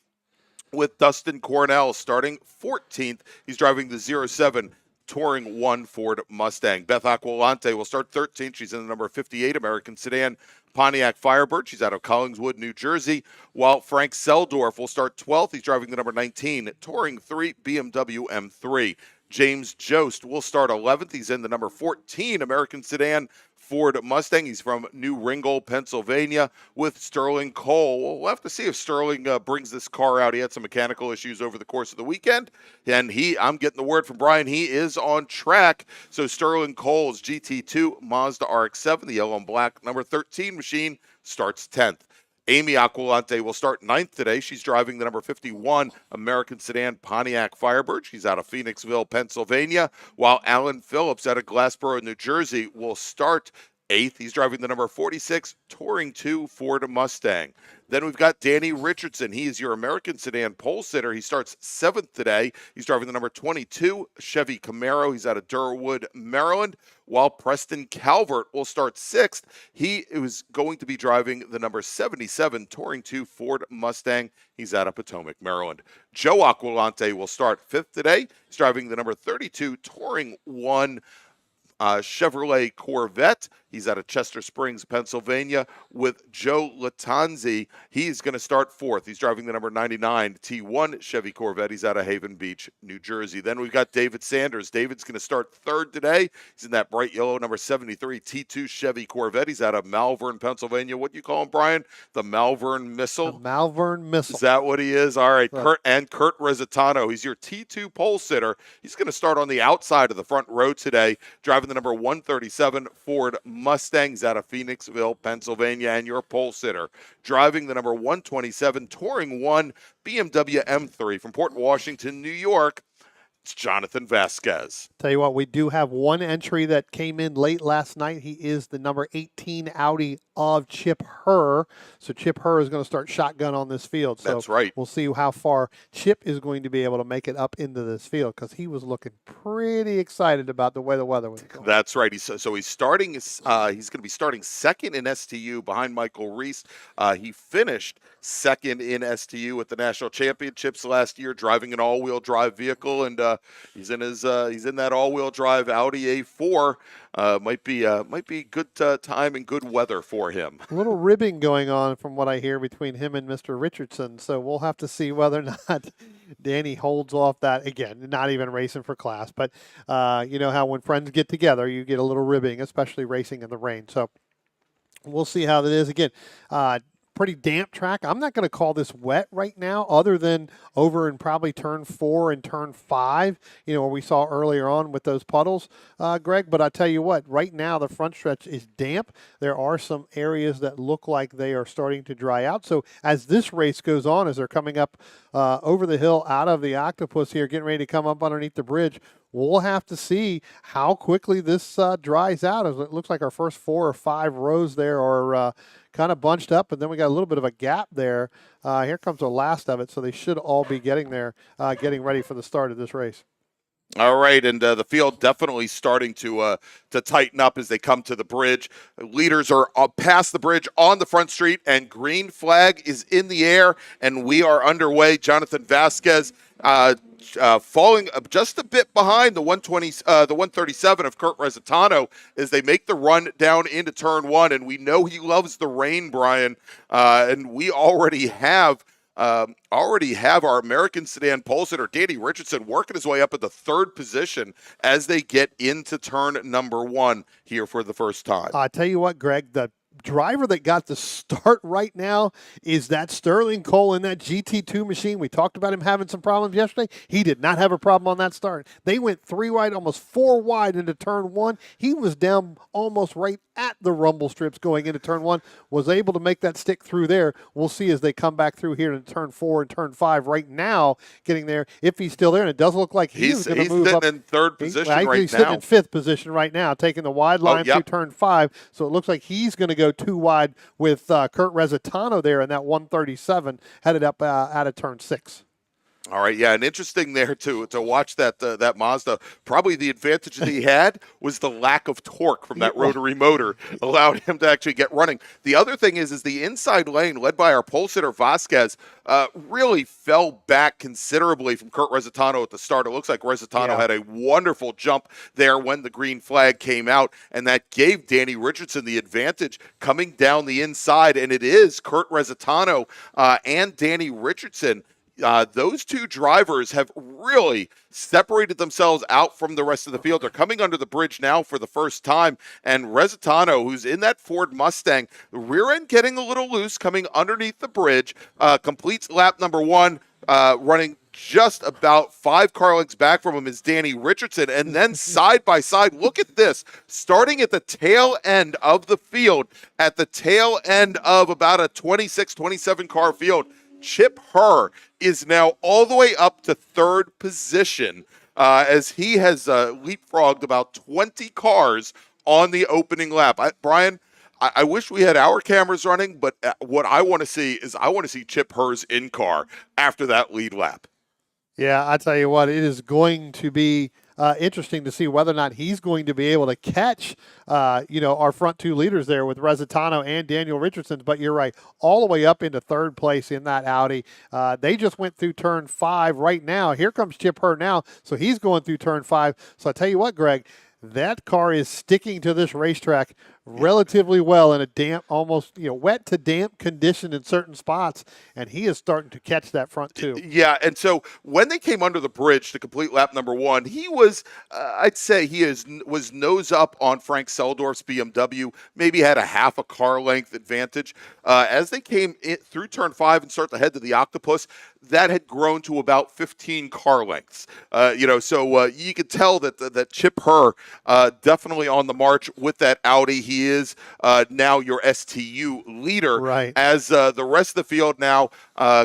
with Dustin Cornell starting 14th. He's driving the 07 Touring 1 Ford Mustang. Beth Aquilante will start 13th. She's in the number 58 American Sedan Pontiac Firebird. She's out of Collingswood, New Jersey, while Frank Seldorf will start 12th. He's driving the number 19 Touring 3 BMW M3. James Jost will start 11th. He's in the number 14 American Sedan Ford Mustang. He's from New Ringgold, Pennsylvania, with Sterling Cole. We'll have to see if Sterling brings this car out. He had some mechanical issues over the course of the weekend, and I'm getting the word from Brian, he is on track. So Sterling Cole's GT2 Mazda RX-7, the yellow and black number 13 machine, starts 10th. Amy Aquilante will start 9th today. She's driving the number 51 American Sedan Pontiac Firebird. She's out of Phoenixville, Pennsylvania, while Alan Phillips out of Glassboro, New Jersey, will start 8th, he's driving the number 46 Touring 2 Ford Mustang. Then we've got Danny Richardson. He is your American sedan pole sitter. He starts 7th today. He's driving the number 22 Chevy Camaro. He's out of Durwood, Maryland. While Preston Calvert will start 6th. He is going to be driving the number 77 Touring 2 Ford Mustang. He's out of Potomac, Maryland. Joe Aquilante will start 5th today. He's driving the number 32 Touring 1 Chevrolet Corvette. He's out of Chester Springs, Pennsylvania. With Joe Latanzi, he's going to start 4th. He's driving the number 99 T1 Chevy Corvette. He's out of Haven Beach, New Jersey. Then we've got David Sanders. David's going to start 3rd today. He's in that bright yellow number 73 T2 Chevy Corvette. He's out of Malvern, Pennsylvania. What do you call him, Brian? The Malvern Missile? The Malvern Missile. Is that what he is? All right. Right. Kurt Rezatano. He's your T2 pole sitter. He's going to start on the outside of the front row today, driving the number 137 Ford Mustangs out of Phoenixville, Pennsylvania, and your pole sitter, driving the number 127 Touring 1 BMW M3 from Port Washington, New York. It's Jonathan Vasquez. Tell you what, we do have one entry that came in late last night. He is the number 18 Audi of Chip Herr. So Chip Herr is going to start shotgun on this field. So That's right. We'll see how far Chip is going to be able to make it up into this field, because he was looking pretty excited about the way the weather was going. That's right. He's starting. He's going to be starting 2nd in STU behind Michael Reese. He finished 2nd in STU at the National Championships last year, driving an all-wheel drive vehicle, and he's in that all-wheel drive Audi A4. Might be good time and good weather for him. A little ribbing going on from what I hear between him and Mr. Richardson. So we'll have to see whether or not Danny holds off that. Again, not even racing for class, but you know how when friends get together, you get a little ribbing, especially racing in the rain. So we'll see how that is. Again, pretty damp track. I'm not going to call this wet right now, other than over in probably turn 4 and turn 5, you know, where we saw earlier on with those puddles, Greg. But I tell you what, right now the front stretch is damp. There are some areas that look like they are starting to dry out. So as this race goes on, as they're coming up over the hill out of the Octopus here, getting ready to come up underneath the bridge, we'll have to see how quickly this dries out. As it looks like our first 4 or 5 rows there are kind of bunched up, and then we got a little bit of a gap there. Here comes the last of it, so they should all be getting there, getting ready for the start of this race. All right, and the field definitely starting to tighten up as they come to the bridge. Leaders are past the bridge on the front street, and green flag is in the air, and we are underway. Jonathan Vasquez falling just a bit behind the 137 of Kurt Rezatano as they make the run down into turn 1, and we know he loves the rain, Brian, and we already have our American sedan pole sitter, Danny Richardson, working his way up at the 3rd position as they get into turn number 1 here for the first time. I tell you what, Greg, the driver that got the start right now is that Sterling Cole in that GT2 machine. We talked about him having some problems yesterday. He did not have a problem on that start. They went 3 wide, almost 4 wide into turn 1. He was down almost right at the rumble strips going into turn 1, was able to make that stick through there. We'll see as they come back through here in turn 4 and turn 5 right now, getting there, if he's still there. And it does look like he's going to move up. He's sitting in 3rd position right now. He's sitting in 5th position right now, taking the wide line through turn 5. So it looks like he's going to go 2 wide with Kurt Rezatano there in that 137 headed up out of turn 6. All right, yeah, and interesting there to watch that Mazda. Probably the advantage that he had was the lack of torque from that rotary motor allowed him to actually get running. The other thing is the inside lane led by our pole sitter Vasquez really fell back considerably from Kurt Rezatano at the start. It looks like Rezatano had a wonderful jump there when the green flag came out, and that gave Danny Richardson the advantage coming down the inside, and it is Kurt Rezatano and Danny Richardson. Those 2 drivers have really separated themselves out from the rest of the field. They're coming under the bridge now for the first time, and Rezatano, who's in that Ford Mustang, the rear end getting a little loose, coming underneath the bridge, completes lap number 1, running just about 5 car lengths back from him is Danny Richardson, and then side by side, look at this, starting at the tail end of the field, at the tail end of about a 26, 27 car field, Chip Herr is now all the way up to 3rd position as he has leapfrogged about 20 cars on the opening lap. Brian, I wish we had our cameras running, but what I want to see is Chip Herr's in car after that lead lap. Yeah, I tell you what, it is going to be interesting to see whether or not he's going to be able to catch, our front two leaders there with Resitano and Daniel Richardson. But you're right, all the way up into third place in that Audi. They just went through turn 5 right now. Here comes Chip Herr now, so he's going through turn 5. So I tell you what, Greg, that car is sticking to this racetrack relatively well in a damp, almost wet to damp condition in certain spots, and he is starting to catch that front two. Yeah, and so when they came under the bridge to complete lap number 1, he was, I'd say was nose up on Frank Seldorf's BMW, maybe had a half a car length advantage. As they came through turn 5 and start to head to the Octopus, that had grown to about 15 car lengths. So you could tell that Chip Herr definitely on the march with that Audi. He is now your STU leader, right? As the rest of the field now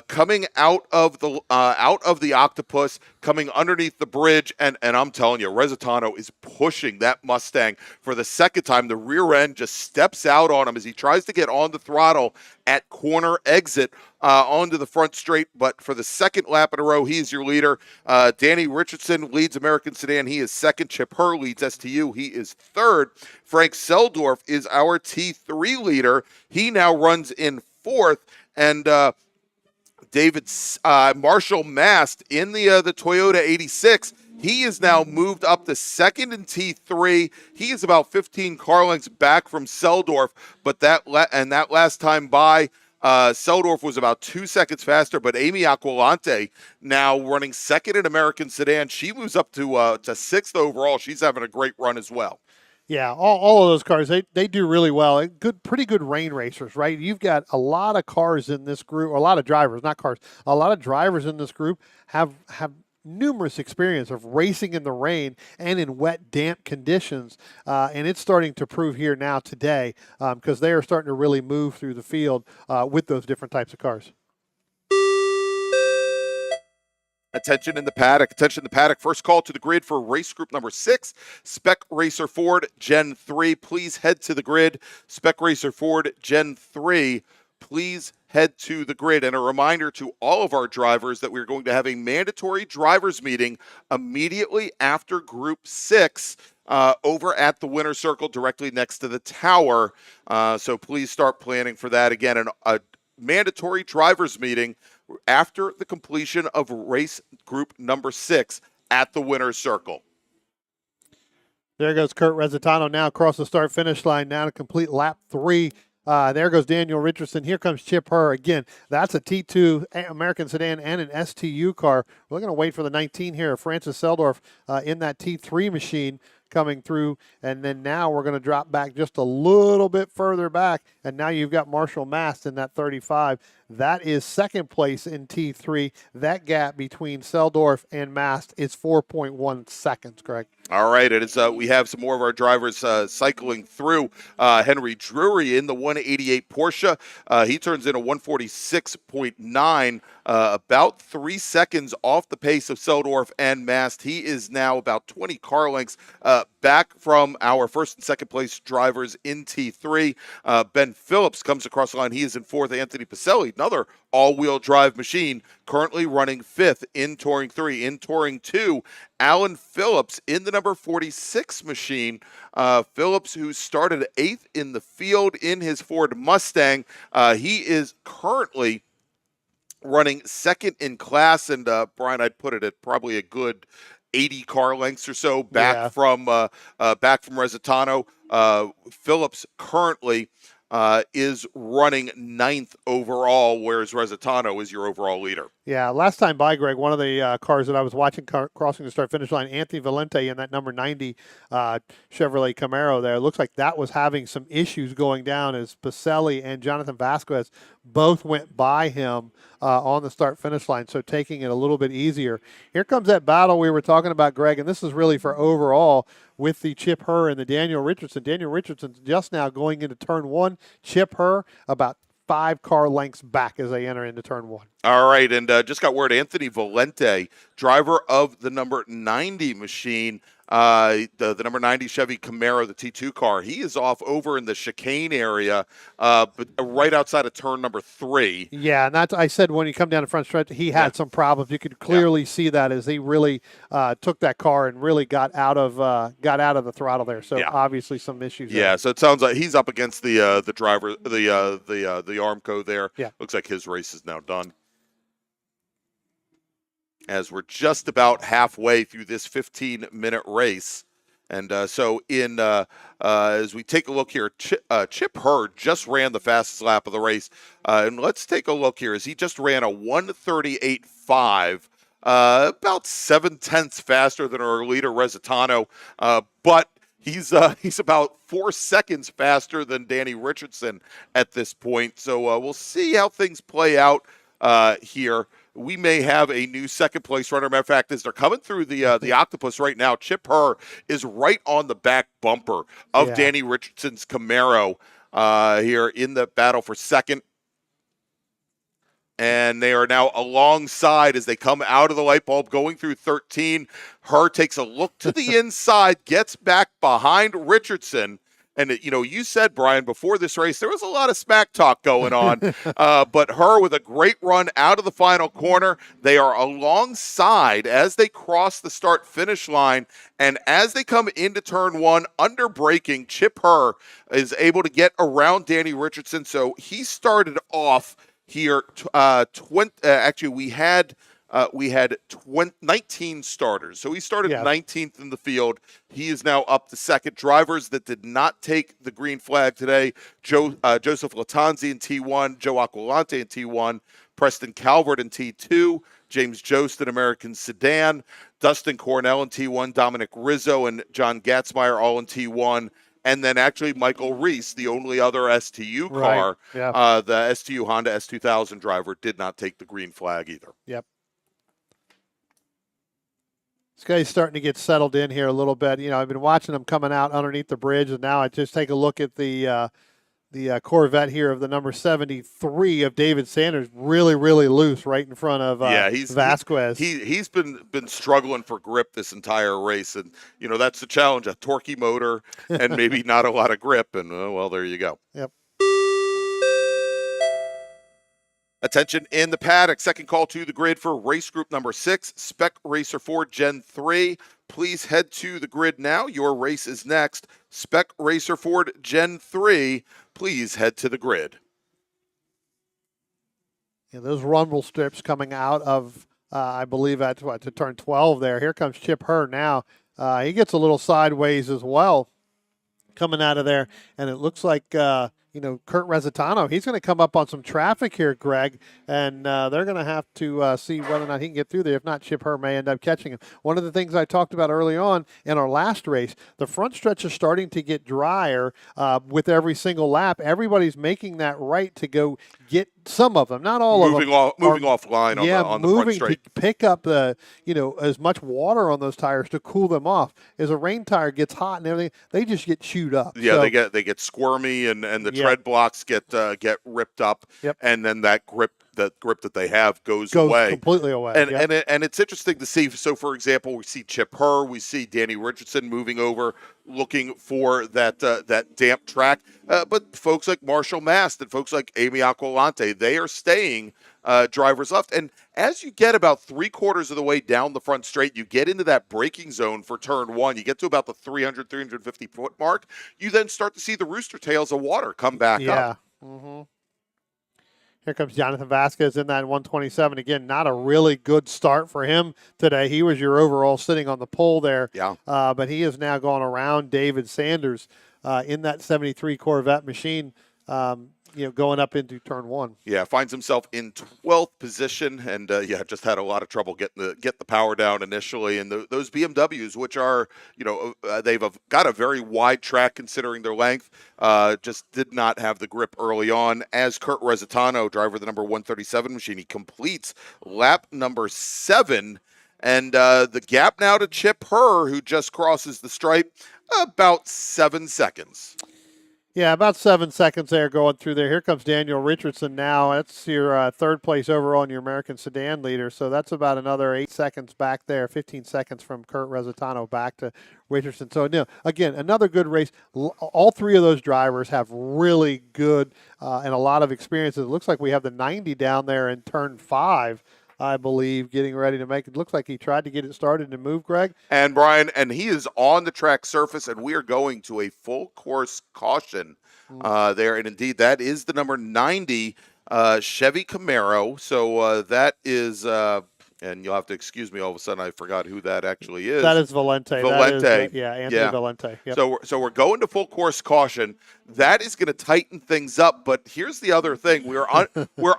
coming out of the Octopus, coming underneath the bridge, and I'm telling you, Resitano is pushing that Mustang for the second time. The rear end just steps out on him as he tries to get on the throttle at corner exit onto the front straight, but for the second lap in a row, he is your leader. Danny Richardson leads American Sedan. He is second. Chip Herr leads STU. He is third. Frank Seldorf is our T3 leader. He now runs in fourth. And David Marshall Mast in the Toyota 86. He is now moved up to second in T3. He is about 15 car lengths back from Seldorf, but that last time by, Seldorf was about 2 seconds faster, but Amy Aquilante now running second in American Sedan. She moves up to sixth overall. She's having a great run as well. Yeah, all of those cars, they do really well. Pretty good rain racers, right? You've got a lot of cars in this group, or a lot of drivers, not cars. A lot of drivers in this group have numerous experience of racing in the rain and in wet, damp conditions, and it's starting to prove here now today because they are starting to really move through the field with those different types of cars. Attention in the paddock. First call to the grid for race group number 6, Spec Racer Ford Gen 3. Please head to the grid. Spec Racer Ford Gen 3. Please head to the grid. And a reminder to all of our drivers that we're going to have a mandatory drivers meeting immediately after Group 6 over at the winner's circle directly next to the tower. So please start planning for that. Again, a mandatory drivers meeting after the completion of race group number 6 at the winner's circle. There goes Kurt Resitano now across the start-finish line now to complete lap 3. There goes Daniel Richardson. Here comes Chip Herr. Again, that's a T2 American Sedan and an STU car. We're going to wait for the 19 here. Francis Seldorf in that T3 machine coming through. And then now we're going to drop back just a little bit further back. And now you've got Marshall Mast in that 35. That is second place in T3. That gap between Seldorf and Mast is 4.1 seconds, Greg. All right, it is. We have some more of our drivers cycling through. Henry Drury in the 188 Porsche. He turns in a 146.9, about 3 seconds off the pace of Seldorf and Mast. He is now about 20 car lengths back from our first and second place drivers in T3. Ben Phillips comes across the line. He is in fourth. Anthony Pacelli, another all-wheel drive machine, currently running fifth in Touring 3. In Touring 2, Alan Phillips in the number 46 machine. Phillips, who started 8th in the field in his Ford Mustang. He is currently running second in class, and Brian, I'd put it at probably a good 80 car lengths or so back from Resitano. Phillips currently is running 9th overall, whereas Resitano is your overall leader. Yeah, last time by, Greg, one of the cars that I was watching crossing the start-finish line, Anthony Valente in that number 90 Chevrolet Camaro there. It looks like that was having some issues going down as Pacelli and Jonathan Vasquez both went by him on the start-finish line, so taking it a little bit easier. Here comes that battle we were talking about, Greg, and this is really for overall with the Chip Herr and the Daniel Richardson. Daniel Richardson's just now going into turn 1. Chip Herr about 5 car lengths back as they enter into turn 1. All right, and just got word, Anthony Valente, driver of the number 90 machine, the number 90 Chevy Camaro, the T2 car. He is off over in the chicane area, but right outside of turn number 3. Yeah, and that's I said when you come down the front stretch, he had some problems. You could clearly see that as he really took that car and really got out of the throttle there. So obviously some issues. Yeah, there. so it sounds like he's up against the driver, the Armco there. Yeah, looks like his race is now done. As we're just about halfway through this 15-minute race. And so as we take a look here, Chip Hurd just ran the fastest lap of the race. And let's take a look here as he just ran a 1:38.5, about 0.7 faster than our leader, Resitano. But he's about 4 seconds faster than Danny Richardson at this point. So we'll see how things play out here. We may have a new second place runner. Matter of fact, as they're coming through the Octopus right now, Chip Hurd is right on the back bumper of Danny Richardson's Camaro here in the battle for second. And they are now alongside as they come out of the light bulb going through 13. Hurd takes a look to the inside, gets back behind Richardson. And, you said, Brian, before this race, there was a lot of smack talk going on. But Hurd with a great run out of the final corner. They are alongside as they cross the start-finish line. And as they come into turn 1, under braking, Chip Hurd is able to get around Danny Richardson. So he started off here. We had 19 starters. So he started 19th in the field. He is now up to second. Drivers that did not take the green flag today, Joseph Latanzi in T1, Joe Aquilante in T1, Preston Calvert in T2, James Jost in American Sedan, Dustin Cornell in T1, Dominic Rizzo and John Gatzmeyer all in T1. And then actually Michael Reese, the only other STU car, the STU Honda S2000 driver, did not take the green flag either. Yep. This guy's starting to get settled in here a little bit. I've been watching him coming out underneath the bridge, and now I just take a look at the Corvette here of the number 73 of David Sanders, really, really loose right in front of Vasquez. He's been struggling for grip this entire race, and that's the challenge: a torquey motor and maybe not a lot of grip. And well, there you go. Yep. Attention in the paddock. Second call to the grid for race group number 6, Spec Racer Ford Gen 3. Please head to the grid now. Your race is next. Spec Racer Ford Gen 3. Please head to the grid. Yeah, those rumble strips coming out of, I believe, to turn 12 there. Here comes Chip Hurd now. He gets a little sideways as well coming out of there. And it looks like Kurt Resitano, he's going to come up on some traffic here, Greg, and they're going to have to see whether or not he can get through there. If not, Chip Hurd may end up catching him. One of the things I talked about early on in our last race, the front stretch is starting to get drier with every single lap. Everybody's making that right to go get some of them, not all of them. Moving offline on the front straight. To pick up as much water on those tires to cool them off. As a rain tire gets hot and everything, they just get chewed up. Yeah, so, they get squirmy and the tread blocks get ripped up, and then that grip that they have goes away completely away. And it's interesting to see. So, for example, we see Chip Hurd, we see Danny Richardson moving over, looking for that damp track. But folks like Marshall Mast and folks like Amy Aquilante, they are staying drivers left. And as you get about 3/4 of the way down the front straight, you get into that braking zone for turn 1. You get to about the 350 foot mark. You then start to see the rooster tails of water come back up. Mm-hmm. Here comes Jonathan Vasquez in that 127. Again, not a really good start for him today. He was your overall sitting on the pole there. Yeah. But he has now gone around David Sanders in that 73 Corvette machine, going up into turn 1. Yeah, finds himself in 12th position and, just had a lot of trouble get the power down initially. And those BMWs, which are, they've got a very wide track considering their length, just did not have the grip early on. As Kurt Resitano, driver of the number 137 machine, he completes lap number 7. And the gap now to Chip Hurd, who just crosses the stripe, about 7 seconds. Yeah, about 7 seconds there going through there. Here comes Daniel Richardson now. That's your third place overall in your American Sedan leader. So that's about another 8 seconds back there, 15 seconds from Kurt Resitano back to Richardson. So, again, another good race. All three of those drivers have really good and a lot of experiences. It looks like we have the 90 down there in turn 5. I believe, getting ready to make it. Looks like he tried to get it started and move, Greg. And Brian, and he is on the track surface, and we are going to a full course caution there. And indeed, that is the number 90 Chevy Camaro. So that is, and you'll have to excuse me, all of a sudden I forgot who that actually is. That is Valente. Valente. That is, Anthony Valente. Yep. So we're going to full course caution. That is going to tighten things up. But here's the other thing: we're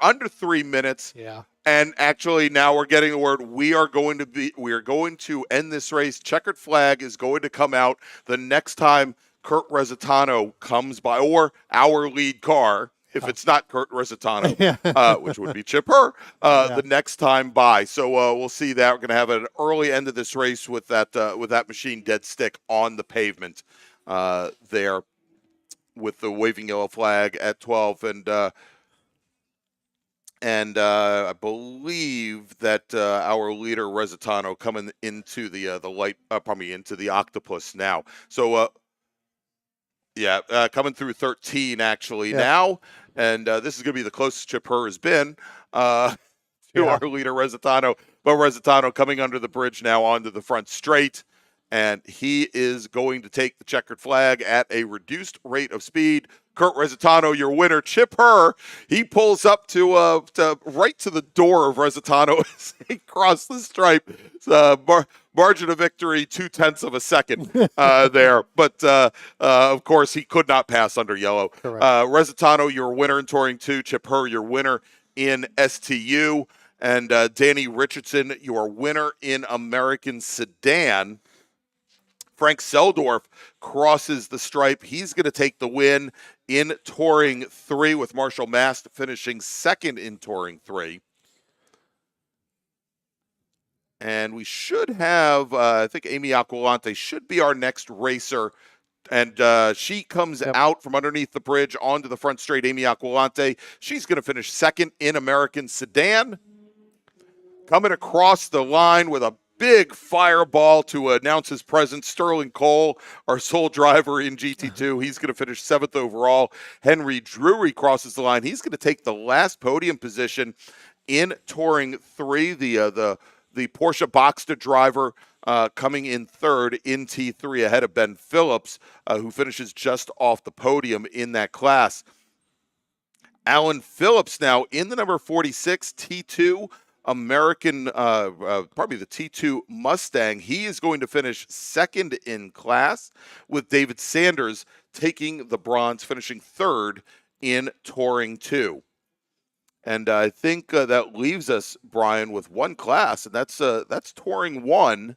under 3 minutes. Yeah. And actually, now we're getting the word we are going to end this race. Checkered flag is going to come out the next time Kurt Resitano comes by, or our lead car, if it's not Kurt Resitano, which would be Chip Herr, the next time by. So we'll see that. We're going to have an early end of this race with that machine dead stick on the pavement there with the waving yellow flag at 12. And I believe that our leader Resitano coming into the light, into the octopus now. So coming through 13 actually now, and this is going to be the closest Chip Herr has been to our leader Resitano. But Resitano coming under the bridge now onto the front straight, and he is going to take the checkered flag at a reduced rate of speed. Kurt Resitano, your winner. Chip Herr, he pulls up to right to the door of Resitano as he crossed the stripe. Margin of victory, 0.2 of a second there. But, of course, he could not pass under yellow. Resitano, your winner in Touring 2. Chip Herr, your winner in STU. And Danny Richardson, your winner in American Sedan. Frank Seldorf crosses the stripe. He's going to take the win in Touring 3 with Marshall Mast finishing second in Touring 3. And we should have, I think Amy Aquilante should be our next racer. And she comes out from underneath the bridge onto the front straight, Amy Aquilante. She's going to finish second in American Sedan. Coming across the line with a big fireball to announce his presence, Sterling Cole, our sole driver in GT2. He's going to finish 7th overall. Henry Drury crosses the line. He's going to take the last podium position in Touring 3. The Porsche Boxster driver coming in third in T3 ahead of Ben Phillips, who finishes just off the podium in that class. Alan Phillips now in the number 46 T2 American, probably the T2 Mustang. He is going to finish second in class, with David Sanders taking the bronze, finishing third in Touring 2. And I think that leaves us, Brian, with one class, and that's Touring 1.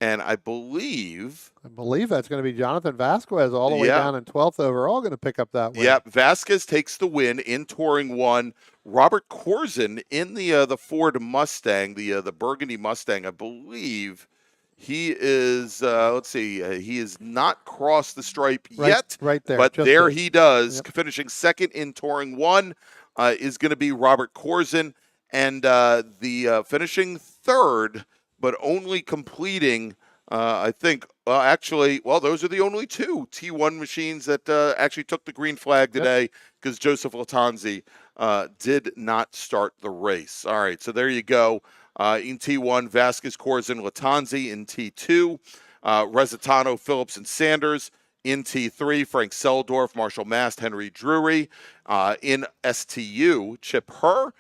And I believe that's going to be Jonathan Vasquez all the way down in 12th overall, going to pick up that win. Yep, Vasquez takes the win in Touring 1. Robert Corzin in the Ford Mustang, the Burgundy Mustang, I believe he is, he has not crossed the stripe yet. Right there. But there he does. Yep. Finishing second in Touring 1 is going to be Robert Corzin. And the finishing third, but only completing, I think, those are the only two T1 machines that actually took the green flag today, because Joseph Latanzi did not start the race. All right, so there you go. In T1, Vasquez, Corzin, Latanzi. In T2, Resitano, Phillips, and Sanders. In T3, Frank Seldorf, Marshall Mast, Henry Drury. In STU, Chip Herr,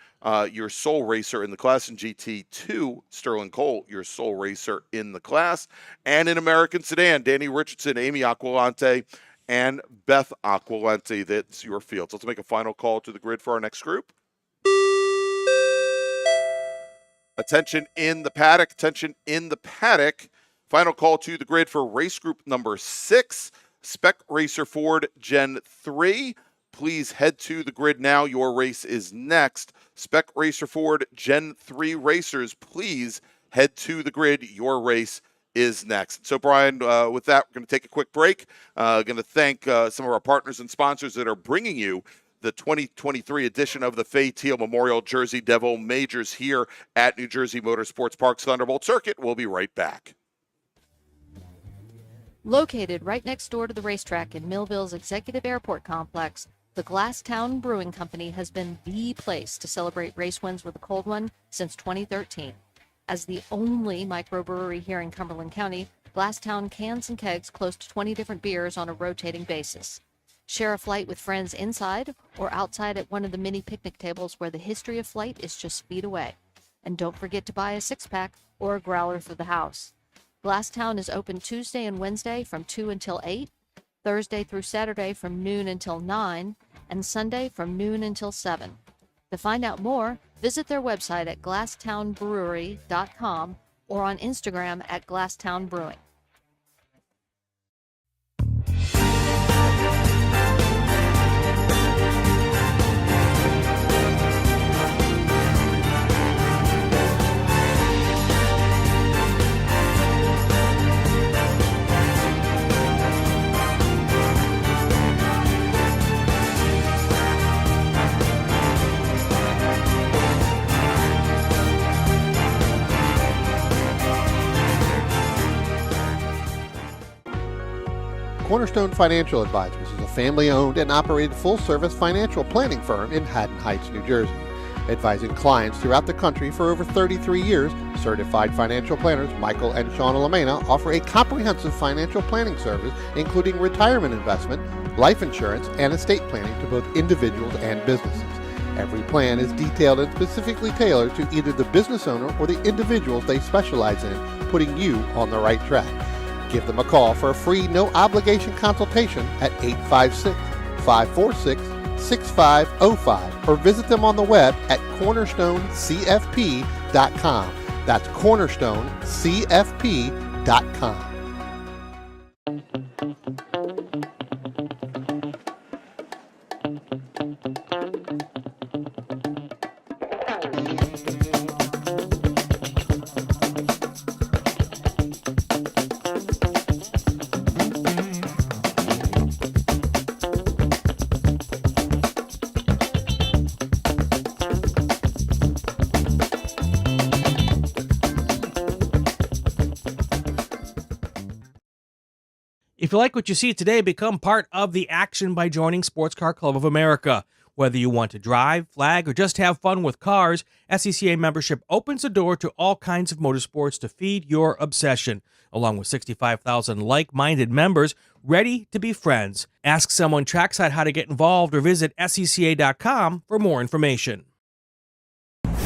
your sole racer in the class. In GT2, Sterling Cole, your sole racer in the class. And in American Sedan, Danny Richardson, Amy Aquilante, and Beth Aquilante. That's your field. So let's make a final call to the grid for our next group. Attention in the paddock. Attention in the paddock. Final call to the grid for race group number 6, Spec Racer Ford Gen 3. Please head to the grid now. Your race is next. Spec Racer Ford Gen 3 racers, please head to the grid. Your race is next. So, Brian, with that, we're going to take a quick break. Going to thank some of our partners and sponsors that are bringing you the 2023 edition of the Fay Teal Memorial Jersey Devil Majors here at New Jersey Motorsports Park's Thunderbolt Circuit. We'll be right back. Located right next door to the racetrack in Millville's Executive Airport Complex, the Glasstown Brewing Company has been the place to celebrate race wins with a cold one since 2013. As the only microbrewery here in Cumberland County, Glasstown cans and kegs close to 20 different beers on a rotating basis. Share a flight with friends inside or outside at one of the mini picnic tables where the history of flight is just feet away. And don't forget to buy a six-pack or a growler for the house. Glasstown is open Tuesday and Wednesday from 2 until 8, Thursday through Saturday from noon until 9, and Sunday from noon until 7. To find out more, visit their website at glasstownbrewery.com or on Instagram at Glasstown Brewing. Cornerstone Financial Advisors is a family-owned and operated full-service financial planning firm in Haddon Heights, New Jersey. Advising clients throughout the country for over 33 years, certified financial planners Michael and Shauna Lamena offer a comprehensive financial planning service including retirement investment, life insurance, and estate planning to both individuals and businesses. Every plan is detailed and specifically tailored to either the business owner or the individuals they specialize in, putting you on the right track. Give them a call for a free, no-obligation consultation at 856-546-6505 or visit them on the web at cornerstonecfp.com. That's cornerstonecfp.com. If you like what you see today, become part of the action by joining Sports Car Club of America. Whether you want to drive, flag, or just have fun with cars, SCCA membership opens the door to all kinds of motorsports to feed your obsession, along with 65,000 like-minded members ready to be friends. Ask someone trackside how to get involved or visit SCCA.com for more information.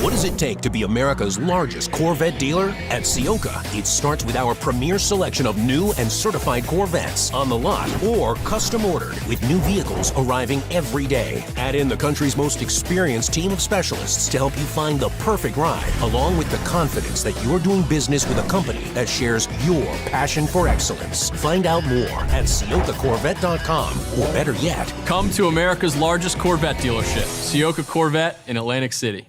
What does it take to be America's largest Corvette dealer? At Ciocca, it starts with our premier selection of new and certified Corvettes on the lot or custom ordered with new vehicles arriving every day. Add in the country's most experienced team of specialists to help you find the perfect ride, along with the confidence that you're doing business with a company that shares your passion for excellence. Find out more at CioccaCorvette.com, or better yet, Come to America's largest Corvette dealership, Ciocca Corvette in Atlantic City.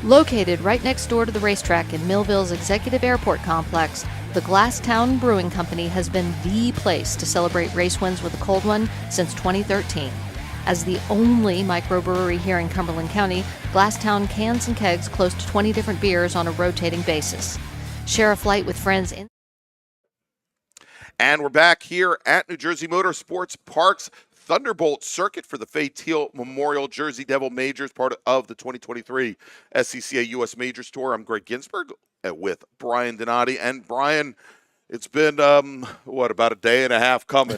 Located right next door to the racetrack in Millville's Executive Airport Complex, the Glasstown Brewing Company has been the place to celebrate race wins with a cold one since 2013. As the only microbrewery here in Cumberland County, Glasstown cans and kegs close to 20 different beers on a rotating basis. Share a flight with friends in. And we're back here at New Jersey Motorsports Park's Thunderbolt Circuit for the Fay Teal Memorial Jersey Devil Majors, part of the 2023 SCCA U.S. Majors Tour. I'm Greg Ginsberg with Brian Donati. And Brian, it's been, about a day and a half coming.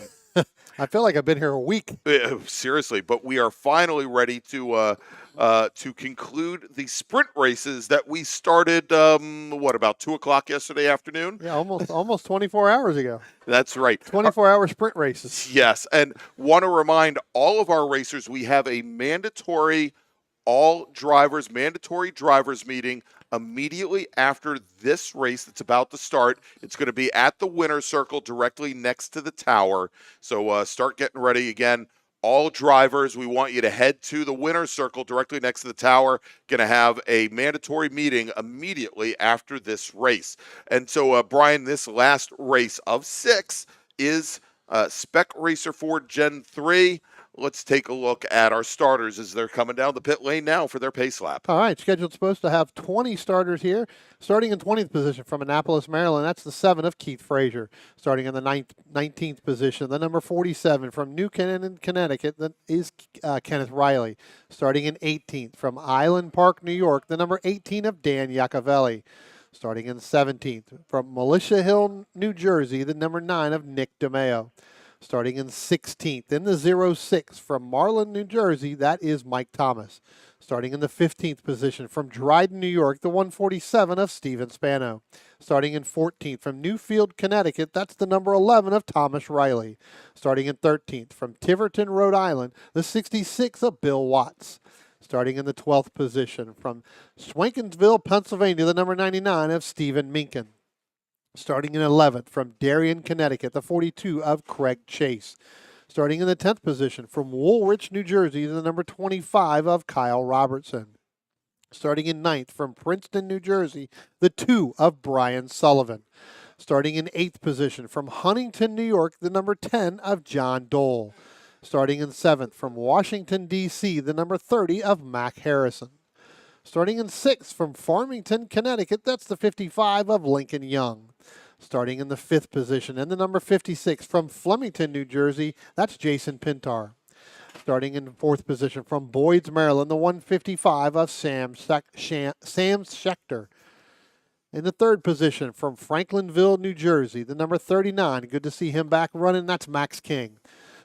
I feel like I've been here a week. Seriously, but we are finally ready to conclude the sprint races that we started, about 2 o'clock yesterday afternoon? Yeah, almost 24 hours ago. That's right. 24-hour sprint races. Yes, and want to remind all of our racers we have a mandatory drivers meeting immediately after this race that's about to start. It's going to be at the winner's circle directly next to the tower. So start getting ready. Again, all drivers, we want you to head to the winner's circle directly next to the tower. Going to have a mandatory meeting immediately after this race. And so, Brian, this last race of 6 is Spec Racer Ford Gen 3. Let's take a look at our starters as they're coming down the pit lane now for their pace lap. All right, scheduled supposed to have 20 starters here. Starting in 20th position from Annapolis, Maryland, that's the 7 of Keith Frazier. Starting in the 19th position, the number 47 from New Canaan, Connecticut, that is Kenneth Riley. Starting in 18th from Island Park, New York, the number 18 of Dan Iacovelli. Starting in 17th from Militia Hill, New Jersey, the number 9 of Nick DeMeo. Starting in 16th in the 06 from Marlin, New Jersey, that is Mike Thomas. Starting in the 15th position from Dryden, New York, the 147 of Steven Spano. Starting in 14th from Newfield, Connecticut, that's the number 11 of Thomas Riley. Starting in 13th from Tiverton, Rhode Island, the 66 of Bill Watts. Starting in the 12th position from Swankinsville, Pennsylvania, the number 99 of Stephen Minkin. Starting in 11th from Darien, Connecticut, the 42 of Craig Chase. Starting in the 10th position from Woolwich, New Jersey, the number 25 of Kyle Robertson. Starting in 9th from Princeton, New Jersey, the 2 of Brian Sullivan. Starting in 8th position from Huntington, New York, the number 10 of John Dole. Starting in 7th from Washington, D.C., the number 30 of Mac Harrison. Starting in 6th from Farmington, Connecticut, that's the 55 of Lincoln Young. Starting in the 5th position and the number 56 from Flemington, New Jersey, that's Jason Pintar. Starting in 4th position from Boyds, Maryland, the 155 of Sam Schechter. In the 3rd position from Franklinville, New Jersey, the number 39, good to see him back running, that's Max King.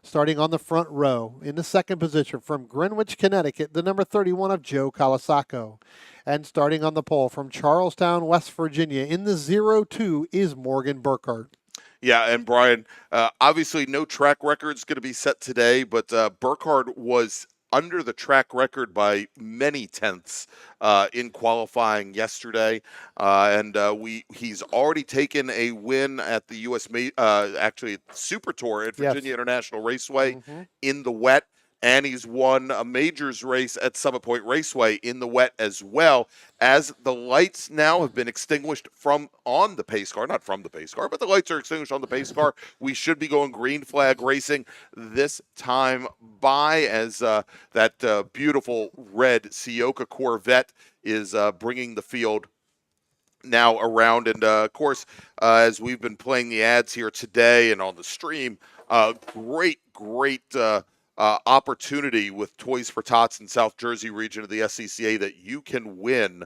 Starting on the front row, in the 2nd position from Greenwich, Connecticut, the number 31 of Joe Calasaco. And starting on the pole from Charlestown, West Virginia, in the 02 is Morgan Burkhart. Yeah, and Brian, obviously no track record is going to be set today, but Burkhart was under the track record by many tenths in qualifying yesterday, and he's already taken a win at the actually Super Tour at Virginia International Raceway in the wet, and he's won a majors race at Summit Point Raceway in the wet as well. As the lights now have been extinguished on the pace car, not from the pace car, but the lights are extinguished on the pace car. We should be going green flag racing this time by, as that beautiful red Ciocca Corvette is bringing the field now around. And of course, as we've been playing the ads here today and on the stream, great opportunity with Toys for Tots in South Jersey region of the SCCA that you can win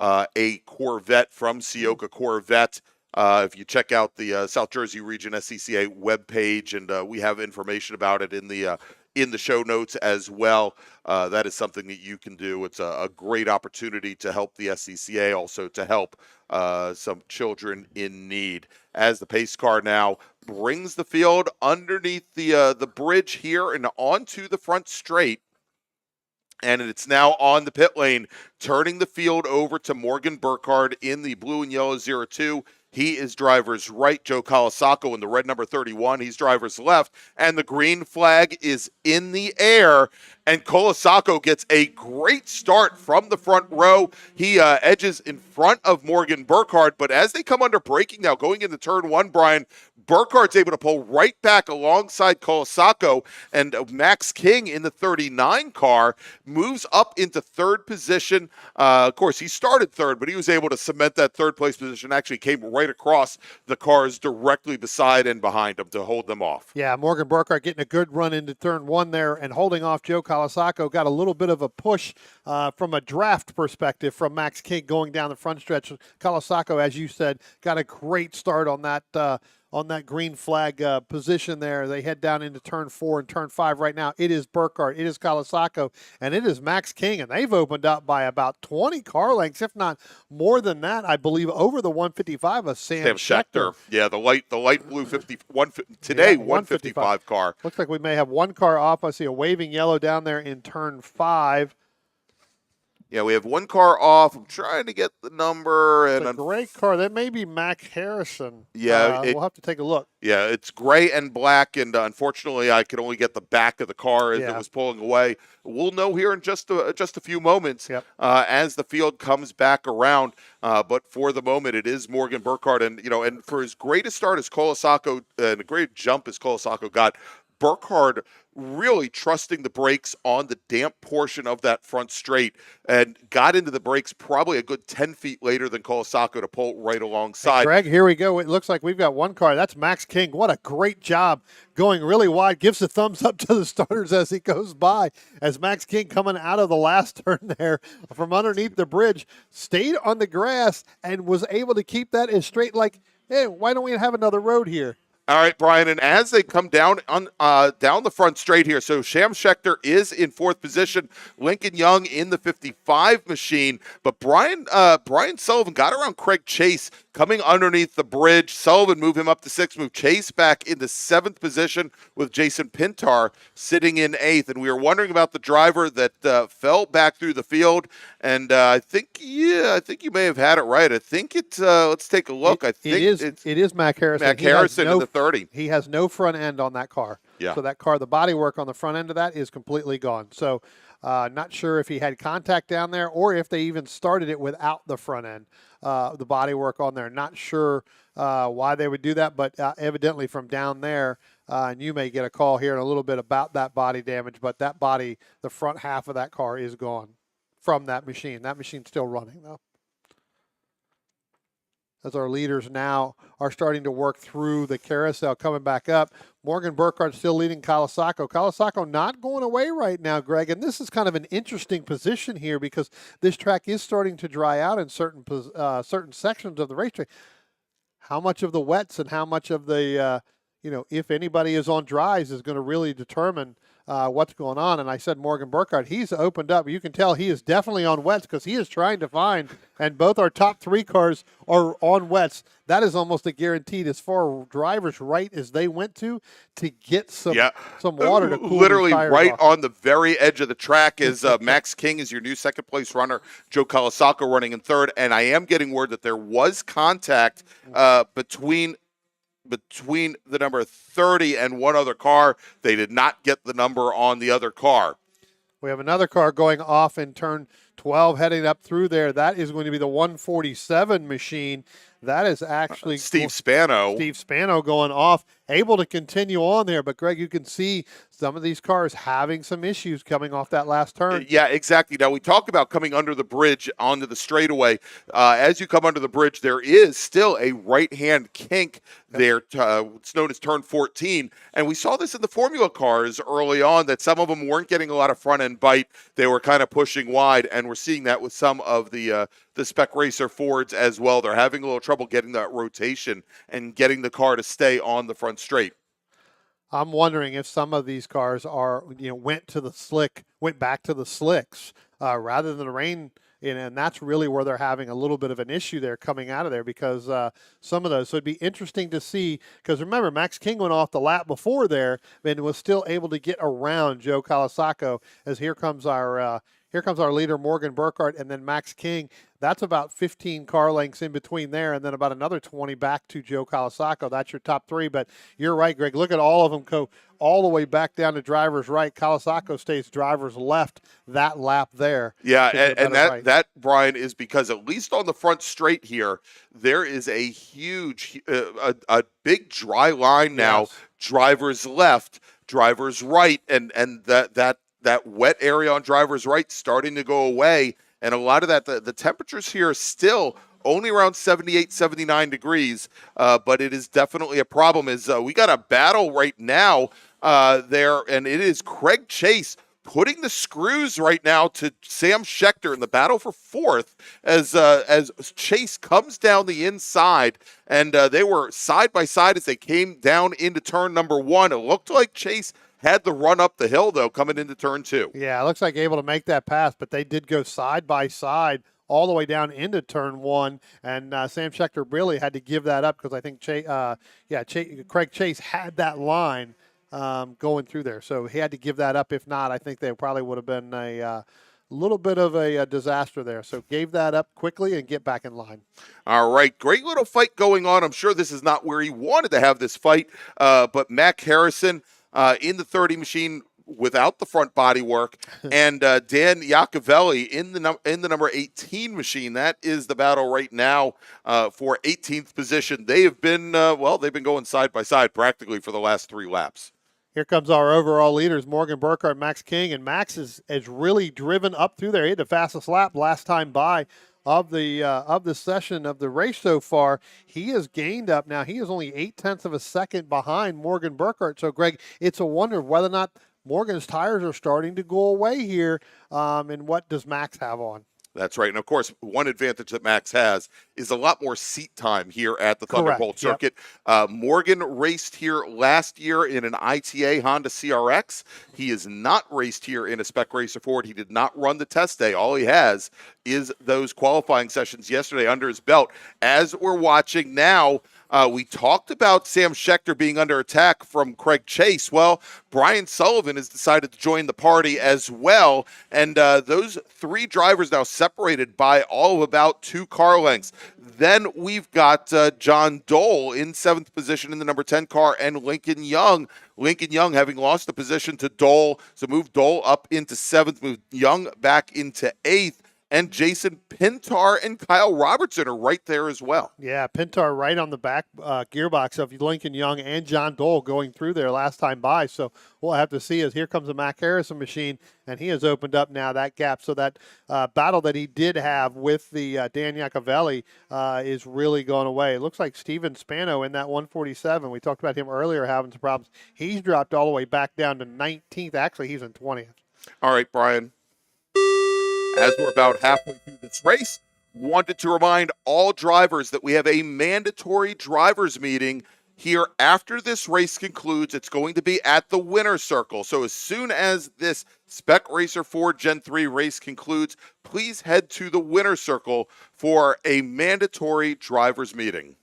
a Corvette from Ciocca Corvette. If you check out the South Jersey region SCCA webpage, and we have information about it in the show notes as well. That is something that you can do. It's a great opportunity to help the SCCA, also to help some children in need. As the pace car now brings the field underneath the bridge here and onto the front straight, and it's now on the pit lane, turning the field over to Morgan Burkhart in the blue and yellow 02. He is driver's right. Joe Calasaco in the red number 31. He's driver's left. And the green flag is in the air. And Colasaco gets a great start from the front row. He edges in front of Morgan Burkhart. But as they come under braking now, going into turn 1, Brian, Burkhart's able to pull right back alongside Colasaco. And Max King in the 39 car moves up into 3rd position. Of course, he started 3rd, but he was able to cement that 3rd place position. Actually came right across the cars directly beside and behind him to hold them off. Yeah, Morgan Burkhart getting a good run into turn 1 there and holding off Joe Calasaco. Got a little bit of a push from a draft perspective from Max King going down the front stretch. Calasaco, as you said, got a great start on that on that green flag position there. They head down into turn 4 and turn 5 right now. It is Burkhardt, it is Kawasaki, and it is Max King, and they've opened up by about 20 car lengths, if not more than that, I believe, over the 155 of Sam Schechter. Yeah, the light blue 155 car. Looks like we may have one car off. I see a waving yellow down there in turn 5. Yeah, we have one car off. I'm trying to get the number. It's a great car. That may be Mac Harrison. Yeah. We'll have to take a look. Yeah, it's gray and black, and unfortunately, I could only get the back of the car as it was pulling away. We'll know here in just a few moments as the field comes back around. But for the moment, it is Morgan Burkhardt, and and for as great a start as Kawasaki and a great jump as Kawasaki got, Burkhardt really trusting the brakes on the damp portion of that front straight and got into the brakes probably a good 10 feet later than Kawasaki to pull right alongside. Hey, Greg, here we go. It looks like we've got one car. That's Max King. What a great job going really wide. Gives a thumbs up to the starters as he goes by. As Max King coming out of the last turn there from underneath the bridge, stayed on the grass and was able to keep that as straight like, hey, why don't we have another road here? All right, Brian, and as they come down on down the front straight here, so Sam Schechter is in 4th position, Lincoln Young in the 55 machine, but Brian Sullivan got around Craig Chase coming underneath the bridge. Sullivan moved him up to 6th, moved Chase back into 7th position with Jason Pintar sitting in 8th, and we were wondering about the driver that fell back through the field, and I think you may have had it right. I think it's let's take a look. It is Mac Harrison. Mac Harrison in the 30. He has no front end on that car. Yeah. So that car, the bodywork on the front end of that is completely gone. So not sure if he had contact down there or if they even started it without the front end, the bodywork on there. Not sure why they would do that, but evidently from down there, and you may get a call here in a little bit about that body damage, but that body, the front half of that car is gone from that machine. That machine's still running, though. As our leaders now are starting to work through the carousel, coming back up. Morgan Burkhardt still leading Kawasaki. Kawasaki not going away right now, Greg. And this is kind of an interesting position here because this track is starting to dry out in certain sections of the racetrack. How much of the wets and how much of the, if anybody is on dries is going to really determine what's going on. And I said Morgan Burkhardt, he's opened up. You can tell he is definitely on wets because he is trying to find, and both our top 3 cars are on wets. That is almost a guaranteed as far as drivers right as they went to get some water to cool literally the tires right off. On the very edge of the track is Max King is your new 2nd place runner, Joe Kawasaki running in 3rd, and I am getting word that there was contact between the number 30 and one other car. They did not get the number on the other car. We have another car going off in turn 12 heading up through there. That is going to be the 147 machine. That is actually Steve Spano. Steve Spano going off, able to continue on there. But, Greg, you can see some of these cars having some issues coming off that last turn. Yeah, exactly. Now, we talk about coming under the bridge onto the straightaway. As you come under the bridge, there is still a right-hand kink there. It's known as turn 14. And we saw this in the Formula cars early on, that some of them weren't getting a lot of front-end bite. They were kind of pushing wide, and we're seeing that with some of the Spec Racer Fords as well. They're having a little trouble getting that rotation and getting the car to stay on the front straight. I'm wondering if some of these cars are, went back to the slicks rather than the rain. And that's really where they're having a little bit of an issue there coming out of there because some of those. So it'd be interesting to see because remember, Max King went off the lap before there and was still able to get around Joe Kawasaki as here comes our leader, Morgan Burkhardt, and then Max King. That's about 15 car lengths in between there, and then about another 20 back to Joe Kawasaki. That's your top 3. But you're right, Greg. Look at all of them go all the way back down to driver's right. Kawasaki stays driver's left that lap there. Yeah, and that, Brian, is because at least on the front straight here, there is a huge, a big dry line now. Yes. Driver's left, driver's right, and that wet area on driver's right starting to go away. And a lot of that, the temperatures here are still only around 78, 79 degrees, but it is definitely a problem. We got a battle right now there, and it is Craig Chase putting the screws right now to Sam Schechter in the battle for fourth as Chase comes down the inside, and they were side by side as they came down into turn number 1. It looked like Chase had the run up the hill, though, coming into turn 2. Yeah, it looks like able to make that pass, but they did go side by side all the way down into turn 1, and Sam Schechter really had to give that up because I think Craig Chase had that line going through there, so he had to give that up. If not, I think they probably would have been a little bit of a disaster there. So gave that up quickly and get back in line. All right, great little fight going on. I'm sure this is not where he wanted to have this fight, but Mac Harrison in the 30 machine without the front body work, and Dan Iacovelli in the number 18 machine. That is the battle right now for 18th position. They have been they've been going side by side practically for the last 3 laps. Here comes our overall leaders, Morgan Burkhardt, Max King, and Max is really driven up through there. He had the fastest lap last time by of the session of the race so far. He has gained up now. He is only 0.8 of a second behind Morgan Burkhardt. So, Greg, it's a wonder whether or not Morgan's tires are starting to go away here. And what does Max have on? That's right. And, of course, one advantage that Max has is a lot more seat time here at the Thunderbolt circuit. Yep. Morgan raced here last year in an ITA Honda CRX. He has not raced here in a Spec Racer Ford. He did not run the test day. All he has is those qualifying sessions yesterday under his belt. As we're watching now, we talked about Sam Schechter being under attack from Craig Chase. Well, Brian Sullivan has decided to join the party as well. And those 3 drivers now separated by all of about 2 car lengths. Then we've got John Dole in 7th position in the number 10 car, and Lincoln Young. Lincoln Young having lost the position to Dole. So move Dole up into 7th, move Young back into 8th. And Jason Pintar and Kyle Robertson are right there as well. Yeah, Pintar right on the back gearbox of Lincoln Young and John Dole going through there last time by. So we'll have to see as here comes the Mac Harrison machine, and he has opened up now that gap. So that battle that he did have with the Dan Iacovelli is really going away. It looks like Steven Spano in that 147. We talked about him earlier having some problems. He's dropped all the way back down to 19th. Actually, he's in 20th. All right, Brian. As we're about halfway through this race, wanted to remind all drivers that we have a mandatory drivers meeting here after this race concludes. It's going to be at the winner's circle. So as soon as this Spec Racer Ford Gen 3 race concludes, please head to the winner's circle for a mandatory drivers meeting.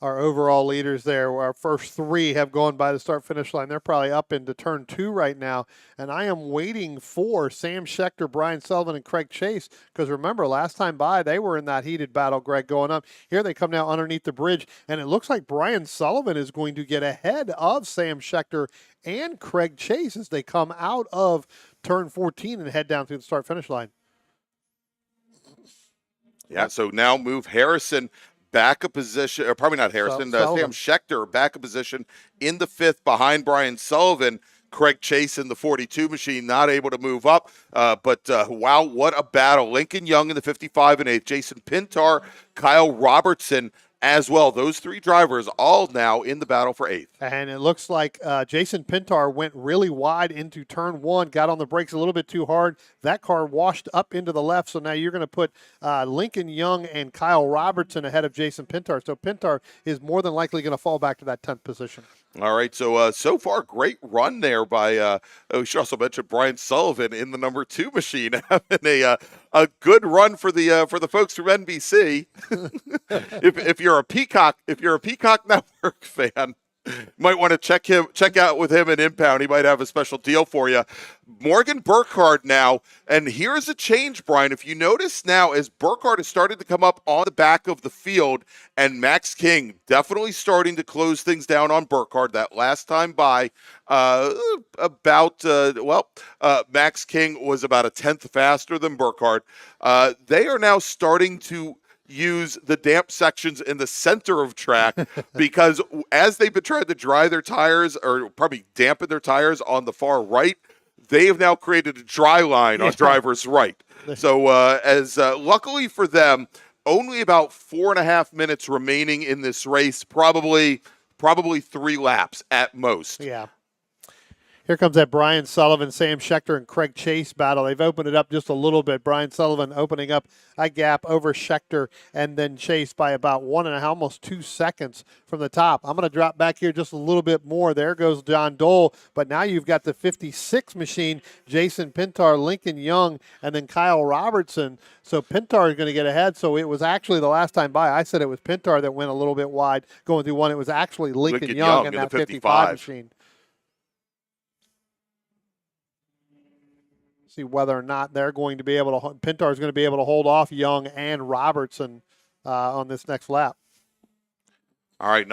Our overall leaders there, our first 3 have gone by the start-finish line. They're probably up into turn 2 right now. And I am waiting for Sam Schechter, Brian Sullivan, and Craig Chase. Because remember, last time by, they were in that heated battle, Greg, going up. Here they come now underneath the bridge. And it looks like Brian Sullivan is going to get ahead of Sam Schechter and Craig Chase as they come out of turn 14 and head down through the start-finish line. Yeah, so now move Harrison back a position, or probably not Harrison, Sam Schechter back a position in the 5th behind Brian Sullivan. Craig Chase in the 42 machine not able to move up, but wow, what a battle. Lincoln Young in the 55 and 8th, Jason Pintar, Kyle Robertson as well. Those 3 drivers all now in the battle for 8th. And it looks like Jason Pintar went really wide into turn 1, got on the brakes a little bit too hard. That car washed up into the left, so now you're going to put Lincoln Young and Kyle Robertson ahead of Jason Pintar. So Pintar is more than likely going to fall back to that 10th position. All right, so far, great run there by, we should also mention Brian Sullivan in the number 2 machine, having a good run for the folks from NBC. if you're a Peacock Network fan, might want to check out with him in Impound. He might have a special deal for you. Morgan Burkhardt now, and here's a change, Brian. If you notice now, as Burkhardt has started to come up on the back of the field, and Max King definitely starting to close things down on Burkhardt. That last time by, Max King was about a 10th faster than Burkhardt. They are now starting to use the damp sections in the center of track because as they've been trying to dry their tires or probably dampen their tires on the far right, they have now created a dry line on driver's right. So luckily for them, only about 4.5 minutes remaining in this race, probably 3 laps at most. Yeah. Here comes that Brian Sullivan, Sam Schechter, and Craig Chase battle. They've opened it up just a little bit. Brian Sullivan opening up a gap over Schechter and then Chase by about 1.5, almost 2 seconds from the top. I'm going to drop back here just a little bit more. There goes John Dole. But now you've got the 56 machine, Jason Pintar, Lincoln Young, and then Kyle Robertson. So Pintar is going to get ahead. So it was actually the last time by, I said it was Pintar that went a little bit wide going through one. It was actually Lincoln Young in that 55 machine. See whether or not they're going to be able to, Pintar is going to be able to hold off Young and Robertson on this next lap. All right,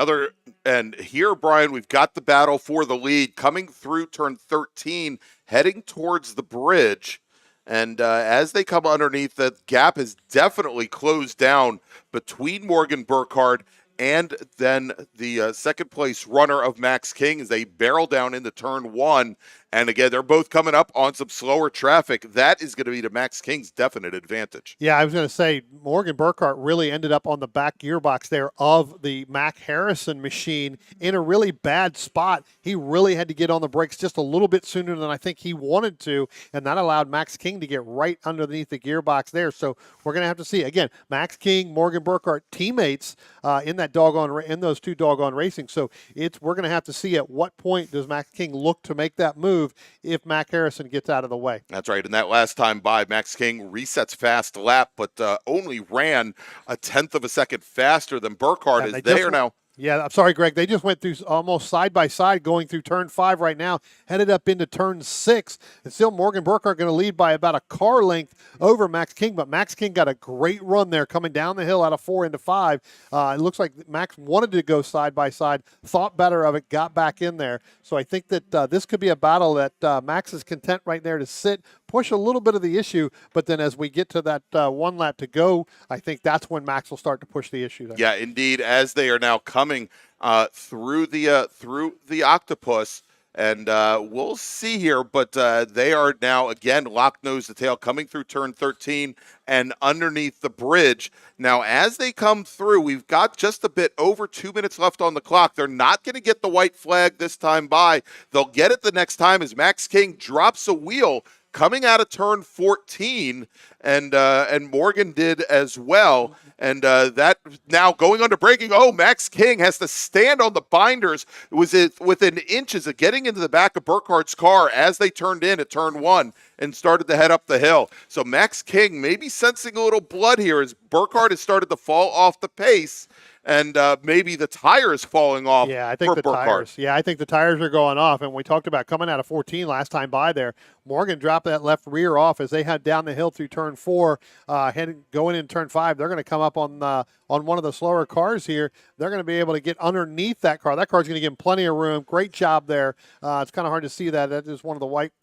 and here, Brian, we've got the battle for the lead coming through turn 13, heading towards the bridge. And as they come underneath, the gap is definitely closed down between Morgan Burkhardt and then the second place runner of Max King as they barrel down into turn 1. And again, they're both coming up on some slower traffic. That is going to be to Max King's definite advantage. Yeah, I was going to say Morgan Burkhardt really ended up on the back gearbox there of the Mac Harrison machine in a really bad spot. He really had to get on the brakes just a little bit sooner than I think he wanted to, and that allowed Max King to get right underneath the gearbox there. So we're going to have to see again. Max King, Morgan Burkhardt, teammates in those two doggone racing. So we're going to have to see at what point does Max King look to make that move if Mac Harrison gets out of the way. That's right. And that last time by, Max King resets fast lap, but only ran 1/10 of a second faster than Burkhardt. Is there now? Yeah, I'm sorry, Greg. They just went through almost side by side going through turn 5 right now, headed up into turn 6. And still Morgan Burkhardt going to lead by about a car length over Max King. But Max King got a great run there coming down the hill out of 4 into 5. It looks like Max wanted to go side by side, thought better of it, got back in there. So I think that this could be a battle that Max is content right there to sit, push a little bit of the issue. But then as we get to that one lap to go, I think that's when Max will start to push the issue there. Yeah, indeed, as they are now coming through the octopus, and we'll see here, but they are now again lock nose to tail coming through turn 13 and underneath the bridge. Now as they come through, we've got just a bit over 2 minutes left on the clock. They're not going to get the white flag this time by. They'll get it the next time as Max King drops a wheel coming out of turn 14, and Morgan did as well. And that now going under braking. Oh, Max King has to stand on the binders. It was within inches of getting into the back of Burkhardt's car as they turned in at turn 1 and started to head up the hill. So Max King maybe sensing a little blood here as Burkhardt has started to fall off the pace. And maybe the tires falling off. Yeah, I think the tires. Yeah, I think the tires are going off. And we talked about coming out of 14 last time by there. Morgan dropped that left rear off as they head down the hill through turn 4, going in turn 5. They're going to come up on one of the slower cars here. They're going to be able to get underneath that car. That car's going to give them plenty of room. Great job there. It's kind of hard to see that. That is one of the white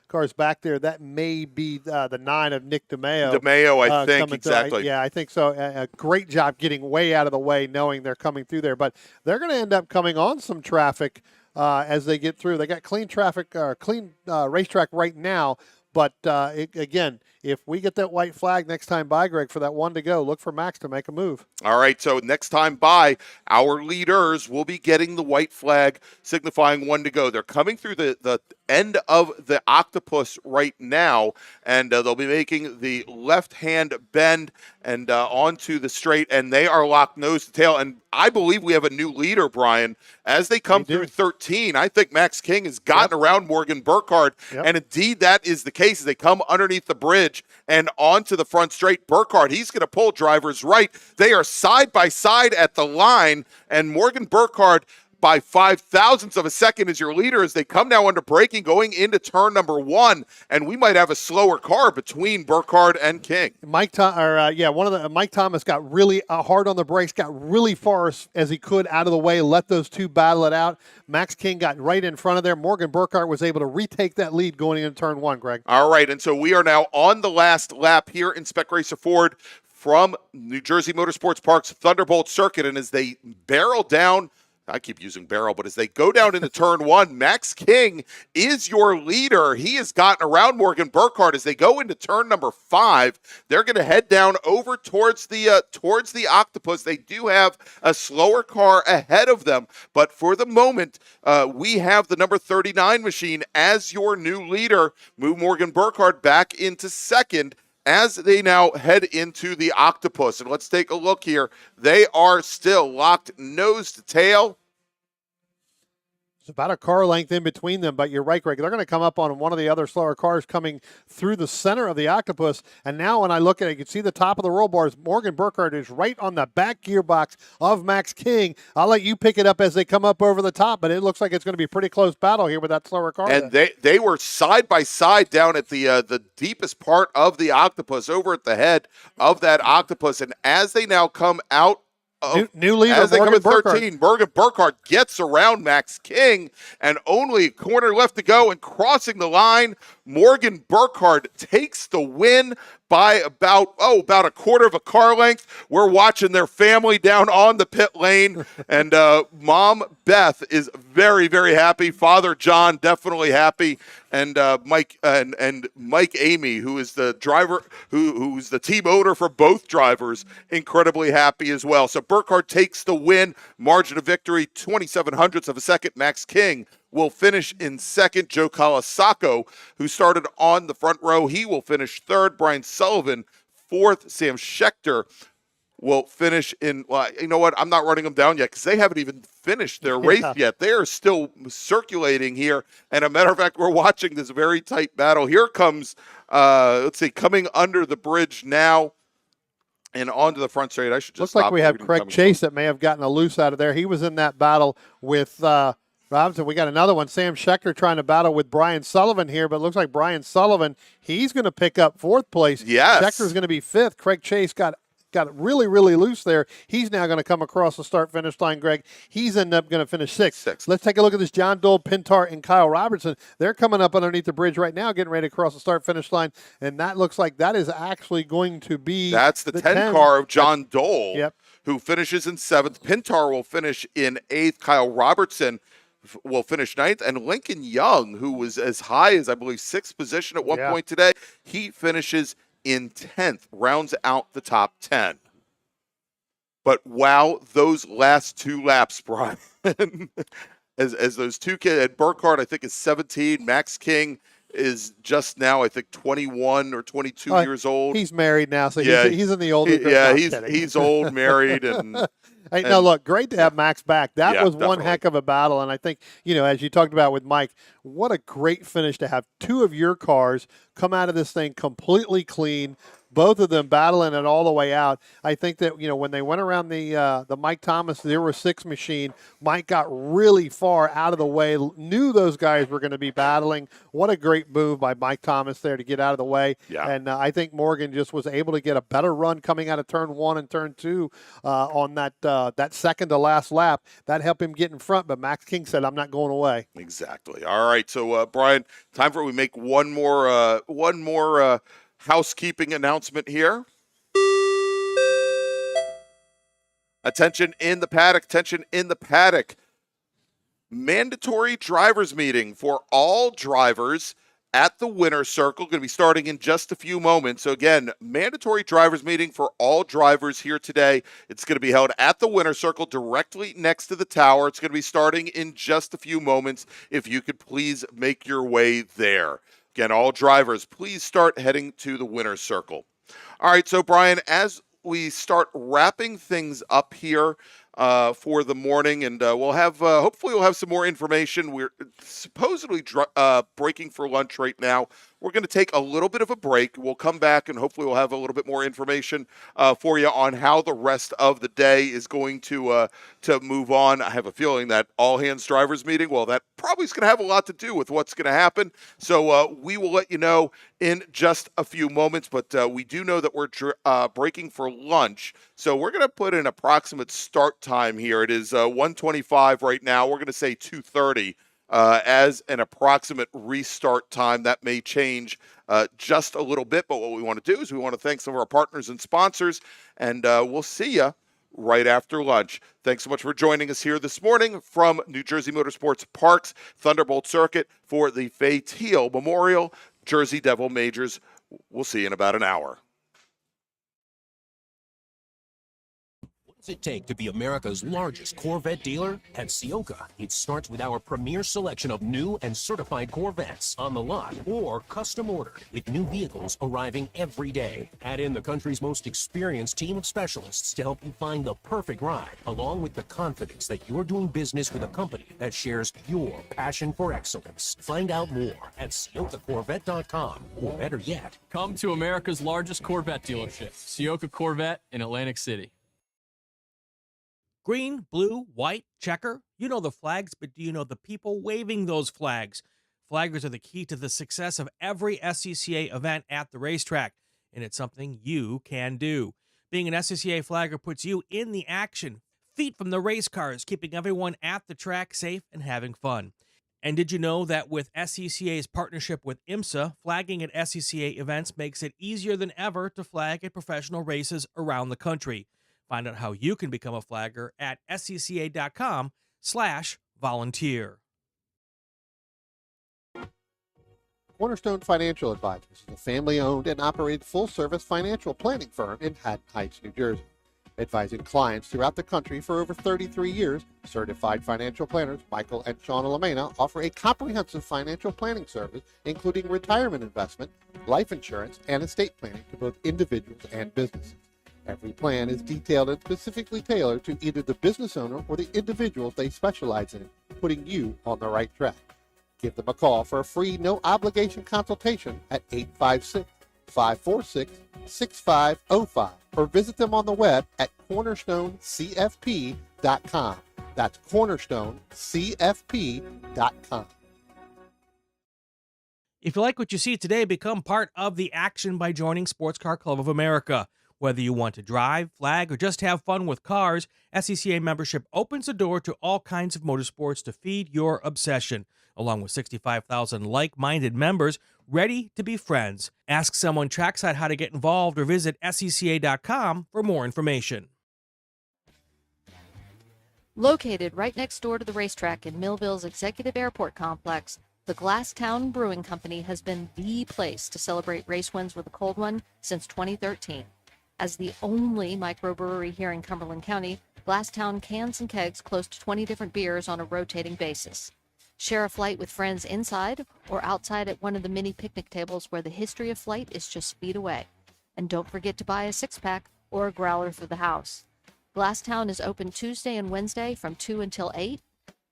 cars back there. That may be the 9 of Nick DeMeo. DeMeo, I think, exactly. Yeah, I think so. A great job getting way out of the way, knowing they're coming through there. But they're going to end up coming on some traffic as they get through. They got clean traffic, clean racetrack right now. But again, if we get that white flag next time by, Greg, for that one to go, look for Max to make a move. All right, so next time by, our leaders will be getting the white flag signifying one to go. They're coming through the end of the octopus right now, and they'll be making the left-hand bend and onto the straight, and they are locked nose to tail. And I believe we have a new leader, Brian. As they come through 13, I think Max King has gotten around Morgan Burkhardt, and indeed that is the case as they come underneath the bridge and onto the front straight. Burkhardt, he's going to pull drivers right. They are side by side at the line, and Morgan Burkhardt by 0.005 of a second is your leader as they come now under braking going into turn number 1, and we might have a slower car between Burkhardt and King. Mike Thomas got really hard on the brakes, got really far as he could out of the way, let those two battle it out. Max King got right in front of there. Morgan Burkhardt was able to retake that lead going into turn 1, Greg. All right, and so we are now on the last lap here in Spec Racer Ford from New Jersey Motorsports Park's Thunderbolt circuit, and as they barrel down I keep using barrel, but as they go down into turn one, Max King is your leader. He has gotten around Morgan Burkhardt. As they go into turn number 5, they're going to head down over towards the Octopus. They do have a slower car ahead of them, but for the moment, we have the number 39 machine as your new leader. Move Morgan Burkhardt back into second as they now head into the Octopus. And let's take a look here. They are still locked nose to tail. It's about a car length in between them, but you're right, Greg. They're going to come up on one of the other slower cars coming through the center of the Octopus. And now when I look at it, you can see the top of the roll bars. Morgan Burkhardt is right on the back gearbox of Max King. I'll let you pick it up as they come up over the top, but it looks like it's going to be a pretty close battle here with that slower car. And they were side by side down at the deepest part of the Octopus, over at the head of that Octopus. And as they now come out, new leader, as they Morgan come at Burkhardt. 13, Morgan Burkhardt gets around Max King, and only a corner left to go, and crossing the line, Morgan Burkhardt takes the win by about a quarter of a car length. We're watching their family down on the pit lane, and Mom Beth is very, very happy. Father John definitely happy, and Mike Amy, who is the driver, who's the team owner for both drivers, incredibly happy as well. So Burkhardt takes the win, margin of victory 0.27 of a second. Max King will finish in second. Joe Colasaco, who started on the front row, he will finish third. Brian Sullivan, fourth. Sam Schechter will finish in, well, you know what? I'm not running them down yet because they haven't even finished their race yet. They are still circulating here. And a matter of fact, we're watching this very tight battle. Here comes, coming under the bridge now and onto the front straight. I should just Looks like we have Craig Chase that may have gotten a loose out of there. He was in that battle with Robinson. We got another one. Sam Schechter trying to battle with Brian Sullivan here, but it looks like Brian Sullivan, he's going to pick up fourth place. Yes. Schechter's going to be fifth. Craig Chase got really, really loose there. He's now going to come across the start-finish line, Greg. He's ended up going to finish sixth. Let's take a look at this. John Dole, Pintar, and Kyle Robertson. They're coming up underneath the bridge right now, getting ready to cross the start-finish line, and that looks like that is actually going to be That's the 10 car of John Dole, Yep. who finishes in seventh. Pintar will finish in eighth. Kyle Robertson will finish ninth, and Lincoln Young, who was as high as, I believe, sixth position at one point today, he finishes in 10th, rounds out the top 10. But wow, those last two laps, Brian, as those two kids, and Burkhardt, I think, is 17. Max King is just now, I think, 21 or 22 years old. He's married now, so he's in the older group. Yeah, he's old, married, and hey, now look, great to have Max back. That was definitely one heck of a battle, and I think, as you talked about with Mike, what a great finish to have two of your cars come out of this thing completely clean, both of them battling it all the way out. I think that, when they went around the Mike Thomas 06 machine, Mike got really far out of the way, knew those guys were going to be battling. What a great move by Mike Thomas there to get out of the way. Yeah. And I think Morgan just was able to get a better run coming out of turn one and turn two on that second to last lap. That helped him get in front, but Max King said, I'm not going away. Exactly. All right, so Brian, time for we make one more housekeeping announcement here. Attention in the paddock. Mandatory drivers meeting for all drivers at the winner's circle. Going to be starting in just a few moments. So again, mandatory drivers meeting for all drivers here today. It's going to be held at the winner's circle directly next to the tower. It's going to be starting in just a few moments. If you could please make your way there. Again, all drivers, please start heading to the winner's circle. All right, so Brian, as we start wrapping things up here for the morning, and we'll have hopefully we'll have some more information. We're supposedly breaking for lunch right now. We're going to take a little bit of a break. We'll come back, and hopefully we'll have a little bit more information for you on how the rest of the day is going to move on. I have a feeling that all-hands drivers meeting, well, that probably is going to have a lot to do with what's going to happen. So we will let you know in just a few moments, but we do know that we're breaking for lunch. So we're going to put an approximate start time here. It is 1:25 right now. We're going to say 2:30. As an approximate restart time. That may change just a little bit, but what we want to do is we want to thank some of our partners and sponsors, and we'll see you right after lunch. Thanks so much for joining us here this morning from New Jersey Motorsports Park's Thunderbolt Circuit for the Fay Teal Memorial Jersey Devil Majors. We'll see you in about an hour. What does it take to be America's largest Corvette dealer? At Ciocca, it starts with our premier selection of new and certified Corvettes on the lot or custom ordered, with new vehicles arriving every day. Add in the country's most experienced team of specialists to help you find the perfect ride, along with the confidence that you're doing business with a company that shares your passion for excellence. Find out more at CioccaCorvette.com, or better yet, Come to America's largest Corvette dealership, Ciocca Corvette in Atlantic City. Green, blue, white, checker. You know the flags, but do you know the people waving those flags? Flaggers are the key to the success of every SCCA event at the racetrack, and it's something you can do. Being an SCCA flagger puts you in the action, feet from the race cars, keeping everyone at the track safe and having fun. And did you know that with SCCA's partnership with IMSA, flagging at SCCA events makes it easier than ever to flag at professional races around the country? Find out how you can become a flagger at scca.com/volunteer. Cornerstone Financial Advisors is a family-owned and operated full-service financial planning firm in Haddon Heights, New Jersey. Advising clients throughout the country for over 33 years, certified financial planners Michael and Shauna Lamena offer a comprehensive financial planning service, including retirement investment, life insurance, and estate planning to both individuals and businesses. Every plan is detailed and specifically tailored to either the business owner or the individuals they specialize in, putting you on the right track. Give them a call for a free, no-obligation consultation at 856-546-6505 or visit them on the web at cornerstonecfp.com. That's cornerstonecfp.com. If you like what you see today, become part of the action by joining Sports Car Club of America. Whether you want to drive, flag, or just have fun with cars, SCCA membership opens the door to all kinds of motorsports to feed your obsession, along with 65,000 like-minded members ready to be friends. Ask someone trackside how to get involved or visit scca.com for more information. Located right next door to the racetrack in Millville's Executive Airport Complex, the Glasstown Brewing Company has been the place to celebrate race wins with a cold one since 2013. As the only microbrewery here in Cumberland County, Glasstown cans and kegs close to 20 different beers on a rotating basis. Share a flight with friends inside or outside at one of the mini picnic tables where the history of flight is just feet away. And don't forget to buy a six-pack or a growler for the house. Glasstown is open Tuesday and Wednesday from 2 until 8,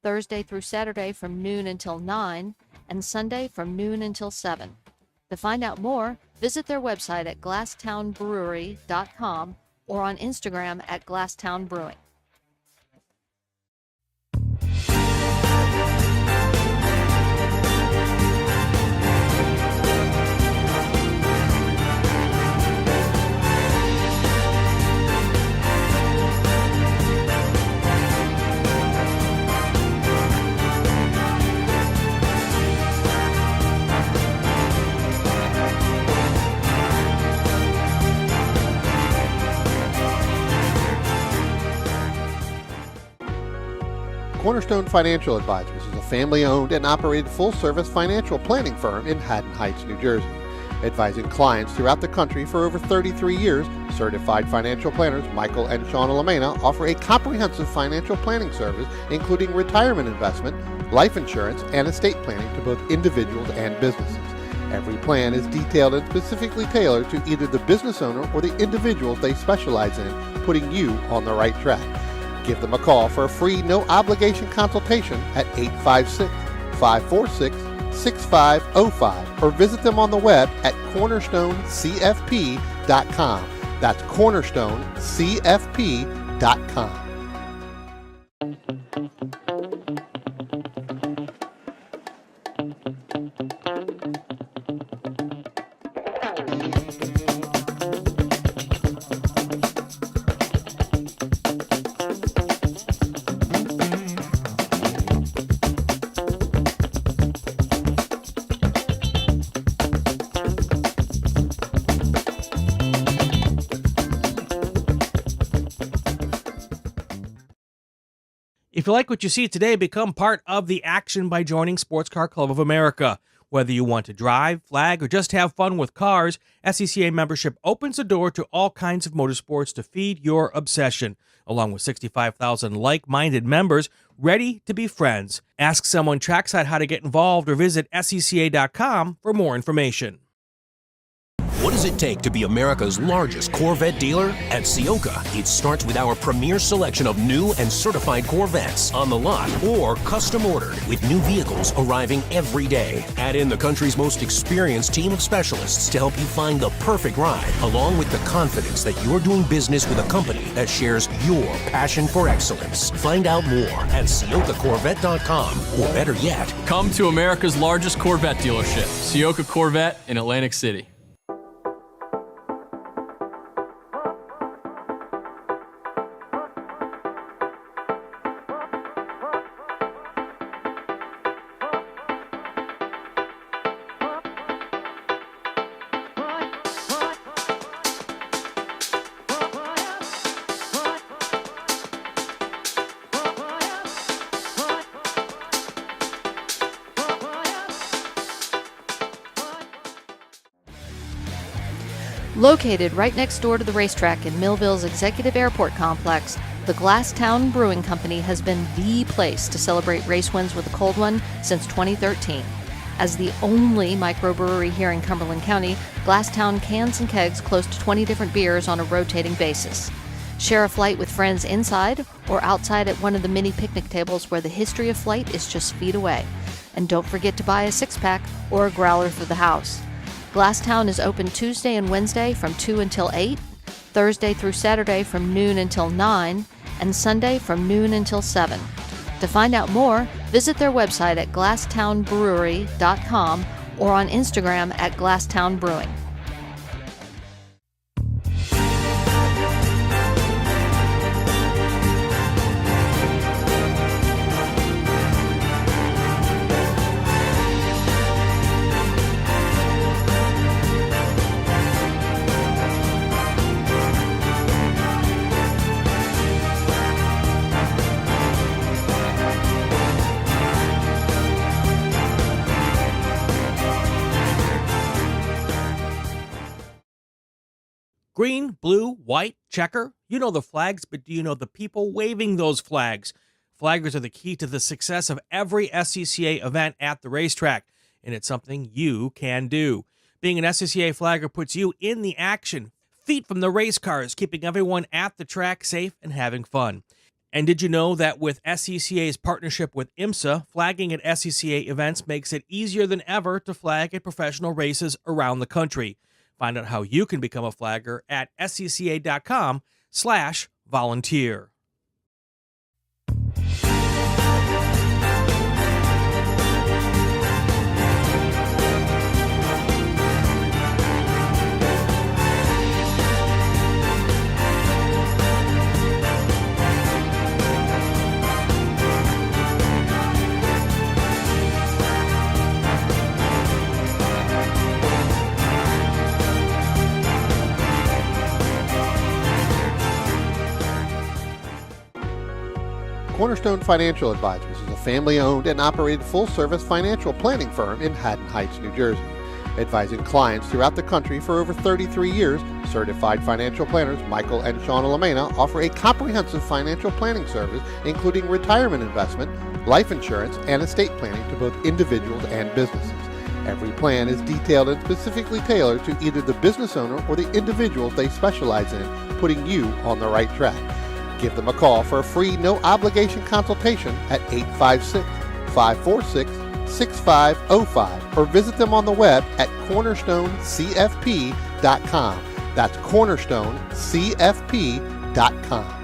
Thursday through Saturday from noon until 9, and Sunday from noon until 7. To find out more, visit their website at glasstownbrewery.com or on Instagram at Glasstown Brewing. Cornerstone Financial Advisors is a family-owned and operated full-service financial planning firm in Haddon Heights, New Jersey. Advising clients throughout the country for over 33 years, certified financial planners Michael and Shauna Lamena offer a comprehensive financial planning service, including retirement investment, life insurance, and estate planning to both individuals and businesses. Every plan is detailed and specifically tailored to either the business owner or the individuals they specialize in, putting you on the right track. Give them a call for a free, no-obligation consultation at 856-546-6505 or visit them on the web at cornerstonecfp.com. That's cornerstonecfp.com. If you like what you see today, become part of the action by joining Sports Car Club of America. Whether you want to drive, flag, or just have fun with cars, SCCA membership opens the door to all kinds of motorsports to feed your obsession, along with 65,000 like-minded members ready to be friends. Ask someone trackside how to get involved or visit SCCA.com for more information. What does it take to be America's largest Corvette dealer? At Ciocca, it starts with our premier selection of new and certified Corvettes on the lot or custom ordered with new vehicles arriving every day. Add in the country's most experienced team of specialists to help you find the perfect ride, along with the confidence that you're doing business with a company that shares your passion for excellence. Find out more at CioccaCorvette.com, or better yet, Come to America's largest Corvette dealership, Ciocca Corvette in Atlantic City. Located right next door to the racetrack in Millville's Executive Airport Complex, the Glasstown Brewing Company has been the place to celebrate race wins with a cold one since 2013. As the only microbrewery here in Cumberland County, Glasstown cans and kegs close to 20 different beers on a rotating basis. Share a flight with friends inside or outside at one of the mini picnic tables where the history of flight is just feet away. And don't forget to buy a six-pack or a growler for the house. Glasstown is open Tuesday and Wednesday from 2 until 8, Thursday through Saturday from noon until 9, and Sunday from noon until 7. To find out more, visit their website at glasstownbrewery.com or on Instagram at Glasstown Brewing. Green, blue, white, checker. You know the flags, but do you know the people waving those flags? Flaggers are the key to the success of every SCCA event at the racetrack, and it's something you can do. Being an SCCA flagger puts you in the action, feet from the race cars, keeping everyone at the track safe and having fun. And did you know that with SCCA's partnership with IMSA, flagging at SCCA events makes it easier than ever to flag at professional races around the country? Find out how you can become a flagger at scca.com/volunteer. Cornerstone Financial Advisors is a family-owned and operated full-service financial planning firm in Haddon Heights, New Jersey. Advising clients throughout the country for over 33 years, certified financial planners Michael and Shauna Lamena offer a comprehensive financial planning service including retirement investment, life insurance, and estate planning to both individuals and businesses. Every plan is detailed and specifically tailored to either the business owner or the individuals they specialize in, putting you on the right track. Give them a call for a free, no-obligation consultation at 856-546-6505 or visit them on the web at cornerstonecfp.com. That's cornerstonecfp.com.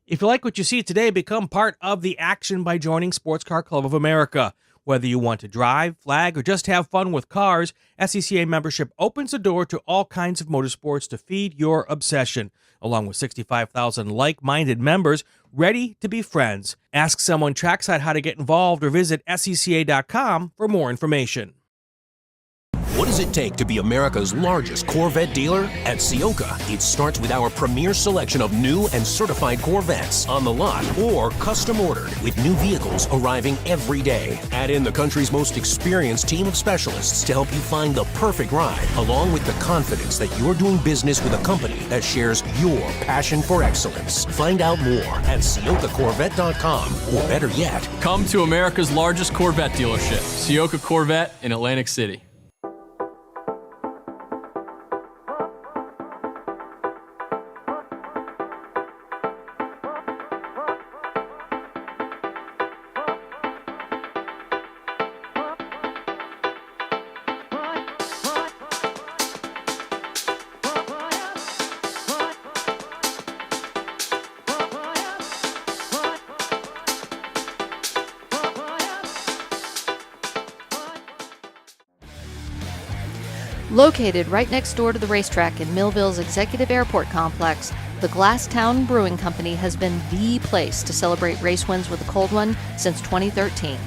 If you like what you see today, become part of the action by joining Sports Car Club of America. Whether you want to drive, flag, or just have fun with cars, SCCA membership opens the door to all kinds of motorsports to feed your obsession, along with 65,000 like-minded members ready to be friends. Ask someone trackside how to get involved or visit SCCA.com for more information. What does it take to be America's largest Corvette dealer? At Ciocca, it starts with our premier selection of new and certified Corvettes on the lot or custom ordered with new vehicles arriving every day. Add in the country's most experienced team of specialists to help you find the perfect ride, along with the confidence that you're doing business with a company that shares your passion for excellence. Find out more at CioccaCorvette.com, or better yet, Come to America's largest Corvette dealership, Ciocca Corvette in Atlantic City. Located right next door to the racetrack in Millville's Executive Airport Complex, the Glasstown Brewing Company has been the place to celebrate race wins with a cold one since 2013.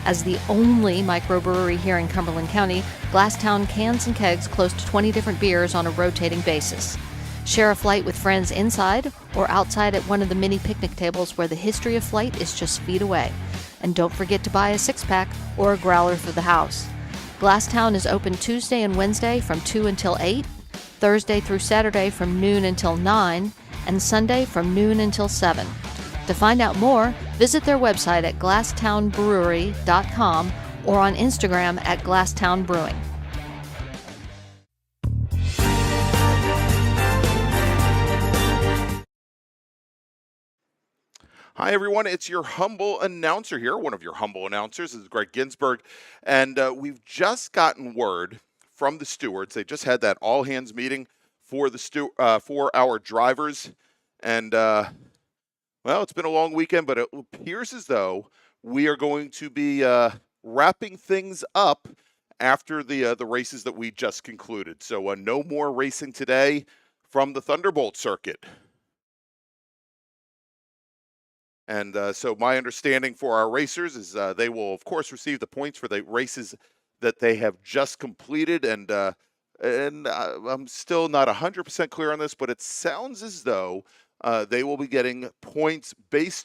As the only microbrewery here in Cumberland County, Glasstown cans and kegs close to 20 different beers on a rotating basis. Share a flight with friends inside or outside at one of the mini picnic tables where the history of flight is just feet away. And don't forget to buy a six-pack or a growler for the house. Glasstown is open Tuesday and Wednesday from 2 until 8, Thursday through Saturday from noon until 9, and Sunday from noon until 7. To find out more, visit their website at glasstownbrewery.com or on Instagram at Glasstown Brewing. Hi, everyone. It's your humble announcer here. One of your humble announcers is Greg Ginsburg. And we've just gotten word from the stewards. They just had that all-hands meeting for the for our drivers. And, well, it's been a long weekend, but it appears as though we are going to be wrapping things up after the races that we just concluded. So no more racing today from the Thunderbolt circuit. And so my understanding for our racers is they will, of course, receive the points for the races that they have just completed. And I'm still not 100% clear on this, but it sounds as though they will be getting points points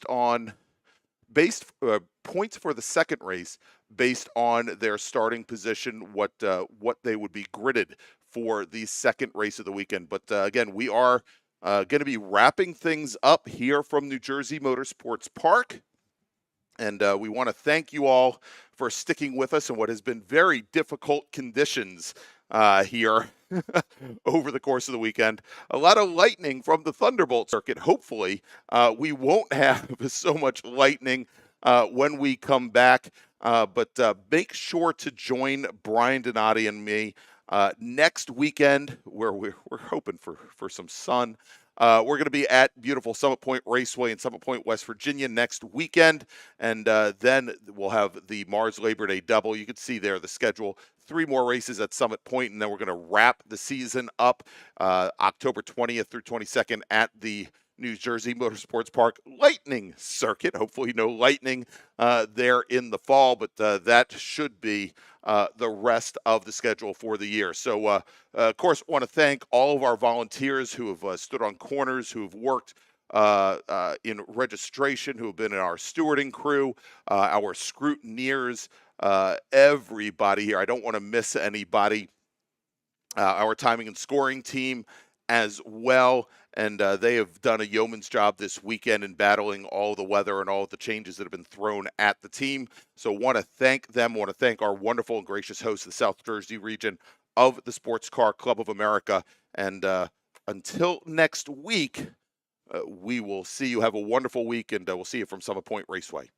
for the second race based on their starting position, what they would be gridded for the second race of the weekend. But again, we are going to be wrapping things up here from New Jersey Motorsports Park. And we want to thank you all for sticking with us in what has been very difficult conditions here over the course of the weekend. A lot of lightning from the Thunderbolt circuit. Hopefully, we won't have so much lightning when we come back. But make sure to join Brian Donati and me next weekend, where we're hoping for some sun. We're going to be at beautiful Summit Point Raceway in Summit Point, West Virginia next weekend. And then we'll have the Mars Labor Day double. You can see there the schedule. 3 more races at Summit Point, and then we're going to wrap the season up October 20th through 22nd at the New Jersey Motorsports Park Lightning Circuit. Hopefully no lightning there in the fall, but that should be the rest of the schedule for the year. So, of course, want to thank all of our volunteers who have stood on corners, who have worked in registration, who have been in our stewarding crew, our scrutineers, everybody here. I don't want to miss anybody. Our timing and scoring team as well. And they have done a yeoman's job this weekend in battling all the weather and all the changes that have been thrown at the team. So want to thank them. Want to thank our wonderful and gracious host of the South Jersey region of the Sports Car Club of America. And until next week, we will see you. Have a wonderful week, and we'll see you from Summit Point Raceway.